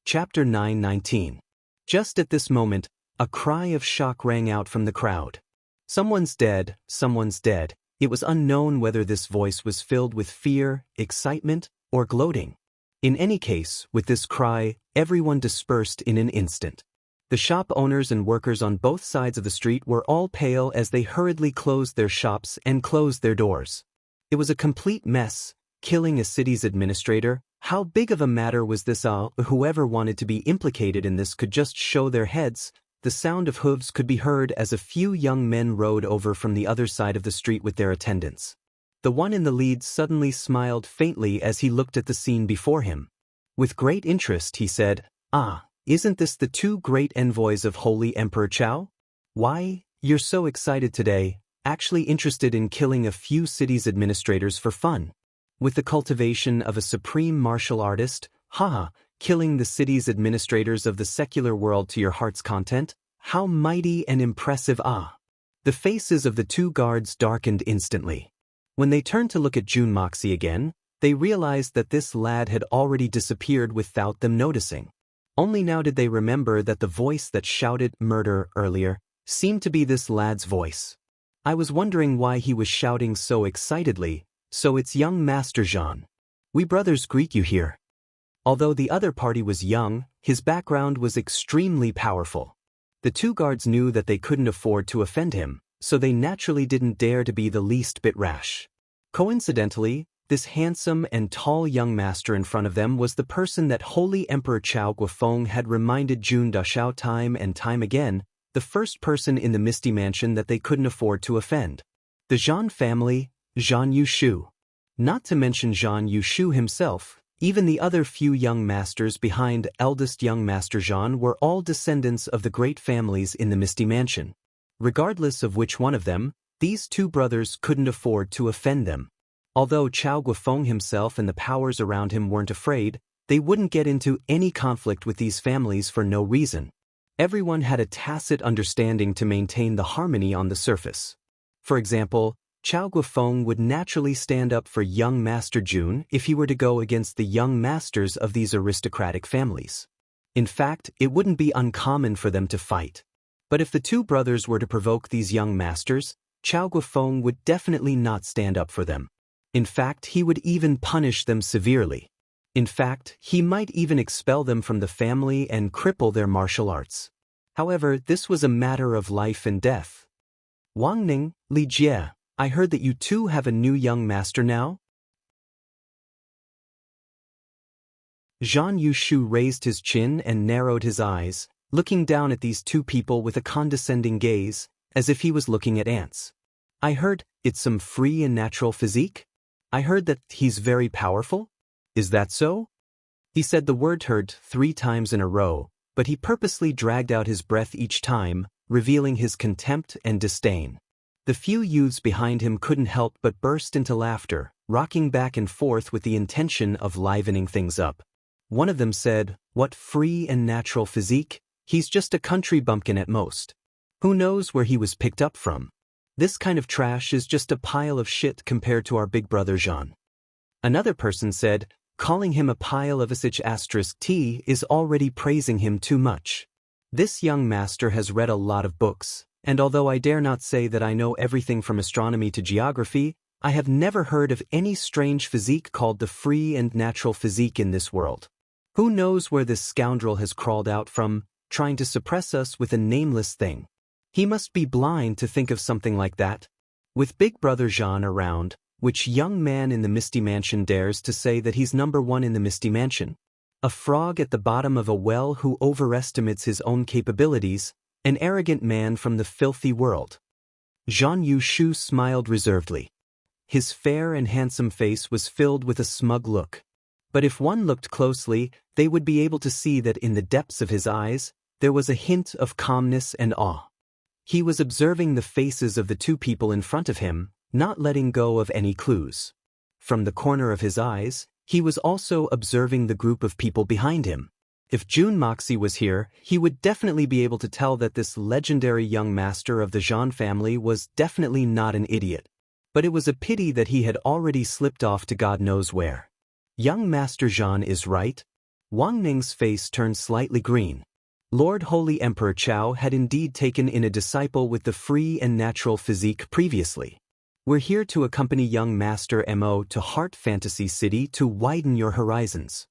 S1: Chapter 9:19. Just at this moment, a cry of shock rang out from the crowd. Someone's dead, someone's dead. It was unknown whether this voice was filled with fear, excitement, or gloating. In any case, with this cry, everyone dispersed in an instant. The shop owners and workers on both sides of the street were all pale as they hurriedly closed their shops and closed their doors. It was a complete mess. Killing a city's administrator, how big of a matter was this? Whoever wanted to be implicated in this could just show their heads. The sound of hooves could be heard as a few young men rode over from the other side of the street with their attendants. The one in the lead suddenly smiled faintly as he looked at the scene before him. With great interest he said, "Ah, isn't this the 2 great envoys of Holy Emperor Chao? Why, you're so excited today, actually interested in killing a few cities' administrators for fun. With the cultivation of a supreme martial artist, haha, killing the city's administrators of the secular world to your heart's content? How mighty and impressive, ah!" The faces of the 2 guards darkened instantly. When they turned to look at Jun Moxie again, they realized that this lad had already disappeared without them noticing. Only now did they remember that the voice that shouted murder earlier seemed to be this lad's voice. I was wondering why he was shouting so excitedly. So it's young Master Jean. We brothers greet you here. Although the other party was young, his background was extremely powerful. The 2 guards knew that they couldn't afford to offend him, so they naturally didn't dare to be the least bit rash. Coincidentally, this handsome and tall young master in front of them was the person that Holy Emperor Chao Guofeng had reminded Jun Dashao time and time again, the first person in the Misty Mansion that they couldn't afford to offend. The Jean family, Jean Yushu. Not to mention Jean Yushu himself, even the other few young masters behind eldest young Master Jean were all descendants of the great families in the Misty Mansion. Regardless of which one of them, these 2 brothers couldn't afford to offend them. Although Chao Guofeng himself and the powers around him weren't afraid, they wouldn't get into any conflict with these families for no reason. Everyone had a tacit understanding to maintain the harmony on the surface. For example, Chao Guofeng would naturally stand up for young Master Jun if he were to go against the young masters of these aristocratic families. In fact, it wouldn't be uncommon for them to fight. But if the 2 brothers were to provoke these young masters, Chao Guofeng would definitely not stand up for them. In fact, he would even punish them severely. In fact, he might even expel them from the family and cripple their martial arts. However, this was a matter of life and death. Wang Ning, Li Jie, I heard that you 2 have a new young master now? Jean Yushu raised his chin and narrowed his eyes, looking down at these 2 people with a condescending gaze, as if he was looking at ants. I heard, it's some free and natural physique? I heard that he's very powerful? Is that so? He said the word heard 3 times in a row, but he purposely dragged out his breath each time, revealing his contempt and disdain. The few youths behind him couldn't help but burst into laughter, rocking back and forth with the intention of livening things up. One of them said, "What free and natural physique? He's just a country bumpkin at most. Who knows where he was picked up from? This kind of trash is just a pile of shit compared to our big brother Jean." Another person said, "Calling him a pile of **t is already praising him too much. This young master has read a lot of books. And although I dare not say that I know everything from astronomy to geography, I have never heard of any strange physique called the free and natural physique in this world. Who knows where this scoundrel has crawled out from, trying to suppress us with a nameless thing? He must be blind to think of something like that." With Big Brother Jean around, which young man in the Misty Mansion dares to say that he's number 1 in the Misty Mansion? A frog at the bottom of a well who overestimates his own capabilities, an arrogant man from the filthy world. Jean Yushu smiled reservedly. His fair and handsome face was filled with a smug look. But if one looked closely, they would be able to see that in the depths of his eyes, there was a hint of calmness and awe. He was observing the faces of the two people in front of him, not letting go of any clues. From the corner of his eyes, he was also observing the group of people behind him. If Jun Moxie was here, he would definitely be able to tell that this legendary young master of the Jean family was definitely not an idiot. But it was a pity that he had already slipped off to God knows where. Young Master Jean is right? Wang Ning's face turned slightly green. Lord Holy Emperor Chao had indeed taken in a disciple with the free and natural physique previously. We're here to accompany young Master Mo to Heart Fantasy City to widen your horizons.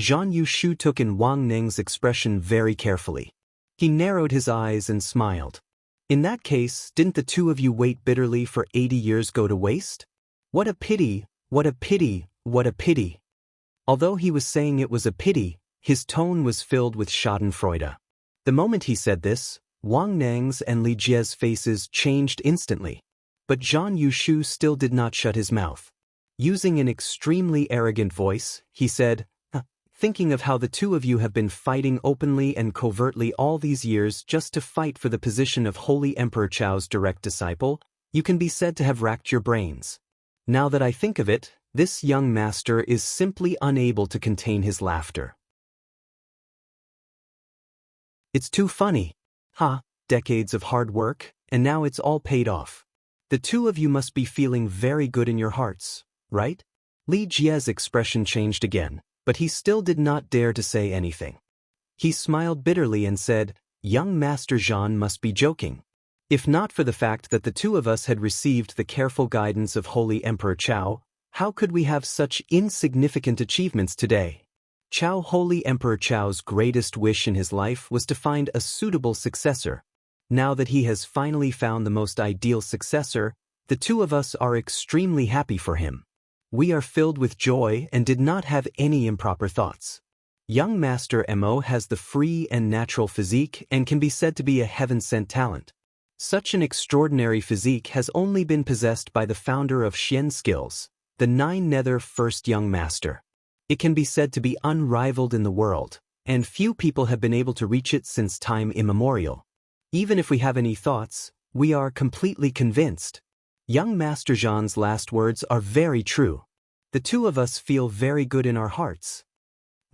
S1: Zhan Yushu took in Wang Ning's expression very carefully. He narrowed his eyes and smiled. In that case, didn't the two of you wait bitterly for 80 years go to waste? What a pity, what a pity, what a pity. Although he was saying it was a pity, his tone was filled with schadenfreude. The moment he said this, Wang Ning's and Li Jie's faces changed instantly. But Zhan Yushu still did not shut his mouth. Using an extremely arrogant voice, he said, "Thinking of how the two of you have been fighting openly and covertly all these years just to fight for the position of Holy Emperor Chao's direct disciple, you can be said to have racked your brains. Now that I think of it, this young master is simply unable to contain his laughter. It's too funny. Decades of hard work, and now it's all paid off. The two of you must be feeling very good in your hearts, right?" Li Jie's expression changed again, but he still did not dare to say anything. He smiled bitterly and said, "Young Master Jean must be joking. If not for the fact that the two of us had received the careful guidance of Holy Emperor Chao, how could we have such insignificant achievements today?" Holy Emperor Chao's greatest wish in his life was to find a suitable successor. Now that he has finally found the most ideal successor, the two of us are extremely happy for him. We are filled with joy and did not have any improper thoughts. Young Master Mo has the free and natural physique and can be said to be a heaven-sent talent. Such an extraordinary physique has only been possessed by the founder of Xian Skills, the Nine-Nether First Young Master. It can be said to be unrivaled in the world, and few people have been able to reach it since time immemorial. Even if we have any thoughts, we are completely convinced. Young Master Jean's last words are very true. The two of us feel very good in our hearts.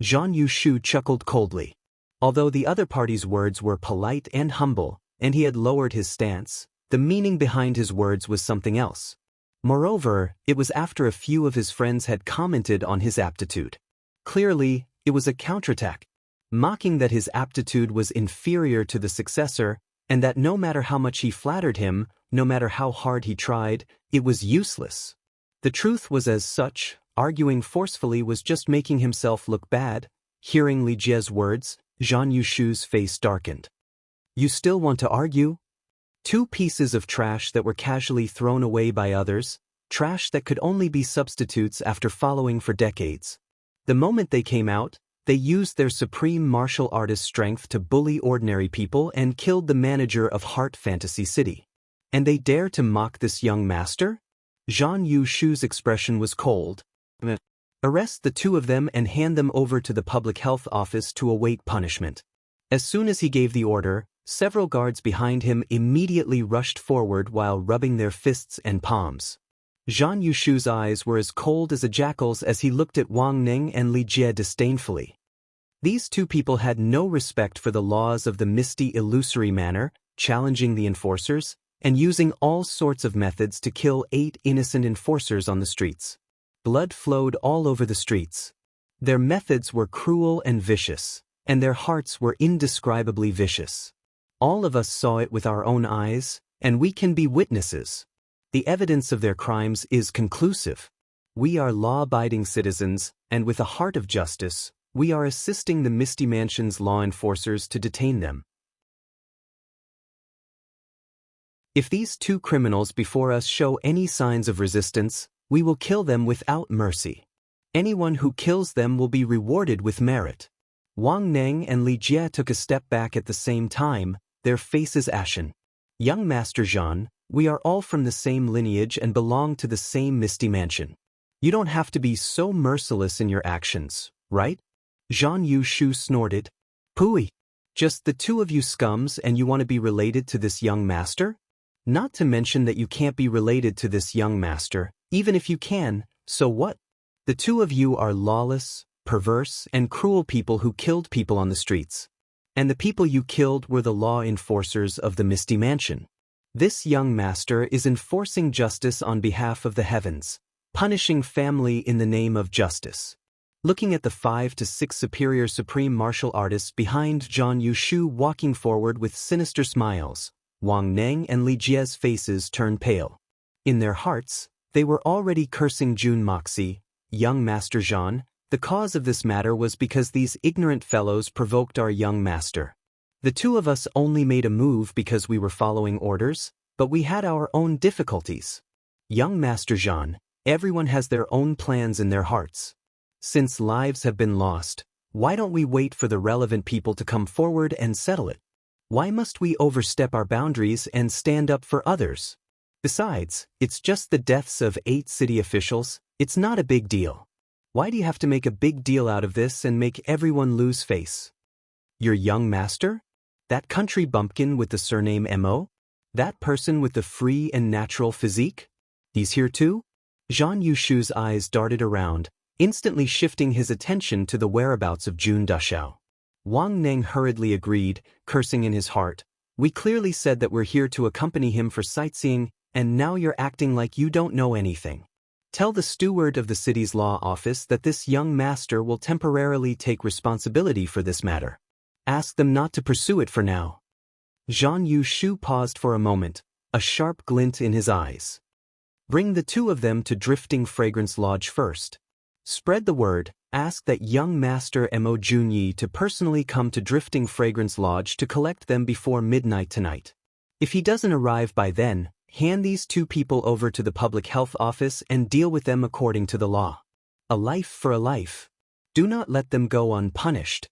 S1: Zhan Yushu chuckled coldly. Although the other party's words were polite and humble, and he had lowered his stance, the meaning behind his words was something else. Moreover, it was after a few of his friends had commented on his aptitude. Clearly, it was a counterattack, mocking that his aptitude was inferior to the successor, and that no matter how much he flattered him, no matter how hard he tried, it was useless. The truth was as such, arguing forcefully was just making himself look bad. Hearing Li Jie's words, Zhan Yushu's face darkened. "You still want to argue?" Two pieces of trash that were casually thrown away by others, trash that could only be substitutes after following for decades. The moment they came out, they used their supreme martial artist strength to bully ordinary people and killed the manager of Heart Fantasy City. And they dare to mock this young master? Zhan Yushu's expression was cold. "Arrest the two of them and hand them over to the public health office to await punishment." As soon as he gave the order, several guards behind him immediately rushed forward while rubbing their fists and palms. Zhan Yushu's eyes were as cold as a jackal's as he looked at Wang Ning and Li Jie disdainfully. These two people had no respect for the laws of the misty illusory manner, challenging the enforcers, and using all sorts of methods to kill 8 innocent enforcers on the streets. Blood flowed all over the streets. Their methods were cruel and vicious, and their hearts were indescribably vicious. All of us saw it with our own eyes, and we can be witnesses. The evidence of their crimes is conclusive. We are law-abiding citizens, and with a heart of justice, we are assisting the Misty Mansion's law enforcers to detain them. If these two criminals before us show any signs of resistance, we will kill them without mercy. Anyone who kills them will be rewarded with merit. Wang Ning and Li Jie took a step back at the same time, their faces ashen. "Young Master Jean, we are all from the same lineage and belong to the same Misty Mansion. You don't have to be so merciless in your actions, right? Zhang Yushu snorted. Pooey. Just the two of you scums and you want to be related to this young master? Not to mention that you can't be related to this young master, even if you can, so what? The two of you are lawless, perverse, and cruel people who killed people on the streets. And the people you killed were the law enforcers of the Misty Mansion. This young master is enforcing justice on behalf of the heavens, punishing family in the name of justice. Looking at the 5 to 6 superior supreme martial artists behind Zhang Yushu walking forward with sinister smiles, Wang Neng and Li Jie's faces turned pale. In their hearts, they were already cursing Jun Moxie, young Master Zhan. The cause of this matter was because these ignorant fellows provoked our young master. The two of us only made a move because we were following orders, but we had our own difficulties. Young Master Zhan, everyone has their own plans in their hearts. Since lives have been lost, why don't we wait for the relevant people to come forward and settle it? Why must we overstep our boundaries and stand up for others? Besides, it's just the deaths of 8 city officials, it's not a big deal. Why do you have to make a big deal out of this and make everyone lose face? Your young master? That country bumpkin with the surname Mo? That person with the free and natural physique? He's here too? Zhang Yushu's eyes darted around, instantly shifting his attention to the whereabouts of Jun Dashao. Wang Neng hurriedly agreed, cursing in his heart. We clearly said that we're here to accompany him for sightseeing, and now you're acting like you don't know anything. Tell the steward of the city's law office that this young master will temporarily take responsibility for this matter. Ask them not to pursue it for now. Zhang Yushu paused for a moment, a sharp glint in his eyes. Bring the two of them to Drifting Fragrance Lodge first. Spread the word, ask that young Master Mo Junyi to personally come to Drifting Fragrance Lodge to collect them before midnight tonight. If he doesn't arrive by then, hand these two people over to the public health office and deal with them according to the law. A life for a life. Do not let them go unpunished.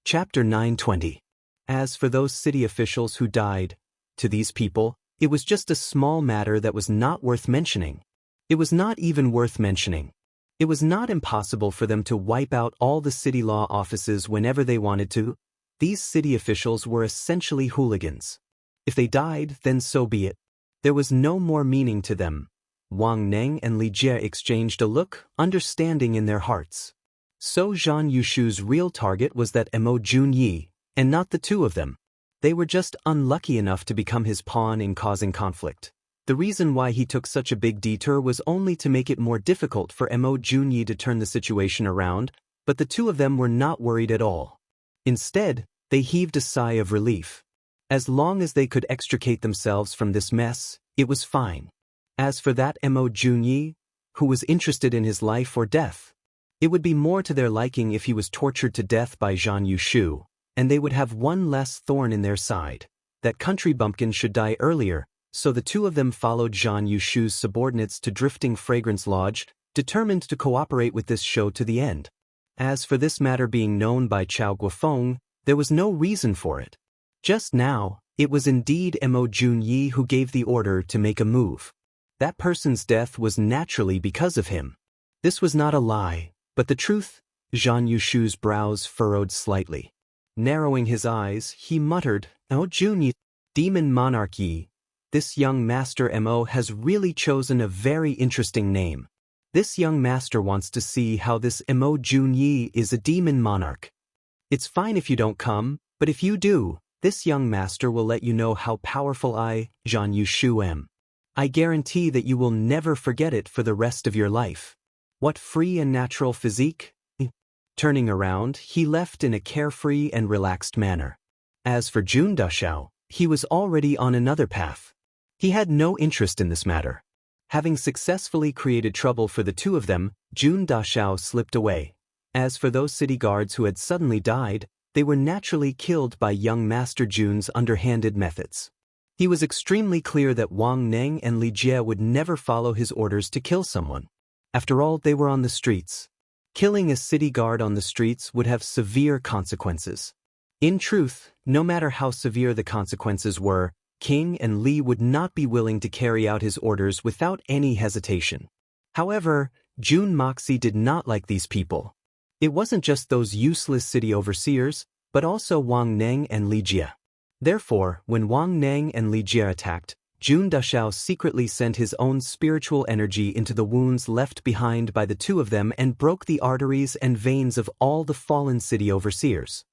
S1: Chapter 920. As for those city officials who died, to these people, it was just a small matter that was not worth mentioning. It was not even worth mentioning. It was not impossible for them to wipe out all the city law offices whenever they wanted to. These city officials were essentially hooligans. If they died, then so be it. There was no more meaning to them. Wang Neng and Li Jie exchanged a look, understanding in their hearts. So Zhang Yushu's real target was that Mo Junyi, and not the two of them. They were just unlucky enough to become his pawn in causing conflict. The reason why he took such a big detour was only to make it more difficult for Mo Junyi to turn the situation around, but the two of them were not worried at all. Instead, they heaved a sigh of relief. As long as they could extricate themselves from this mess, it was fine. As for that Mo Junyi, who was interested in his life or death, it would be more to their liking if he was tortured to death by Zhang Yushu, and they would have one less thorn in their side. That country bumpkin should die earlier, so the two of them followed Zhang Yushu's subordinates to Drifting Fragrance Lodge, determined to cooperate with this show to the end. As for this matter being known by Chao Guofeng, there was no reason for it. Just now, it was indeed Mo Junyi who gave the order to make a move. That person's death was naturally because of him. This was not a lie, but the truth. Zhang Yushu's brows furrowed slightly. Narrowing his eyes, he muttered, "Oh Junyi, Demon Monarchy. This young Master Mo has really chosen a very interesting name. This young master wants to see how this Mo Junyi is a demon monarch. It's fine if you don't come, but if you do, this young master will let you know how powerful I, Zhang Yushu, am. I guarantee that you will never forget it for the rest of your life. What free and natural physique?" Turning around, he left in a carefree and relaxed manner. As for Jun Dashao, he was already on another path. He had no interest in this matter. Having successfully created trouble for the two of them, Jun Dashao slipped away. As for those city guards who had suddenly died, they were naturally killed by young Master Jun's underhanded methods. He was extremely clear that Wang Neng and Li Jie would never follow his orders to kill someone. After all, they were on the streets. Killing a city guard on the streets would have severe consequences. In truth, no matter how severe the consequences were, King and Li would not be willing to carry out his orders without any hesitation. However, Jun Moxie did not like these people. It wasn't just those useless city overseers, but also Wang Neng and Li Jie. Therefore, when Wang Neng and Li Jie attacked, Jun Dashao secretly sent his own spiritual energy into the wounds left behind by the two of them and broke the arteries and veins of all the fallen city overseers.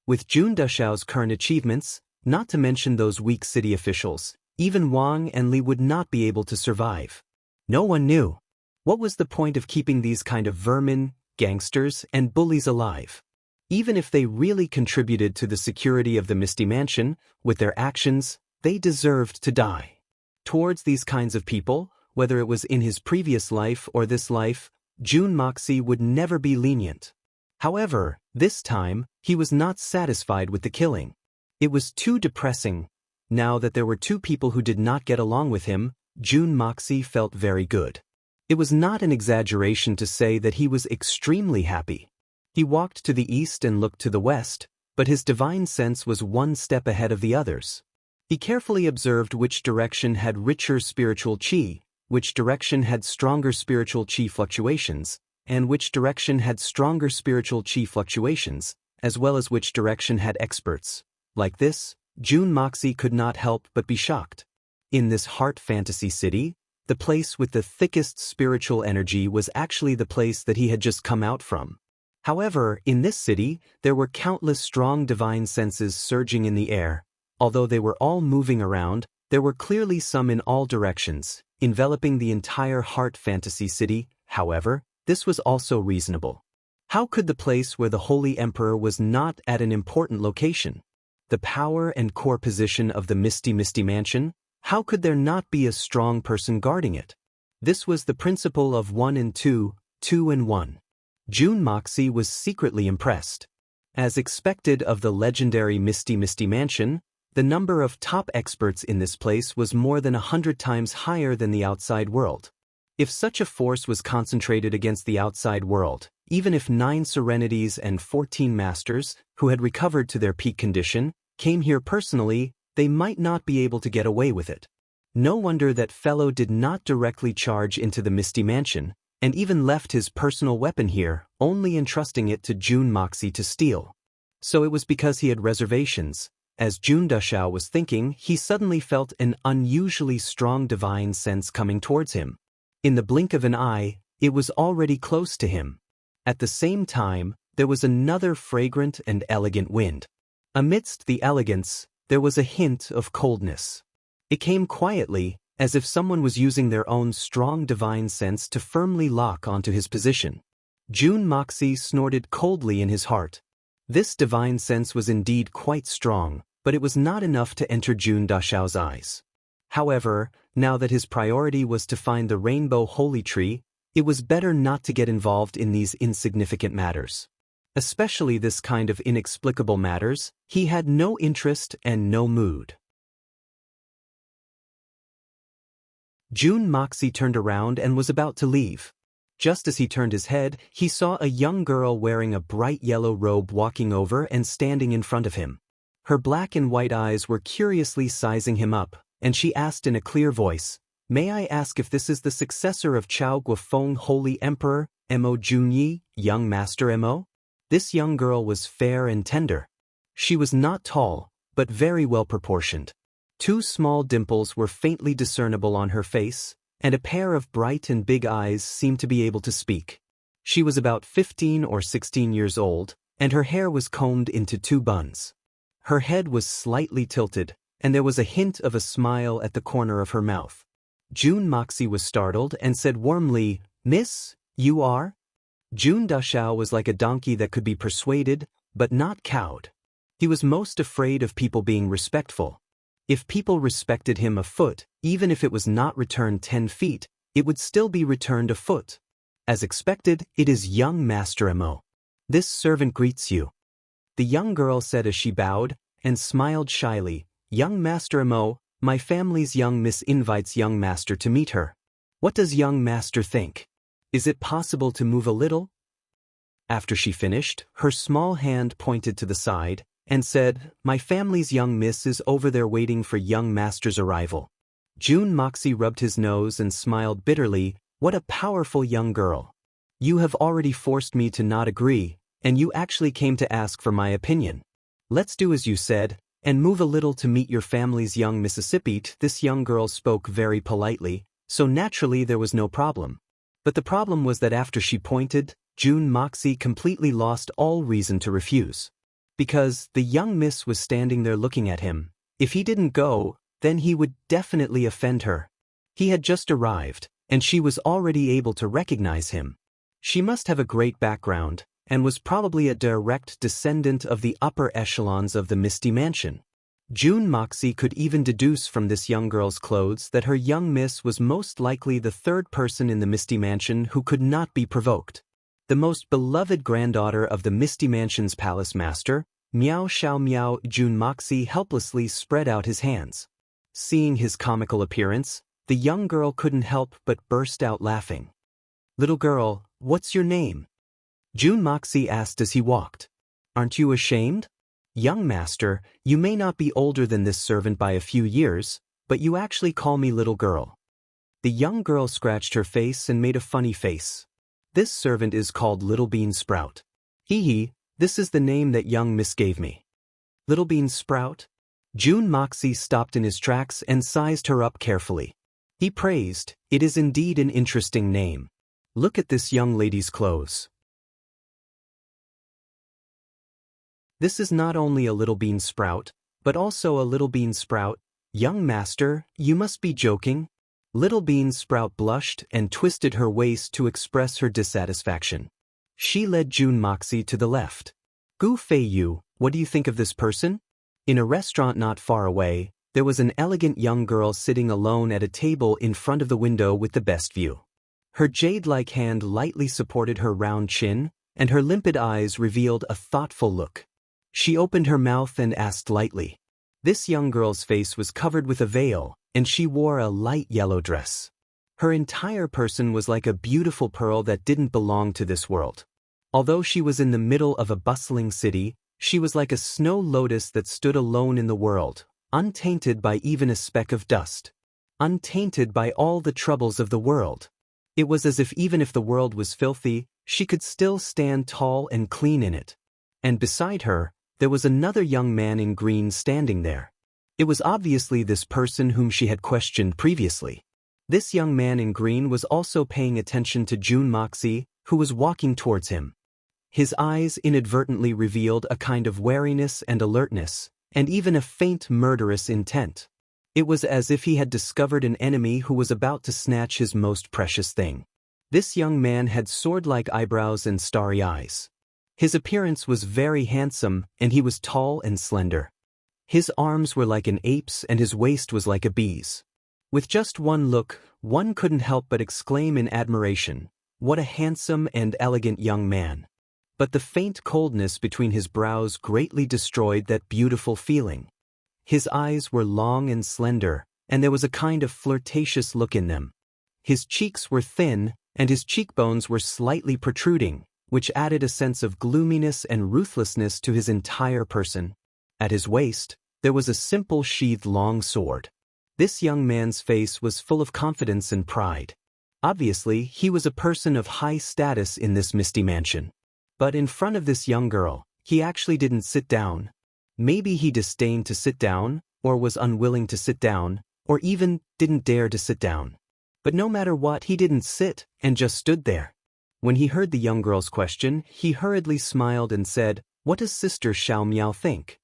S1: With Jun Dashao's current achievements, not to mention those weak city officials, even Wang and Li would not be able to survive. No one knew. What was the point of keeping these kind of vermin, gangsters, and bullies alive? Even if they really contributed to the security of the Misty Mansion, with their actions, they deserved to die. Towards these kinds of people, whether it was in his previous life or this life, Jun Moxie would never be lenient. However, this time, he was not satisfied with the killing. It was too depressing. Now that there were two people who did not get along with him, Jun Moxie felt very good. It was not an exaggeration to say that he was extremely happy. He walked to the east and looked to the west, but his divine sense was one step ahead of the others. He carefully observed which direction had richer spiritual qi, which direction had stronger spiritual qi fluctuations, and which direction had stronger spiritual qi fluctuations, as well as which direction had experts. Like this, Jun Moxie could not help but be shocked. In this heart fantasy city, the place with the thickest spiritual energy was actually the place that he had just come out from. However, in this city, there were countless strong divine senses surging in the air. Although they were all moving around, there were clearly some in all directions, enveloping the entire heart fantasy city. However, this was also reasonable. How could the place where the Holy Emperor was not at an important location? The power and core position of the Misty Mansion? How could there not be a strong person guarding it? This was the principle of 1 and 2, 2 and 1. Jun Moxie was secretly impressed. As expected of the legendary Misty Mansion, the number of top experts in this place was more than 100 times higher than the outside world. If such a force was concentrated against the outside world, even if 9 Serenities and 14 Masters, who had recovered to their peak condition, came here personally, they might not be able to get away with it. No wonder that fellow did not directly charge into the Misty Mansion, and even left his personal weapon here, only entrusting it to Jun Moxie to steal. So it was because he had reservations. As Jun Dashao was thinking, he suddenly felt an unusually strong divine sense coming towards him. In the blink of an eye, it was already close to him. At the same time, there was another fragrant and elegant wind. Amidst the elegance, there was a hint of coldness. It came quietly, as if someone was using their own strong divine sense to firmly lock onto his position. Jun Moxie snorted coldly in his heart. This divine sense was indeed quite strong, but it was not enough to enter Jun Dashao's eyes. However, now that his priority was to find the rainbow holy tree, it was better not to get involved in these insignificant matters. Especially this kind of inexplicable matters, he had no interest and no mood. Jun Moxie turned around and was about to leave. Just as he turned his head, he saw a young girl wearing a bright yellow robe walking over and standing in front of him. Her black and white eyes were curiously sizing him up, and she asked in a clear voice, "May I ask if this is the successor of Chao Guofeng Holy Emperor, Mo Junyi, young master Mo?" This young girl was fair and tender. She was not tall, but very well proportioned. 2 small dimples were faintly discernible on her face, and a pair of bright and big eyes seemed to be able to speak. She was about 15 or 16 years old, and her hair was combed into 2 buns. Her head was slightly tilted, and there was a hint of a smile at the corner of her mouth. Jun Moxie was startled and said warmly, "Miss, you are?" Jun Dashao was like a donkey that could be persuaded, but not cowed. He was most afraid of people being respectful. If people respected him a foot, even if it was not returned 10 feet, it would still be returned a foot. As expected, it is young Master Mo. This servant greets you. The young girl said as she bowed, and smiled shyly, "Young Master Mo, my family's young miss invites young master to meet her. What does young master think? Is it possible to move a little?" After she finished, her small hand pointed to the side, and said, "My family's young miss is over there waiting for young master's arrival." June Moxie rubbed his nose and smiled bitterly. "What a powerful young girl. You have already forced me to not agree, and you actually came to ask for my opinion. Let's do as you said, and move a little to meet your family's young Mississippi." This young girl spoke very politely, so naturally there was no problem. But the problem was that after she pointed, June Moxie completely lost all reason to refuse. Because the young miss was standing there looking at him. If he didn't go, then he would definitely offend her. He had just arrived, and she was already able to recognize him. She must have a great background, and was probably a direct descendant of the upper echelons of the Misty Mansion. June Moxie could even deduce from this young girl's clothes that her young miss was most likely the third person in the Misty Mansion who could not be provoked. The most beloved granddaughter of the Misty Mansion's palace master, Meow Xiao Meow. June Moxie helplessly spread out his hands. Seeing his comical appearance, the young girl couldn't help but burst out laughing. "Little girl, what's your name?" June Moxie asked as he walked. "Aren't you ashamed? Young master, you may not be older than this servant by a few years, but you actually call me little girl." The young girl scratched her face and made a funny face. "This servant is called Little Bean Sprout. Hee, this is the name that young miss gave me." "Little Bean Sprout?" June Moxie stopped in his tracks and sized her up carefully. He praised, "It is indeed an interesting name. Look at this young lady's clothes. This is not only a little bean sprout, but also a little bean sprout. Young master, you must be joking." Little Bean Sprout blushed and twisted her waist to express her dissatisfaction. She led June Moxie to the left. "Gu Fei Yu, what do you think of this person?" In a restaurant not far away, there was an elegant young girl sitting alone at a table in front of the window with the best view. Her jade-like hand lightly supported her round chin, and her limpid eyes revealed a thoughtful look. She opened her mouth and asked lightly. This young girl's face was covered with a veil, and she wore a light yellow dress. Her entire person was like a beautiful pearl that didn't belong to this world. Although she was in the middle of a bustling city, she was like a snow lotus that stood alone in the world, untainted by even a speck of dust. Untainted by all the troubles of the world. It was as if even if the world was filthy, she could still stand tall and clean in it. And beside her, there was another young man in green standing there. It was obviously this person whom she had questioned previously. This young man in green was also paying attention to June Moxie, who was walking towards him. His eyes inadvertently revealed a kind of wariness and alertness, and even a faint murderous intent. It was as if he had discovered an enemy who was about to snatch his most precious thing. This young man had sword-like eyebrows and starry eyes. His appearance was very handsome, and he was tall and slender. His arms were like an ape's and his waist was like a bee's. With just one look, one couldn't help but exclaim in admiration, "What a handsome and elegant young man." But the faint coldness between his brows greatly destroyed that beautiful feeling. His eyes were long and slender, and there was a kind of flirtatious look in them. His cheeks were thin, and his cheekbones were slightly protruding, which added a sense of gloominess and ruthlessness to his entire person. At his waist, there was a simple sheathed long sword. This young man's face was full of confidence and pride. Obviously, he was a person of high status in this Misty Mansion. But in front of this young girl, he actually didn't sit down. Maybe he disdained to sit down, or was unwilling to sit down, or even didn't dare to sit down. But no matter what, he didn't sit, and just stood there. When he heard the young girl's question, he hurriedly smiled and said, "What does Sister Xiao Miao think?"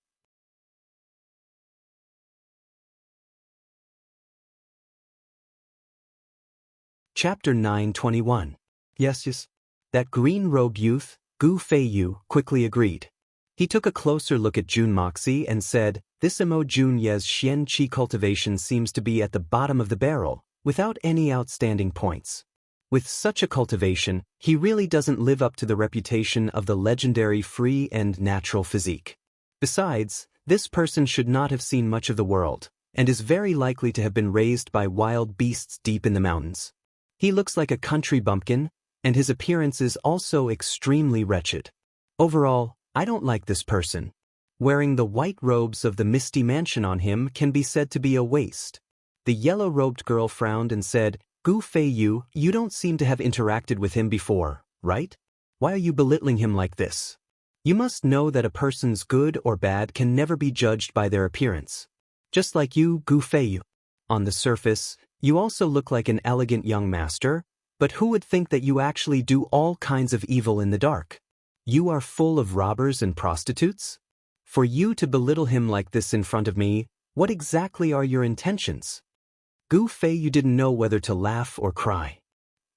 S1: Chapter 9:21. Yes. That green-robed youth, Gu Fei Yu, quickly agreed. He took a closer look at June Moxie and said, "This Emo Jun Ye's Xian Qi cultivation seems to be at the bottom of the barrel, without any outstanding points. With such a cultivation, he really doesn't live up to the reputation of the legendary free and natural physique. Besides, this person should not have seen much of the world, and is very likely to have been raised by wild beasts deep in the mountains. He looks like a country bumpkin, and his appearance is also extremely wretched. Overall, I don't like this person." Wearing the white robes of the misty mansion on him can be said to be a waste. The yellow-robed girl frowned and said, Gu Feiyu, you don't seem to have interacted with him before, right? Why are you belittling him like this? You must know that a person's good or bad can never be judged by their appearance. Just like you, Gu Feiyu. On the surface, you also look like an elegant young master, but who would think that you actually do all kinds of evil in the dark? You are full of robbers and prostitutes? For you to belittle him like this in front of me, what exactly are your intentions? Gu Feiyu didn't know whether to laugh or cry.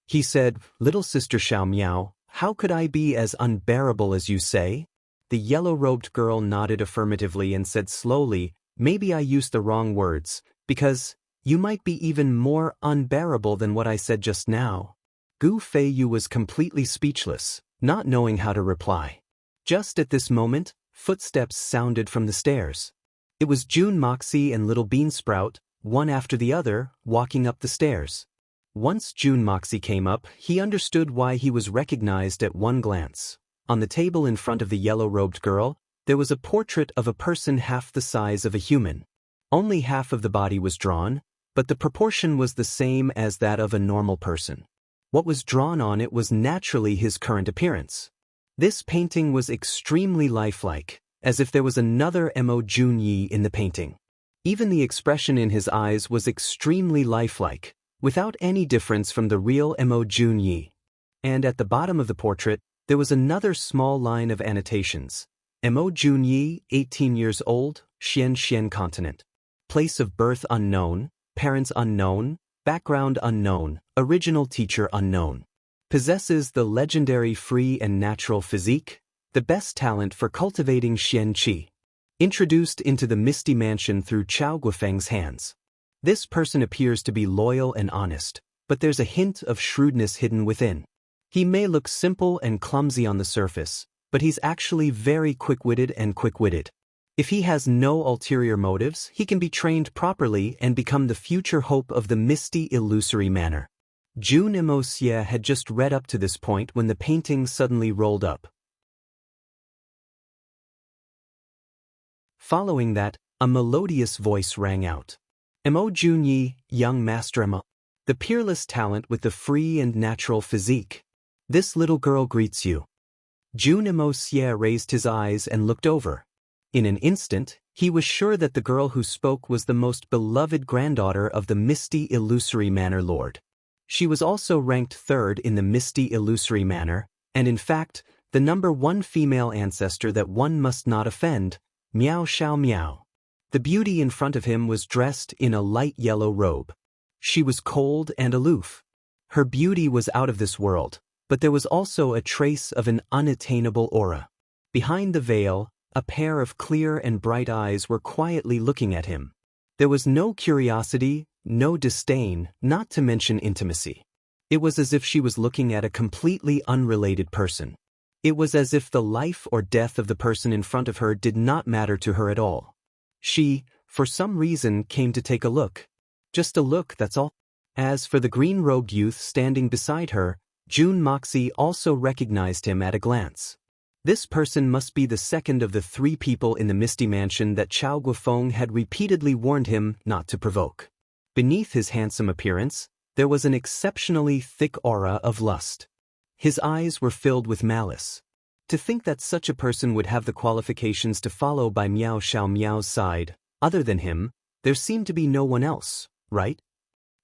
S1: He said, Little sister Xiao Miao, how could I be as unbearable as you say? The yellow-robed girl nodded affirmatively and said slowly, Maybe I used the wrong words, because you might be even more unbearable than what I said just now. Gu Feiyu was completely speechless, not knowing how to reply. Just at this moment, footsteps sounded from the stairs. It was June Moxie and Little Beansprout, one after the other, walking up the stairs. Once June Moxie came up, he understood why he was recognized at one glance. On the table in front of the yellow-robed girl, there was a portrait of a person half the size of a human. Only half of the body was drawn, but the proportion was the same as that of a normal person. What was drawn on it was naturally his current appearance. This painting was extremely lifelike, as if there was another Mo Junyi in the painting. Even the expression in his eyes was extremely lifelike, without any difference from the real Mo Junyi. And at the bottom of the portrait, there was another small line of annotations. Mo Junyi, 18 years old, Xian continent. Place of birth unknown, parents unknown, background unknown, original teacher unknown. Possesses the legendary free and natural physique, the best talent for cultivating Xian Qi. Introduced into the Misty Mansion through Chao Guofeng's hands. This person appears to be loyal and honest, but there's a hint of shrewdness hidden within. He may look simple and clumsy on the surface, but he's actually very quick-witted and quick-witted. If he has no ulterior motives, he can be trained properly and become the future hope of the misty illusory manor. June Emosia had just read up to this point when the painting suddenly rolled up. Following that, a melodious voice rang out. Mo Junyi, young master Mo. The peerless talent with the free and natural physique. This little girl greets you. June Emosia raised his eyes and looked over. In an instant, he was sure that the girl who spoke was the most beloved granddaughter of the misty illusory manor lord. She was also ranked third in the misty illusory manor, and in fact, the number one female ancestor that one must not offend, Miao Xiao Miao. The beauty in front of him was dressed in a light yellow robe. She was cold and aloof. Her beauty was out of this world, but there was also a trace of an unattainable aura. Behind the veil, a pair of clear and bright eyes were quietly looking at him. There was no curiosity, no disdain, not to mention intimacy. It was as if she was looking at a completely unrelated person. It was as if the life or death of the person in front of her did not matter to her at all. She, for some reason, came to take a look. Just a look, that's all. As for the green-robed youth standing beside her, June Moxie also recognized him at a glance. This person must be the second of the three people in the Misty Mansion that Chao Guofeng had repeatedly warned him not to provoke. Beneath his handsome appearance, there was an exceptionally thick aura of lust. His eyes were filled with malice. To think that such a person would have the qualifications to follow by Miao Xiao Miao's side, other than him, there seemed to be no one else, right?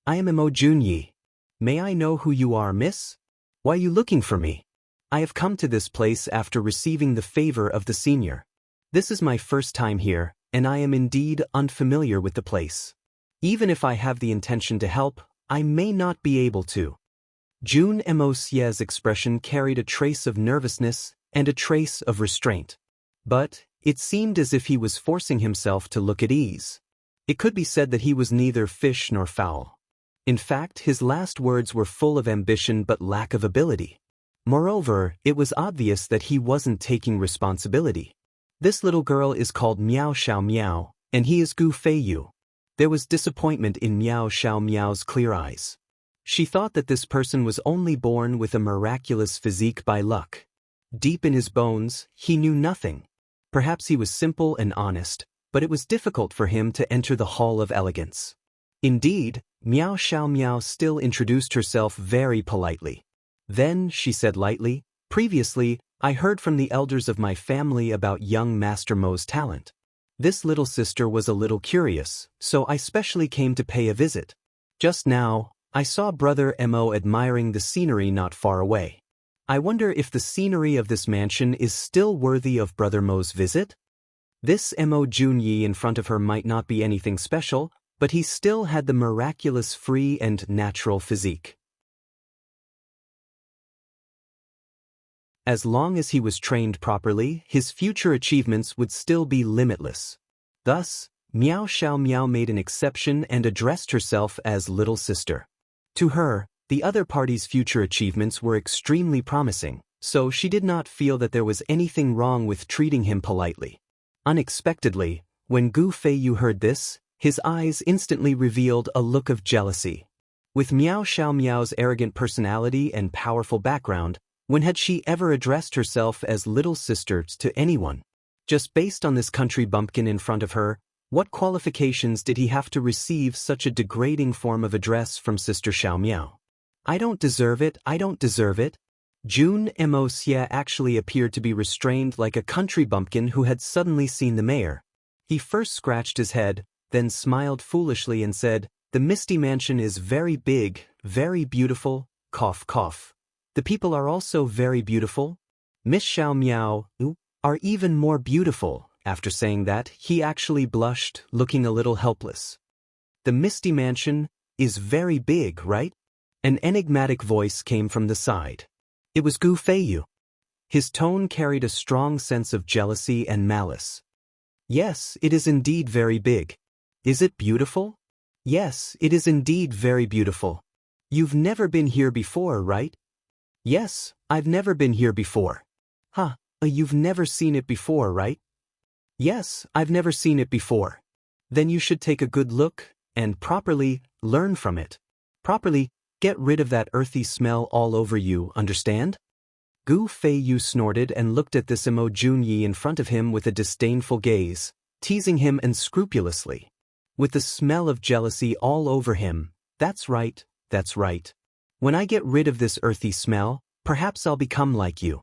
S1: I am Mo Junyi. May I know who you are, miss? Why are you looking for me? I have come to this place after receiving the favor of the senior. This is my first time here, and I am indeed unfamiliar with the place. Even if I have the intention to help, I may not be able to. June Emosie's expression carried a trace of nervousness and a trace of restraint. But it seemed as if he was forcing himself to look at ease. It could be said that he was neither fish nor fowl. In fact, his last words were full of ambition but lack of ability. Moreover, it was obvious that he wasn't taking responsibility. This little girl is called Miao Xiao Miao, and he is Gu Feiyu. There was disappointment in Miao Xiao Miao's clear eyes. She thought that this person was only born with a miraculous physique by luck. Deep in his bones, he knew nothing. Perhaps he was simple and honest, but it was difficult for him to enter the hall of elegance. Indeed, Miao Xiao Miao still introduced herself very politely. Then, she said lightly, "Previously, I heard from the elders of my family about young Master Mo's talent. This little sister was a little curious, so I specially came to pay a visit. Just now, I saw Brother Mo admiring the scenery not far away. I wonder if the scenery of this mansion is still worthy of Brother Mo's visit?" This Mo Junyi in front of her might not be anything special, but he still had the miraculous free and natural physique. As long as he was trained properly, his future achievements would still be limitless. Thus, Miao Xiao Miao made an exception and addressed herself as Little Sister. To her, the other party's future achievements were extremely promising, so she did not feel that there was anything wrong with treating him politely. Unexpectedly, when Gu Feiyu heard this, his eyes instantly revealed a look of jealousy. With Miao Xiao Miao's arrogant personality and powerful background, when had she ever addressed herself as Little Sister to anyone? Just based on this country bumpkin in front of her, what qualifications did he have to receive such a degrading form of address from Sister Xiao Miao? "I don't deserve it, I don't deserve it." Jun Mo Xie actually appeared to be restrained like a country bumpkin who had suddenly seen the mayor. He first scratched his head, then smiled foolishly and said, "The Misty Mansion is very big, very beautiful, cough cough. The people are also very beautiful. Miss Xiao Miao are even more beautiful." After saying that, he actually blushed, looking a little helpless. "The Misty Mansion is very big, right?" An enigmatic voice came from the side. It was Gu Feiyu. His tone carried a strong sense of jealousy and malice. "Yes, it is indeed very big. Is it beautiful?" "Yes, it is indeed very beautiful. You've never been here before, right?" "Yes, I've never been here before." "Huh, you've never seen it before, right?" "Yes, I've never seen it before." "Then you should take a good look, and properly learn from it. Properly get rid of that earthy smell all over you, understand?" Gu Feiyu snorted and looked at this Mo Junyi in front of him with a disdainful gaze, teasing him unscrupulously. With the smell of jealousy all over him, that's right, that's right. When I get rid of this earthy smell, perhaps I'll become like you.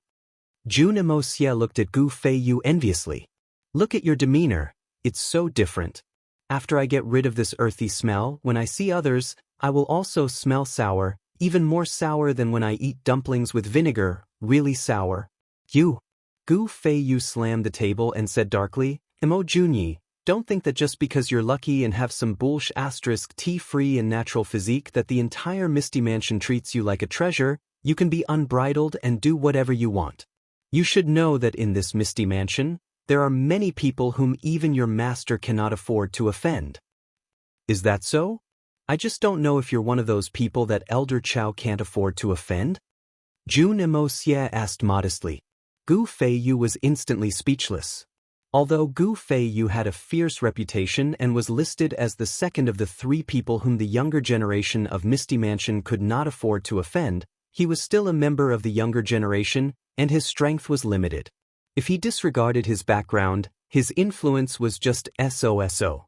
S1: Jun Mo Xie looked at Gu Feiyu enviously. "Look at your demeanor, it's so different. After I get rid of this earthy smell, when I see others, I will also smell sour, even more sour than when I eat dumplings with vinegar, really sour." "You." Gu Feiyu slammed the table and said darkly, "Mo Junyi, don't think that just because you're lucky and have some bullsh asterisk tea-free and natural physique that the entire Misty Mansion treats you like a treasure, you can be unbridled and do whatever you want. You should know that in this Misty Mansion, there are many people whom even your master cannot afford to offend." "Is that so? I just don't know if you're one of those people that Elder Chow can't afford to offend?" Jun Mo Xie asked modestly. Gu Feiyu was instantly speechless. Although Gu Feiyu had a fierce reputation and was listed as the second of the three people whom the younger generation of Misty Mansion could not afford to offend, he was still a member of the younger generation, and his strength was limited. If he disregarded his background, his influence was just SOSO.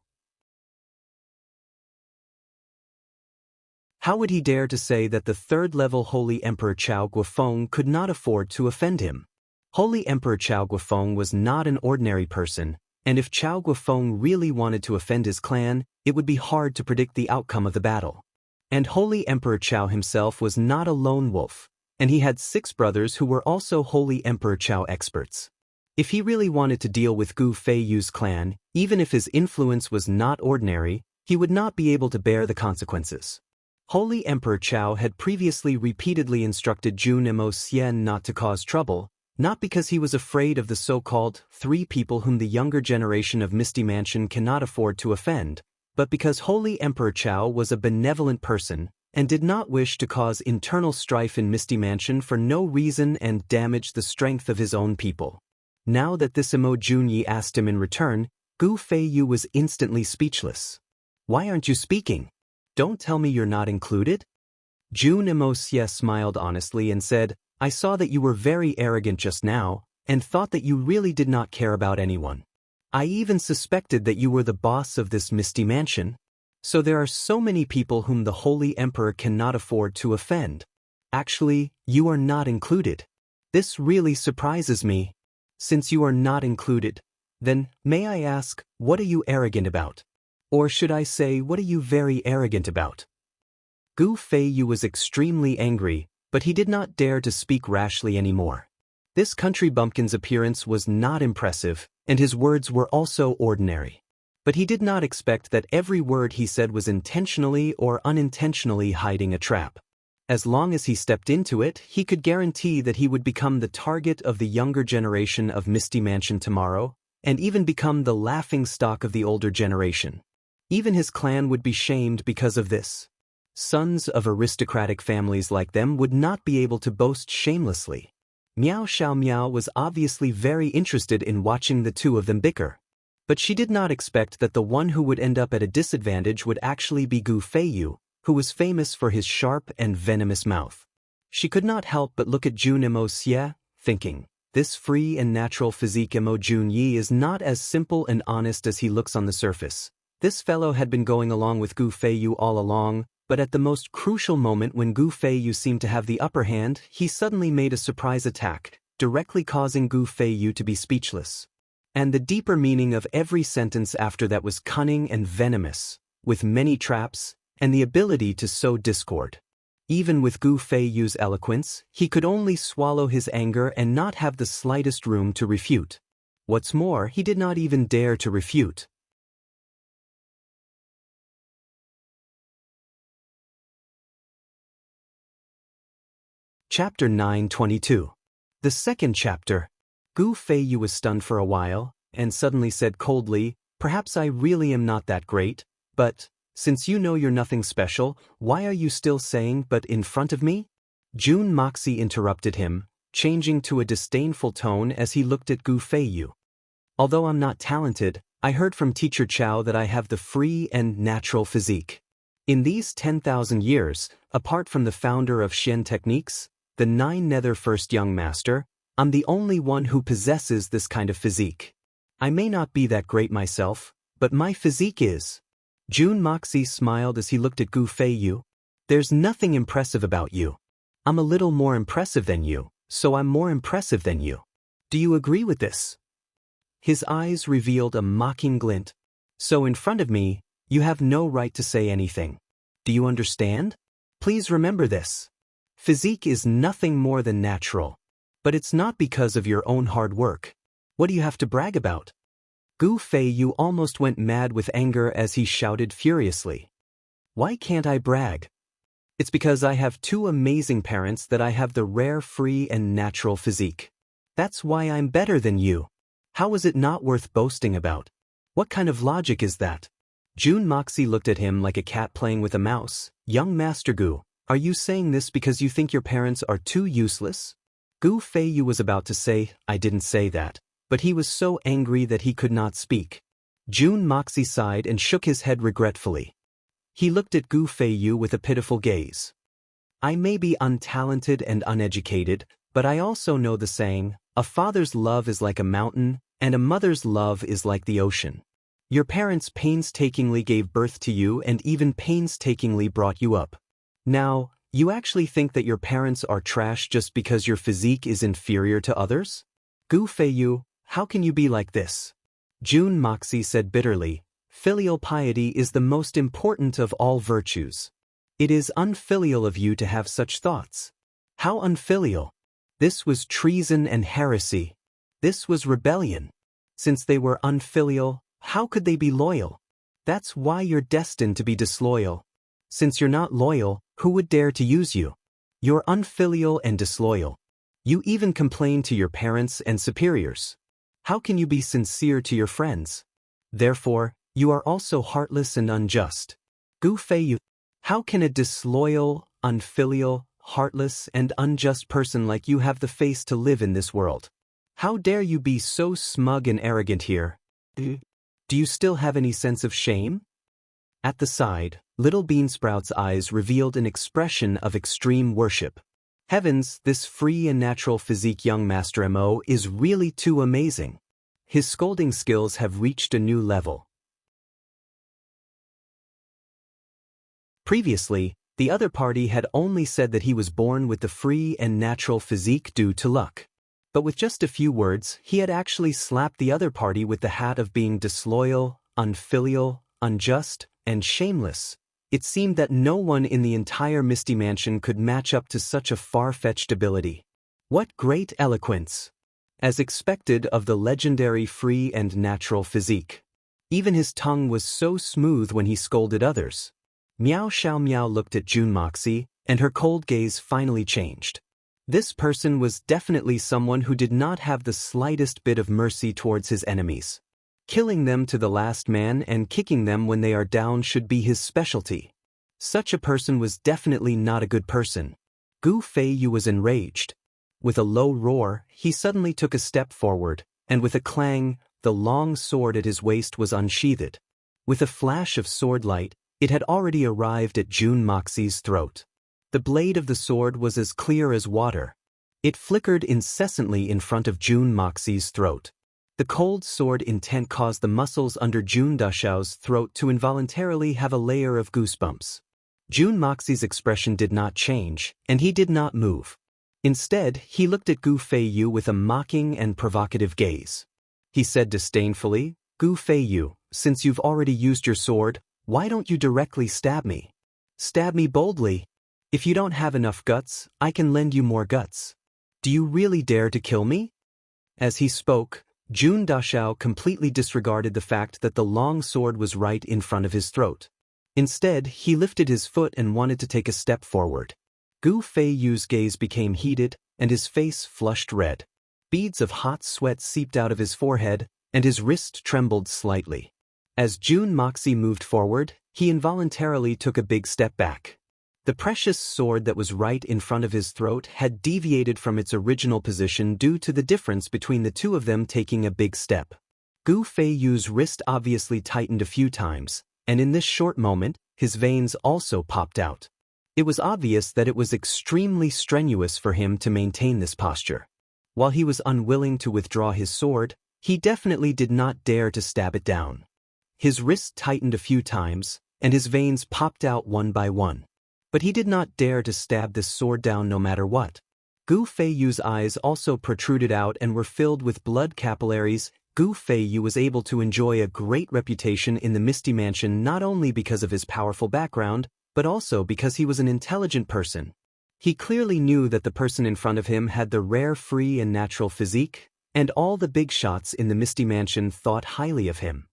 S1: How would he dare to say that the third-level Holy Emperor Chao Guofeng could not afford to offend him? Holy Emperor Chao Guofeng was not an ordinary person, and if Chao Guofeng really wanted to offend his clan, it would be hard to predict the outcome of the battle. And Holy Emperor Chao himself was not a lone wolf, and he had 6 brothers who were also Holy Emperor Chao experts. If he really wanted to deal with Gu Feiyu's clan, even if his influence was not ordinary, he would not be able to bear the consequences. Holy Emperor Chao had previously repeatedly instructed Jun Mo Xie not to cause trouble, not because he was afraid of the so-called 3 people whom the younger generation of Misty Mansion cannot afford to offend, but because Holy Emperor Chao was a benevolent person and did not wish to cause internal strife in Misty Mansion for no reason and damage the strength of his own people. Now that this Mo Junyi asked him in return, Gu Feiyu was instantly speechless. "Why aren't you speaking? Don't tell me you're not included?" Jun Mo Xie smiled honestly and said, "I saw that you were very arrogant just now, and thought that you really did not care about anyone. I even suspected that you were the boss of this misty mansion. So there are so many people whom the Holy Emperor cannot afford to offend. Actually, you are not included. This really surprises me. Since you are not included, then, may I ask, what are you arrogant about? Or should I say, what are you very arrogant about? Gu Feiyu was extremely angry, but he did not dare to speak rashly anymore. This country bumpkin's appearance was not impressive, and his words were also ordinary. But he did not expect that every word he said was intentionally or unintentionally hiding a trap. As long as he stepped into it, he could guarantee that he would become the target of the younger generation of Misty Mansion tomorrow, and even become the laughingstock of the older generation. Even his clan would be shamed because of this. Sons of aristocratic families like them would not be able to boast shamelessly. Miao Xiaomiao was obviously very interested in watching the two of them bicker. But she did not expect that the one who would end up at a disadvantage would actually be Gu Feiyu, who was famous for his sharp and venomous mouth. She could not help but look at Jun Mo Xie, thinking, this free and natural physique Mo Junyi is not as simple and honest as he looks on the surface. This fellow had been going along with Gu Feiyu all along, but at the most crucial moment when Gu Feiyu seemed to have the upper hand, he suddenly made a surprise attack, directly causing Gu Feiyu to be speechless. And the deeper meaning of every sentence after that was cunning and venomous, with many traps, and the ability to sow discord. Even with Gu Feiyu's eloquence, he could only swallow his anger and not have the slightest room to refute. What's more, he did not even dare to refute. Chapter 922. The second chapter. Gu Feiyu was stunned for a while, and suddenly said coldly, perhaps I really am not that great, but, since you know you're nothing special, why are you still saying but in front of me? Jun Moxie interrupted him, changing to a disdainful tone as he looked at Gu Feiyu. Although I'm not talented, I heard from Teacher Chow that I have the free and natural physique. In these 10,000 years, apart from the founder of Xian Techniques, the 9 Nether First Young Master, I'm the only one who possesses this kind of physique. I may not be that great myself, but my physique is. Jun Moxie smiled as he looked at Gu Feiyu. There's nothing impressive about you. I'm a little more impressive than you, so I'm more impressive than you. Do you agree with this? His eyes revealed a mocking glint. So in front of me, you have no right to say anything. Do you understand? Please remember this. Physique is nothing more than natural. But it's not because of your own hard work. What do you have to brag about? Gu Feiyu almost went mad with anger as he shouted furiously. Why can't I brag? It's because I have 2 amazing parents that I have the rare free and natural physique. That's why I'm better than you. How is it not worth boasting about? What kind of logic is that? Jun Moxie looked at him like a cat playing with a mouse. Young Master Gu, are you saying this because you think your parents are too useless? Gu Feiyu was about to say, I didn't say that, but he was so angry that he could not speak. Jun Moxie sighed and shook his head regretfully. He looked at Gu Feiyu with a pitiful gaze. I may be untalented and uneducated, but I also know the saying, a father's love is like a mountain, and a mother's love is like the ocean. Your parents painstakingly gave birth to you and even painstakingly brought you up. Now, you actually think that your parents are trash just because your physique is inferior to others? Gu Feiyu, how can you be like this? Jun Moxie said bitterly, filial piety is the most important of all virtues. It is unfilial of you to have such thoughts. How unfilial? This was treason and heresy. This was rebellion. Since they were unfilial, how could they be loyal? That's why you're destined to be disloyal. Since you're not loyal, who would dare to use you? You're unfilial and disloyal. You even complain to your parents and superiors. How can you be sincere to your friends? Therefore, you are also heartless and unjust. Gu Feiyu, how can a disloyal, unfilial, heartless, and unjust person like you have the face to live in this world? How dare you be so smug and arrogant here? Do you still have any sense of shame? At the side, Little Beansprout's eyes revealed an expression of extreme worship. Heavens, this free and natural physique young Master Mo is really too amazing. His scolding skills have reached a new level. Previously, the other party had only said that he was born with the free and natural physique due to luck. But with just a few words, he had actually slapped the other party with the hat of being disloyal, unfilial, unjust, and shameless. It seemed that no one in the entire Misty Mansion could match up to such a far-fetched ability. What great eloquence! As expected of the legendary free and natural physique. Even his tongue was so smooth when he scolded others. Miao Xiao Miao looked at June Moxie, and her cold gaze finally changed. This person was definitely someone who did not have the slightest bit of mercy towards his enemies. Killing them to the last man and kicking them when they are down should be his specialty. Such a person was definitely not a good person. Gu Feiyu was enraged. With a low roar, he suddenly took a step forward, and with a clang, the long sword at his waist was unsheathed. With a flash of sword light, it had already arrived at June Moxie's throat. The blade of the sword was as clear as water. It flickered incessantly in front of June Moxie's throat. The cold sword intent caused the muscles under June Dashao's throat to involuntarily have a layer of goosebumps. June Moxie's expression did not change, and he did not move. Instead, he looked at Gu Feiyu with a mocking and provocative gaze. He said disdainfully, "Gu Feiyu, since you've already used your sword, why don't you directly stab me? Stab me boldly. If you don't have enough guts, I can lend you more guts. Do you really dare to kill me?" As he spoke, June Dashao completely disregarded the fact that the long sword was right in front of his throat. Instead, he lifted his foot and wanted to take a step forward. Gu Feiyu's gaze became heated, and his face flushed red. Beads of hot sweat seeped out of his forehead, and his wrist trembled slightly. As June Moxie moved forward, he involuntarily took a big step back. The precious sword that was right in front of his throat had deviated from its original position due to the difference between the two of them taking a big step. Gu Feiyu's wrist obviously tightened a few times, and in this short moment, his veins also popped out. It was obvious that it was extremely strenuous for him to maintain this posture. While he was unwilling to withdraw his sword, he definitely did not dare to stab it down. His wrist tightened a few times, and his veins popped out one by one. But he did not dare to stab this sword down no matter what. Gu Feiyu's eyes also protruded out and were filled with blood capillaries. Gu Feiyu was able to enjoy a great reputation in the Misty Mansion not only because of his powerful background, but also because he was an intelligent person. He clearly knew that the person in front of him had the rare free and natural physique, and all the big shots in the Misty Mansion thought highly of him.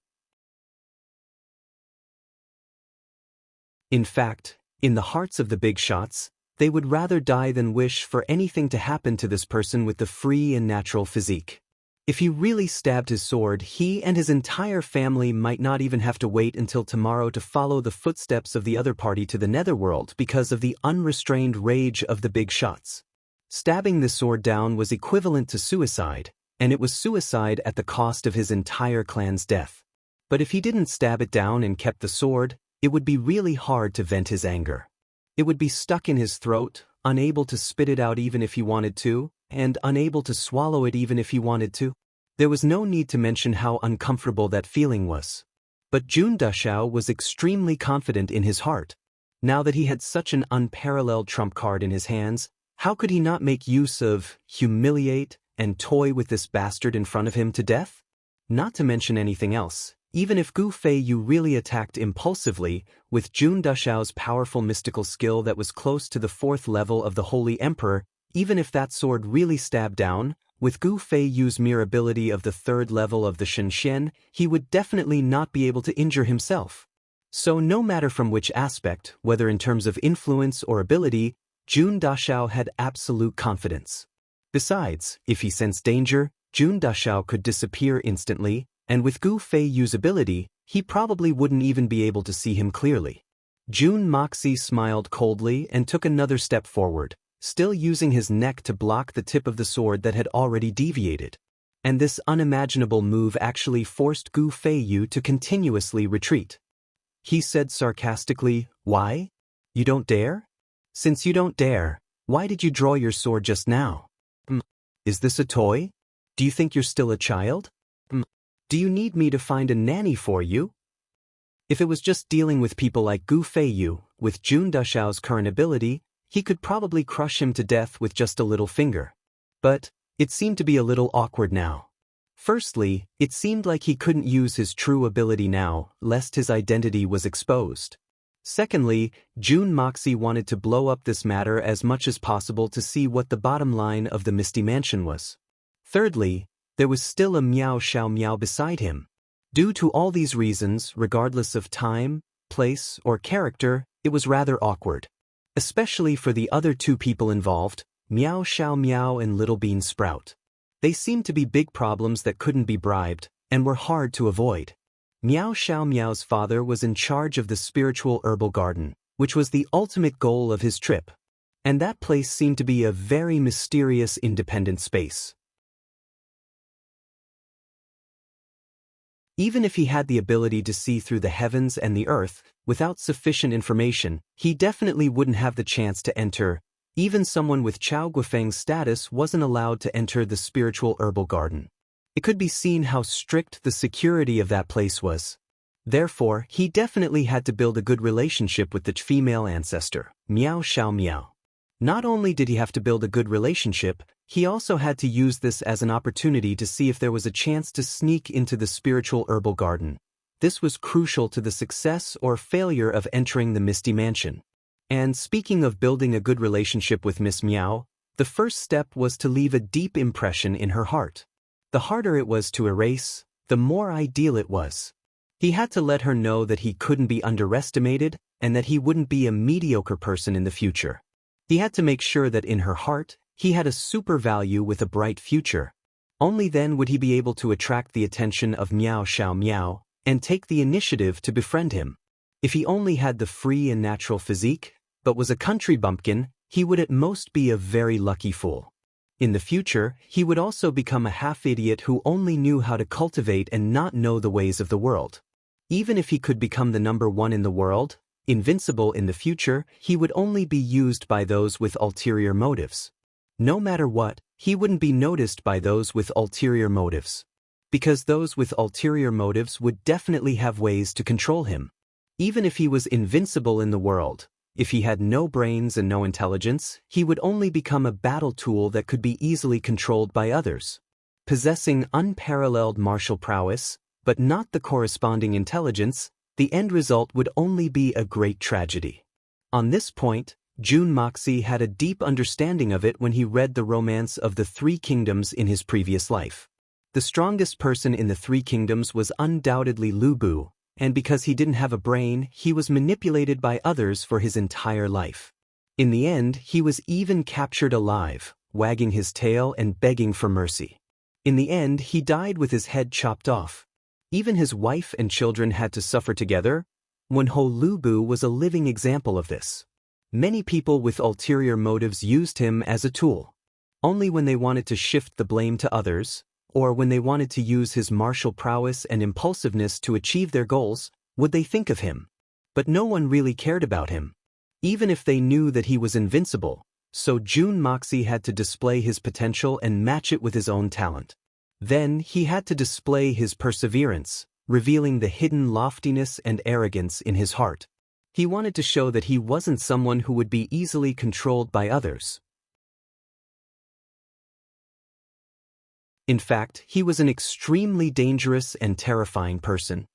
S1: In fact, in the hearts of the big shots, they would rather die than wish for anything to happen to this person with the free and natural physique. If he really stabbed his sword, he and his entire family might not even have to wait until tomorrow to follow the footsteps of the other party to the netherworld because of the unrestrained rage of the big shots. Stabbing the sword down was equivalent to suicide, and it was suicide at the cost of his entire clan's death. But if he didn't stab it down and kept the sword, it would be really hard to vent his anger. It would be stuck in his throat, unable to spit it out even if he wanted to, and unable to swallow it even if he wanted to. There was no need to mention how uncomfortable that feeling was. But June Dashao was extremely confident in his heart. Now that he had such an unparalleled trump card in his hands, how could he not make use of, humiliate, and toy with this bastard in front of him to death? Not to mention anything else. Even if Gu Feiyu really attacked impulsively, with June Dashao's powerful mystical skill that was close to the 4th level of the Holy Emperor, even if that sword really stabbed down, with Gu Feiyu's mere ability of the 3rd level of the Shenxian, he would definitely not be able to injure himself. So no matter from which aspect, whether in terms of influence or ability, June Dashao had absolute confidence. Besides, if he sensed danger, June Dashao could disappear instantly, and with Gu Feiyu's ability, he probably wouldn't even be able to see him clearly. June Moxie smiled coldly and took another step forward, still using his neck to block the tip of the sword that had already deviated. And this unimaginable move actually forced Gu Feiyu to continuously retreat. He said sarcastically, "Why? You don't dare? Since you don't dare, Why did you draw your sword just now? Is this a toy? Do you think you're still a child? Do you need me to find a nanny for you? If it was just dealing with people like Gu Feiyu, with Jun Dushao's current ability, he could probably crush him to death with just a little finger. But it seemed to be a little awkward now. Firstly, it seemed like he couldn't use his true ability now, lest his identity was exposed. Secondly, Jun Moxie wanted to blow up this matter as much as possible to see what the bottom line of the Misty Mansion was. Thirdly, there was still a Miao Xiao Miao beside him. Due to all these reasons, regardless of time, place, or character, it was rather awkward. Especially for the other two people involved, Miao Xiao Miao and Little Bean Sprout. They seemed to be big problems that couldn't be bribed, and were hard to avoid. Miao Xiao Miao's father was in charge of the spiritual herbal garden, which was the ultimate goal of his trip. And that place seemed to be a very mysterious independent space. Even if he had the ability to see through the heavens and the earth, without sufficient information, he definitely wouldn't have the chance to enter. Even someone with Chao Guifeng's status wasn't allowed to enter the spiritual herbal garden. It could be seen how strict the security of that place was. Therefore, he definitely had to build a good relationship with the female ancestor, Miao Xiao Miao. Not only did he have to build a good relationship, he also had to use this as an opportunity to see if there was a chance to sneak into the spiritual herbal garden. This was crucial to the success or failure of entering the Misty Mansion. And speaking of building a good relationship with Miss Miao, the first step was to leave a deep impression in her heart. The harder it was to erase, the more ideal it was. He had to let her know that he couldn't be underestimated and that he wouldn't be a mediocre person in the future. He had to make sure that in her heart, he had a super value with a bright future. Only then would he be able to attract the attention of Miao Xiao Miao and take the initiative to befriend him. If he only had the free and natural physique, but was a country bumpkin, he would at most be a very lucky fool. In the future, he would also become a half-idiot who only knew how to cultivate and not know the ways of the world. Even if he could become the number one in the world, invincible in the future, he would only be used by those with ulterior motives. No matter what, he wouldn't be noticed by those with ulterior motives. Because those with ulterior motives would definitely have ways to control him. Even if he was invincible in the world, if he had no brains and no intelligence, he would only become a battle tool that could be easily controlled by others. Possessing unparalleled martial prowess, but not the corresponding intelligence, the end result would only be a great tragedy. On this point, Jun Moxie had a deep understanding of it when he read the romance of the Three Kingdoms in his previous life. The strongest person in the Three Kingdoms was undoubtedly Lu Bu, and because he didn't have a brain, he was manipulated by others for his entire life. In the end, he was even captured alive, wagging his tail and begging for mercy. In the end, he died with his head chopped off. Even his wife and children had to suffer together. Wenho Lu Bu was a living example of this. Many people with ulterior motives used him as a tool. Only when they wanted to shift the blame to others, or when they wanted to use his martial prowess and impulsiveness to achieve their goals, would they think of him. But no one really cared about him. Even if they knew that he was invincible, so Jun Moxie had to display his potential and match it with his own talent. Then he had to display his perseverance, revealing the hidden loftiness and arrogance in his heart. He wanted to show that he wasn't someone who would be easily controlled by others. In fact, he was an extremely dangerous and terrifying person.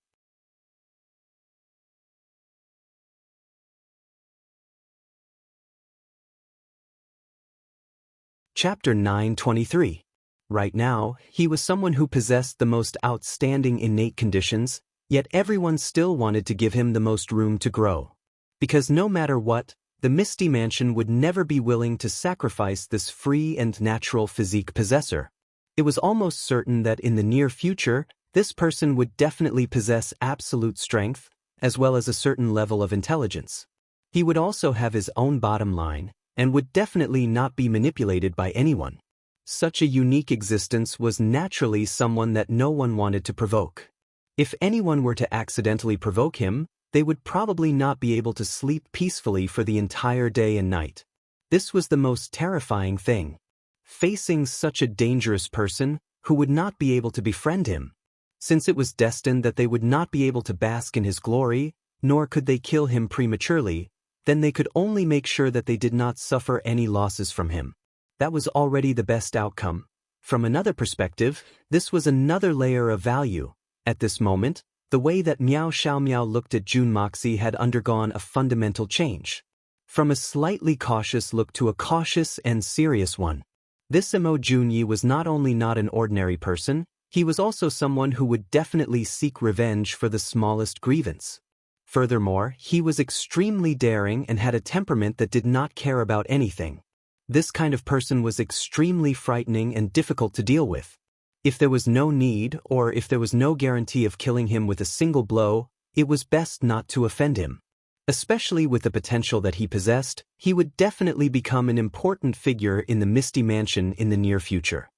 S1: Chapter 923. Right now, he was someone who possessed the most outstanding innate conditions, yet everyone still wanted to give him the most room to grow. Because no matter what, the Misty Mansion would never be willing to sacrifice this free and natural physique possessor. It was almost certain that in the near future, this person would definitely possess absolute strength, as well as a certain level of intelligence. He would also have his own bottom line, and would definitely not be manipulated by anyone. Such a unique existence was naturally someone that no one wanted to provoke. If anyone were to accidentally provoke him, they would probably not be able to sleep peacefully for the entire day and night. This was the most terrifying thing. Facing such a dangerous person who would not be able to befriend him. Since it was destined that they would not be able to bask in his glory, nor could they kill him prematurely, then they could only make sure that they did not suffer any losses from him. That was already the best outcome. From another perspective, this was another layer of value. At this moment, the way that Miao Xiaomiao looked at Jun Moxie had undergone a fundamental change. From a slightly cautious look to a cautious and serious one. This Mo Junyi was not only not an ordinary person, he was also someone who would definitely seek revenge for the smallest grievance. Furthermore, he was extremely daring and had a temperament that did not care about anything. This kind of person was extremely frightening and difficult to deal with. If there was no need or if there was no guarantee of killing him with a single blow, it was best not to offend him. Especially with the potential that he possessed, he would definitely become an important figure in the Misty Mansion in the near future.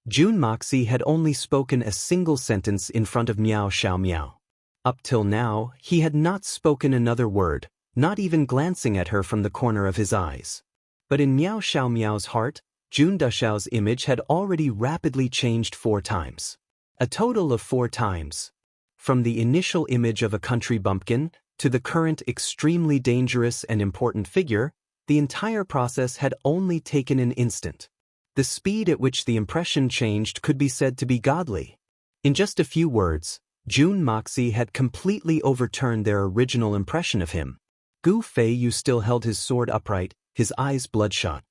S1: Jun Moxie had only spoken a single sentence in front of Miao Xiaomiao. Up till now, he had not spoken another word, not even glancing at her from the corner of his eyes. But in Miao Xiaomiao's heart, Jun Dashao's image had already rapidly changed 4 times. A total of 4 times. From the initial image of a country bumpkin, to the current extremely dangerous and important figure, the entire process had only taken an instant. The speed at which the impression changed could be said to be godly. In just a few words, Jun Moxie had completely overturned their original impression of him. Gu Feiyu still held his sword upright, his eyes bloodshot.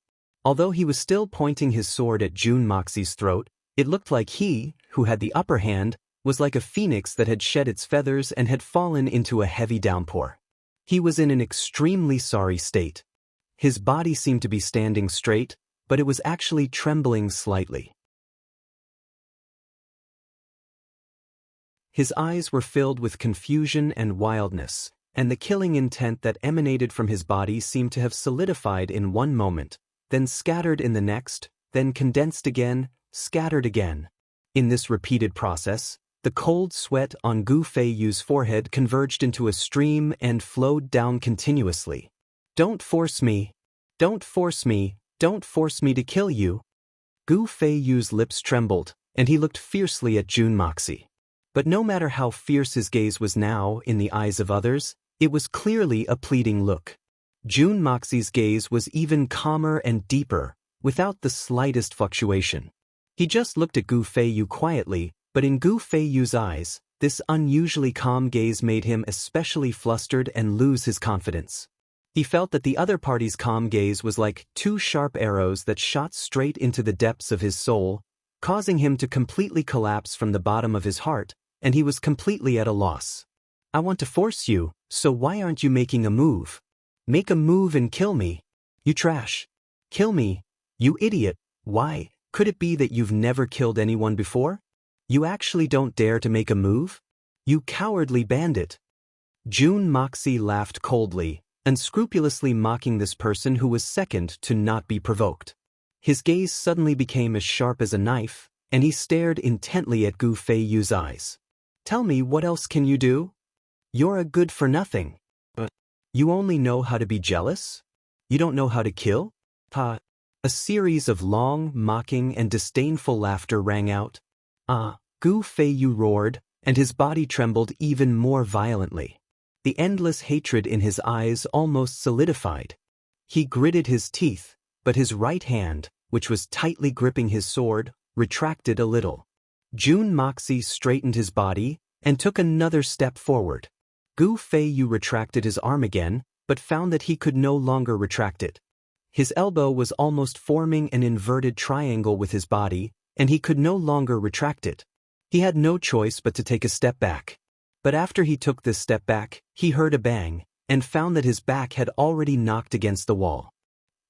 S1: Although he was still pointing his sword at Jun Moxie's throat, it looked like he, who had the upper hand, was like a phoenix that had shed its feathers and had fallen into a heavy downpour. He was in an extremely sorry state. His body seemed to be standing straight, but it was actually trembling slightly. His eyes were filled with confusion and wildness, and the killing intent that emanated from his body seemed to have solidified in one moment, then scattered in the next, then condensed again, scattered again. In this repeated process, the cold sweat on Gu Feiyu's forehead converged into a stream and flowed down continuously. "Don't force me! Don't force me! Don't force me to kill you!" Gu Feiyu's lips trembled, and he looked fiercely at Jun Moxie. But no matter how fierce his gaze was now in the eyes of others, it was clearly a pleading look. Jun Moxie's gaze was even calmer and deeper, without the slightest fluctuation. He just looked at Gu Feiyu quietly, but in Gu Feiyu's eyes, this unusually calm gaze made him especially flustered and lose his confidence. He felt that the other party's calm gaze was like 2 sharp arrows that shot straight into the depths of his soul, causing him to completely collapse from the bottom of his heart, and he was completely at a loss. "I want to force you, so why aren't you making a move? Make a move and kill me. You trash. Kill me. You idiot. Why? Could it be that you've never killed anyone before? You actually don't dare to make a move? You cowardly bandit." Jun Moxie laughed coldly, unscrupulously mocking this person who was second to not be provoked. His gaze suddenly became as sharp as a knife, and he stared intently at Gu Feiyu's eyes. "Tell me, what else can you do? You're a good-for-nothing. You only know how to be jealous? You don't know how to kill? Ha!" A series of long, mocking, and disdainful laughter rang out. "Ah!" Gu Feiyu roared, and his body trembled even more violently. The endless hatred in his eyes almost solidified. He gritted his teeth, but his right hand, which was tightly gripping his sword, retracted a little. Jun Moxie straightened his body and took another step forward. Gu Feiyu retracted his arm again, but found that he could no longer retract it. His elbow was almost forming an inverted triangle with his body, and he could no longer retract it. He had no choice but to take a step back. But after he took this step back, he heard a bang, and found that his back had already knocked against the wall.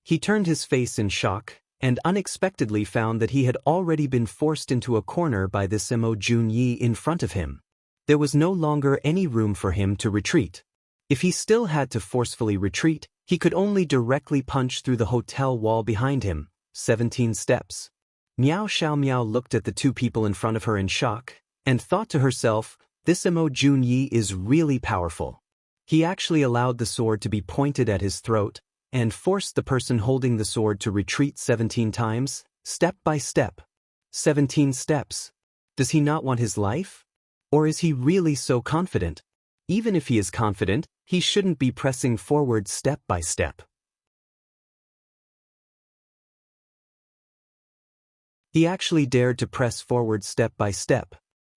S1: He turned his face in shock, and unexpectedly found that he had already been forced into a corner by this Mo Junyi in front of him. There was no longer any room for him to retreat. If he still had to forcefully retreat, he could only directly punch through the hotel wall behind him, 17 steps. Miao Xiaomiao looked at the 2 people in front of her in shock, and thought to herself, this Mo Junyi is really powerful. He actually allowed the sword to be pointed at his throat, and forced the person holding the sword to retreat 17 times, step by step. 17 steps. Does he not want his life? Or is he really so confident? Even if he is confident, he shouldn't be pressing forward step by step. He actually dared to press forward step by step.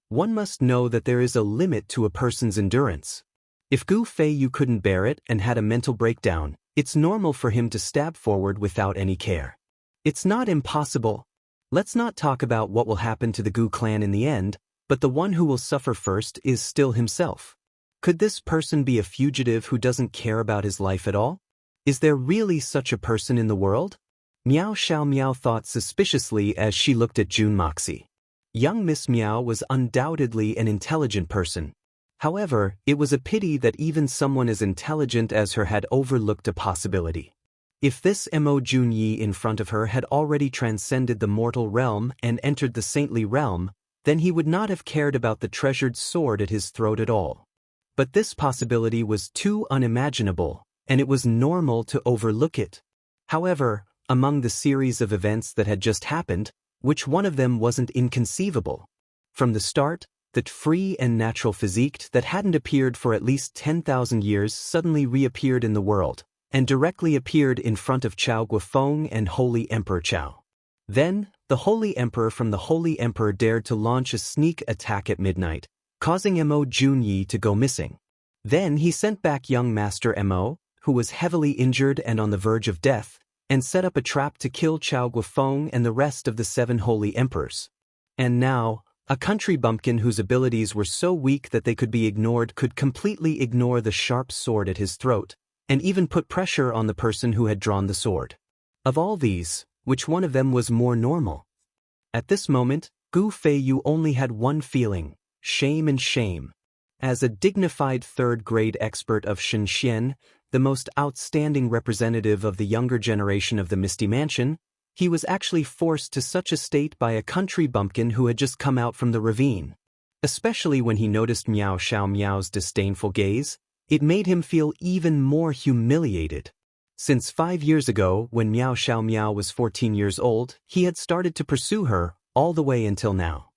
S1: One must know that there is a limit to a person's endurance. If Gu Feiyu couldn't bear it and had a mental breakdown, it's normal for him to stab forward without any care. It's not impossible. Let's not talk about what will happen to the Gu clan in the end, but the one who will suffer first is still himself. Could this person be a fugitive who doesn't care about his life at all? Is there really such a person in the world? Miao Xiaomiao thought suspiciously as she looked at Jun Moxie. Young Miss Miao was undoubtedly an intelligent person. However, it was a pity that even someone as intelligent as her had overlooked a possibility. If this Mo Junyi in front of her had already transcended the mortal realm and entered the saintly realm, then he would not have cared about the treasured sword at his throat at all. But this possibility was too unimaginable, and it was normal to overlook it. However, among the series of events that had just happened, which one of them wasn't inconceivable? From the start, that free and natural physique that hadn't appeared for at least 10,000 years suddenly reappeared in the world, and directly appeared in front of Chao Guofeng and Holy Emperor Chao. Then, the Holy Emperor from the Holy Emperor dared to launch a sneak attack at midnight, causing Mo Junyi to go missing. Then he sent back young Master Mo, who was heavily injured and on the verge of death, and set up a trap to kill Chao Guofeng and the rest of the 7 holy emperors. And now, a country bumpkin whose abilities were so weak that they could be ignored could completely ignore the sharp sword at his throat, and even put pressure on the person who had drawn the sword. Of all these, which one of them was more normal? At this moment, Gu Feiyu only had one feeling: shame and shame. As a dignified third-grade expert of Shenxian, the most outstanding representative of the younger generation of the Misty Mansion, he was actually forced to such a state by a country bumpkin who had just come out from the ravine. Especially when he noticed Miao Xiaomiao's disdainful gaze, it made him feel even more humiliated. Since 5 years ago, when Miao Xiaomiao was 14 years old, he had started to pursue her, all the way until now.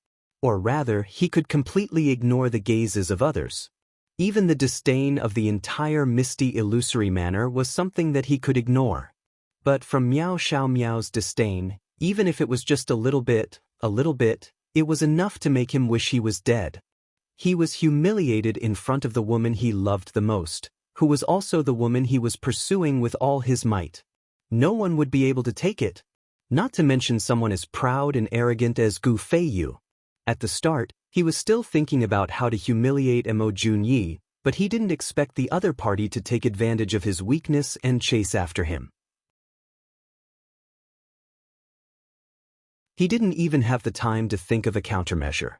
S1: Or rather, he could completely ignore the gazes of others. Even the disdain of the entire misty illusory manor was something that he could ignore. But from Miao Xiaomiao's disdain, even if it was just a little bit, it was enough to make him wish he was dead. He was humiliated in front of the woman he loved the most, who was also the woman he was pursuing with all his might. No one would be able to take it. Not to mention someone as proud and arrogant as Gu Feiyu. At the start, he was still thinking about how to humiliate Mo Junyi, but he didn't expect the other party to take advantage of his weakness and chase after him. He didn't even have the time to think of a countermeasure.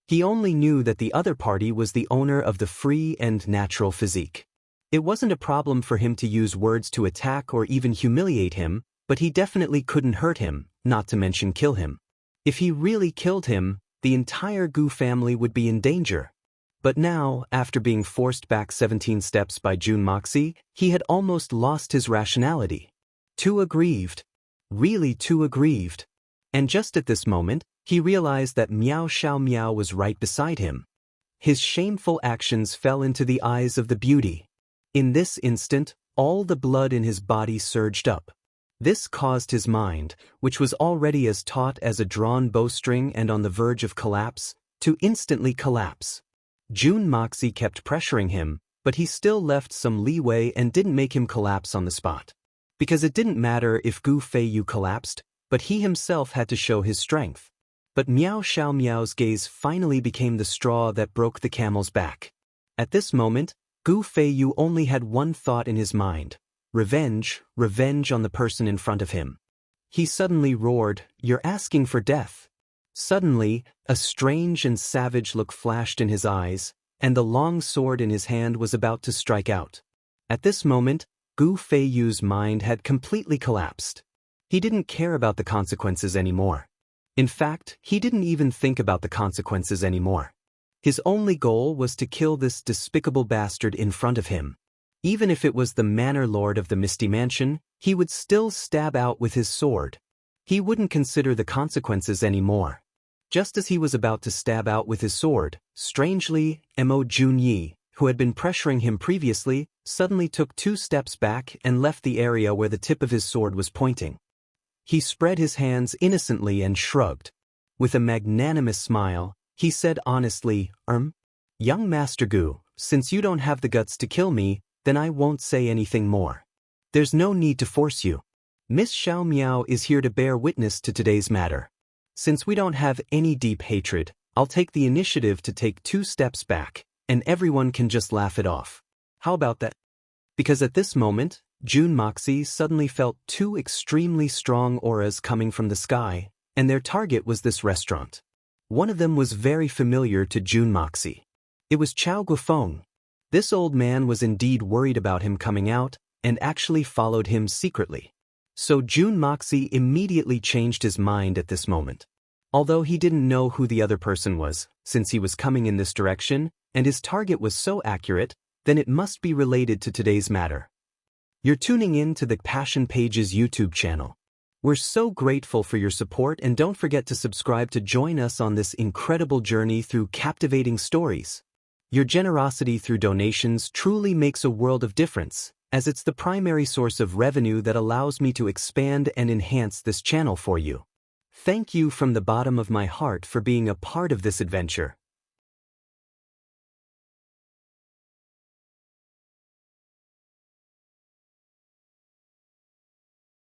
S1: He only knew that the other party was the owner of the free and natural physique. It wasn't a problem for him to use words to attack or even humiliate him, but he definitely couldn't hurt him, not to mention kill him. If he really killed him, the entire Gu family would be in danger. But now, after being forced back 17 steps by Jun Moxie, he had almost lost his rationality. Too aggrieved. Really too aggrieved. And just at this moment, he realized that Miao Xiaomiao was right beside him. His shameful actions fell into the eyes of the beauty. In this instant, all the blood in his body surged up. This caused his mind, which was already as taut as a drawn bowstring and on the verge of collapse, to instantly collapse. Jun Moxie kept pressuring him, but he still left some leeway and didn't make him collapse on the spot. Because it didn't matter if Gu Feiyu collapsed, but he himself had to show his strength. But Miao Xiaomiao's gaze finally became the straw that broke the camel's back. At this moment, Gu Feiyu only had one thought in his mind: revenge, revenge on the person in front of him. He suddenly roared, "You're asking for death." Suddenly, a strange and savage look flashed in his eyes, and the long sword in his hand was about to strike out. At this moment, Gu Feiyu's mind had completely collapsed. He didn't care about the consequences anymore. In fact, he didn't even think about the consequences anymore. His only goal was to kill this despicable bastard in front of him. Even if it was the manor lord of the Misty Mansion, he would still stab out with his sword. He wouldn't consider the consequences anymore. Just as he was about to stab out with his sword, strangely, Mo Junyi, who had been pressuring him previously, suddenly took 2 steps back and left the area where the tip of his sword was pointing. He spread his hands innocently and shrugged. With a magnanimous smile, he said honestly, Young Master Gu, since you don't have the guts to kill me, then I won't say anything more. There's no need to force you. Miss Xiao Miao is here to bear witness to today's matter. Since we don't have any deep hatred, I'll take the initiative to take 2 steps back, and everyone can just laugh it off. How about that? Because at this moment, Jun Moxie suddenly felt 2 extremely strong auras coming from the sky, and their target was this restaurant. One of them was very familiar to Jun Moxie. It was Chao Guofeng. This old man was indeed worried about him coming out, and actually followed him secretly. So Jun Moxie immediately changed his mind at this moment. Although he didn't know who the other person was, since he was coming in this direction, and his target was so accurate, then it must be related to today's matter. You're tuning in to the Passion Pages YouTube channel. We're so grateful for your support, and don't forget to subscribe to join us on this incredible journey through captivating stories. Your generosity through donations truly makes a world of difference, as it's the primary source of revenue that allows me to expand and enhance this channel for you. Thank you from the bottom of my heart for being a part of this adventure.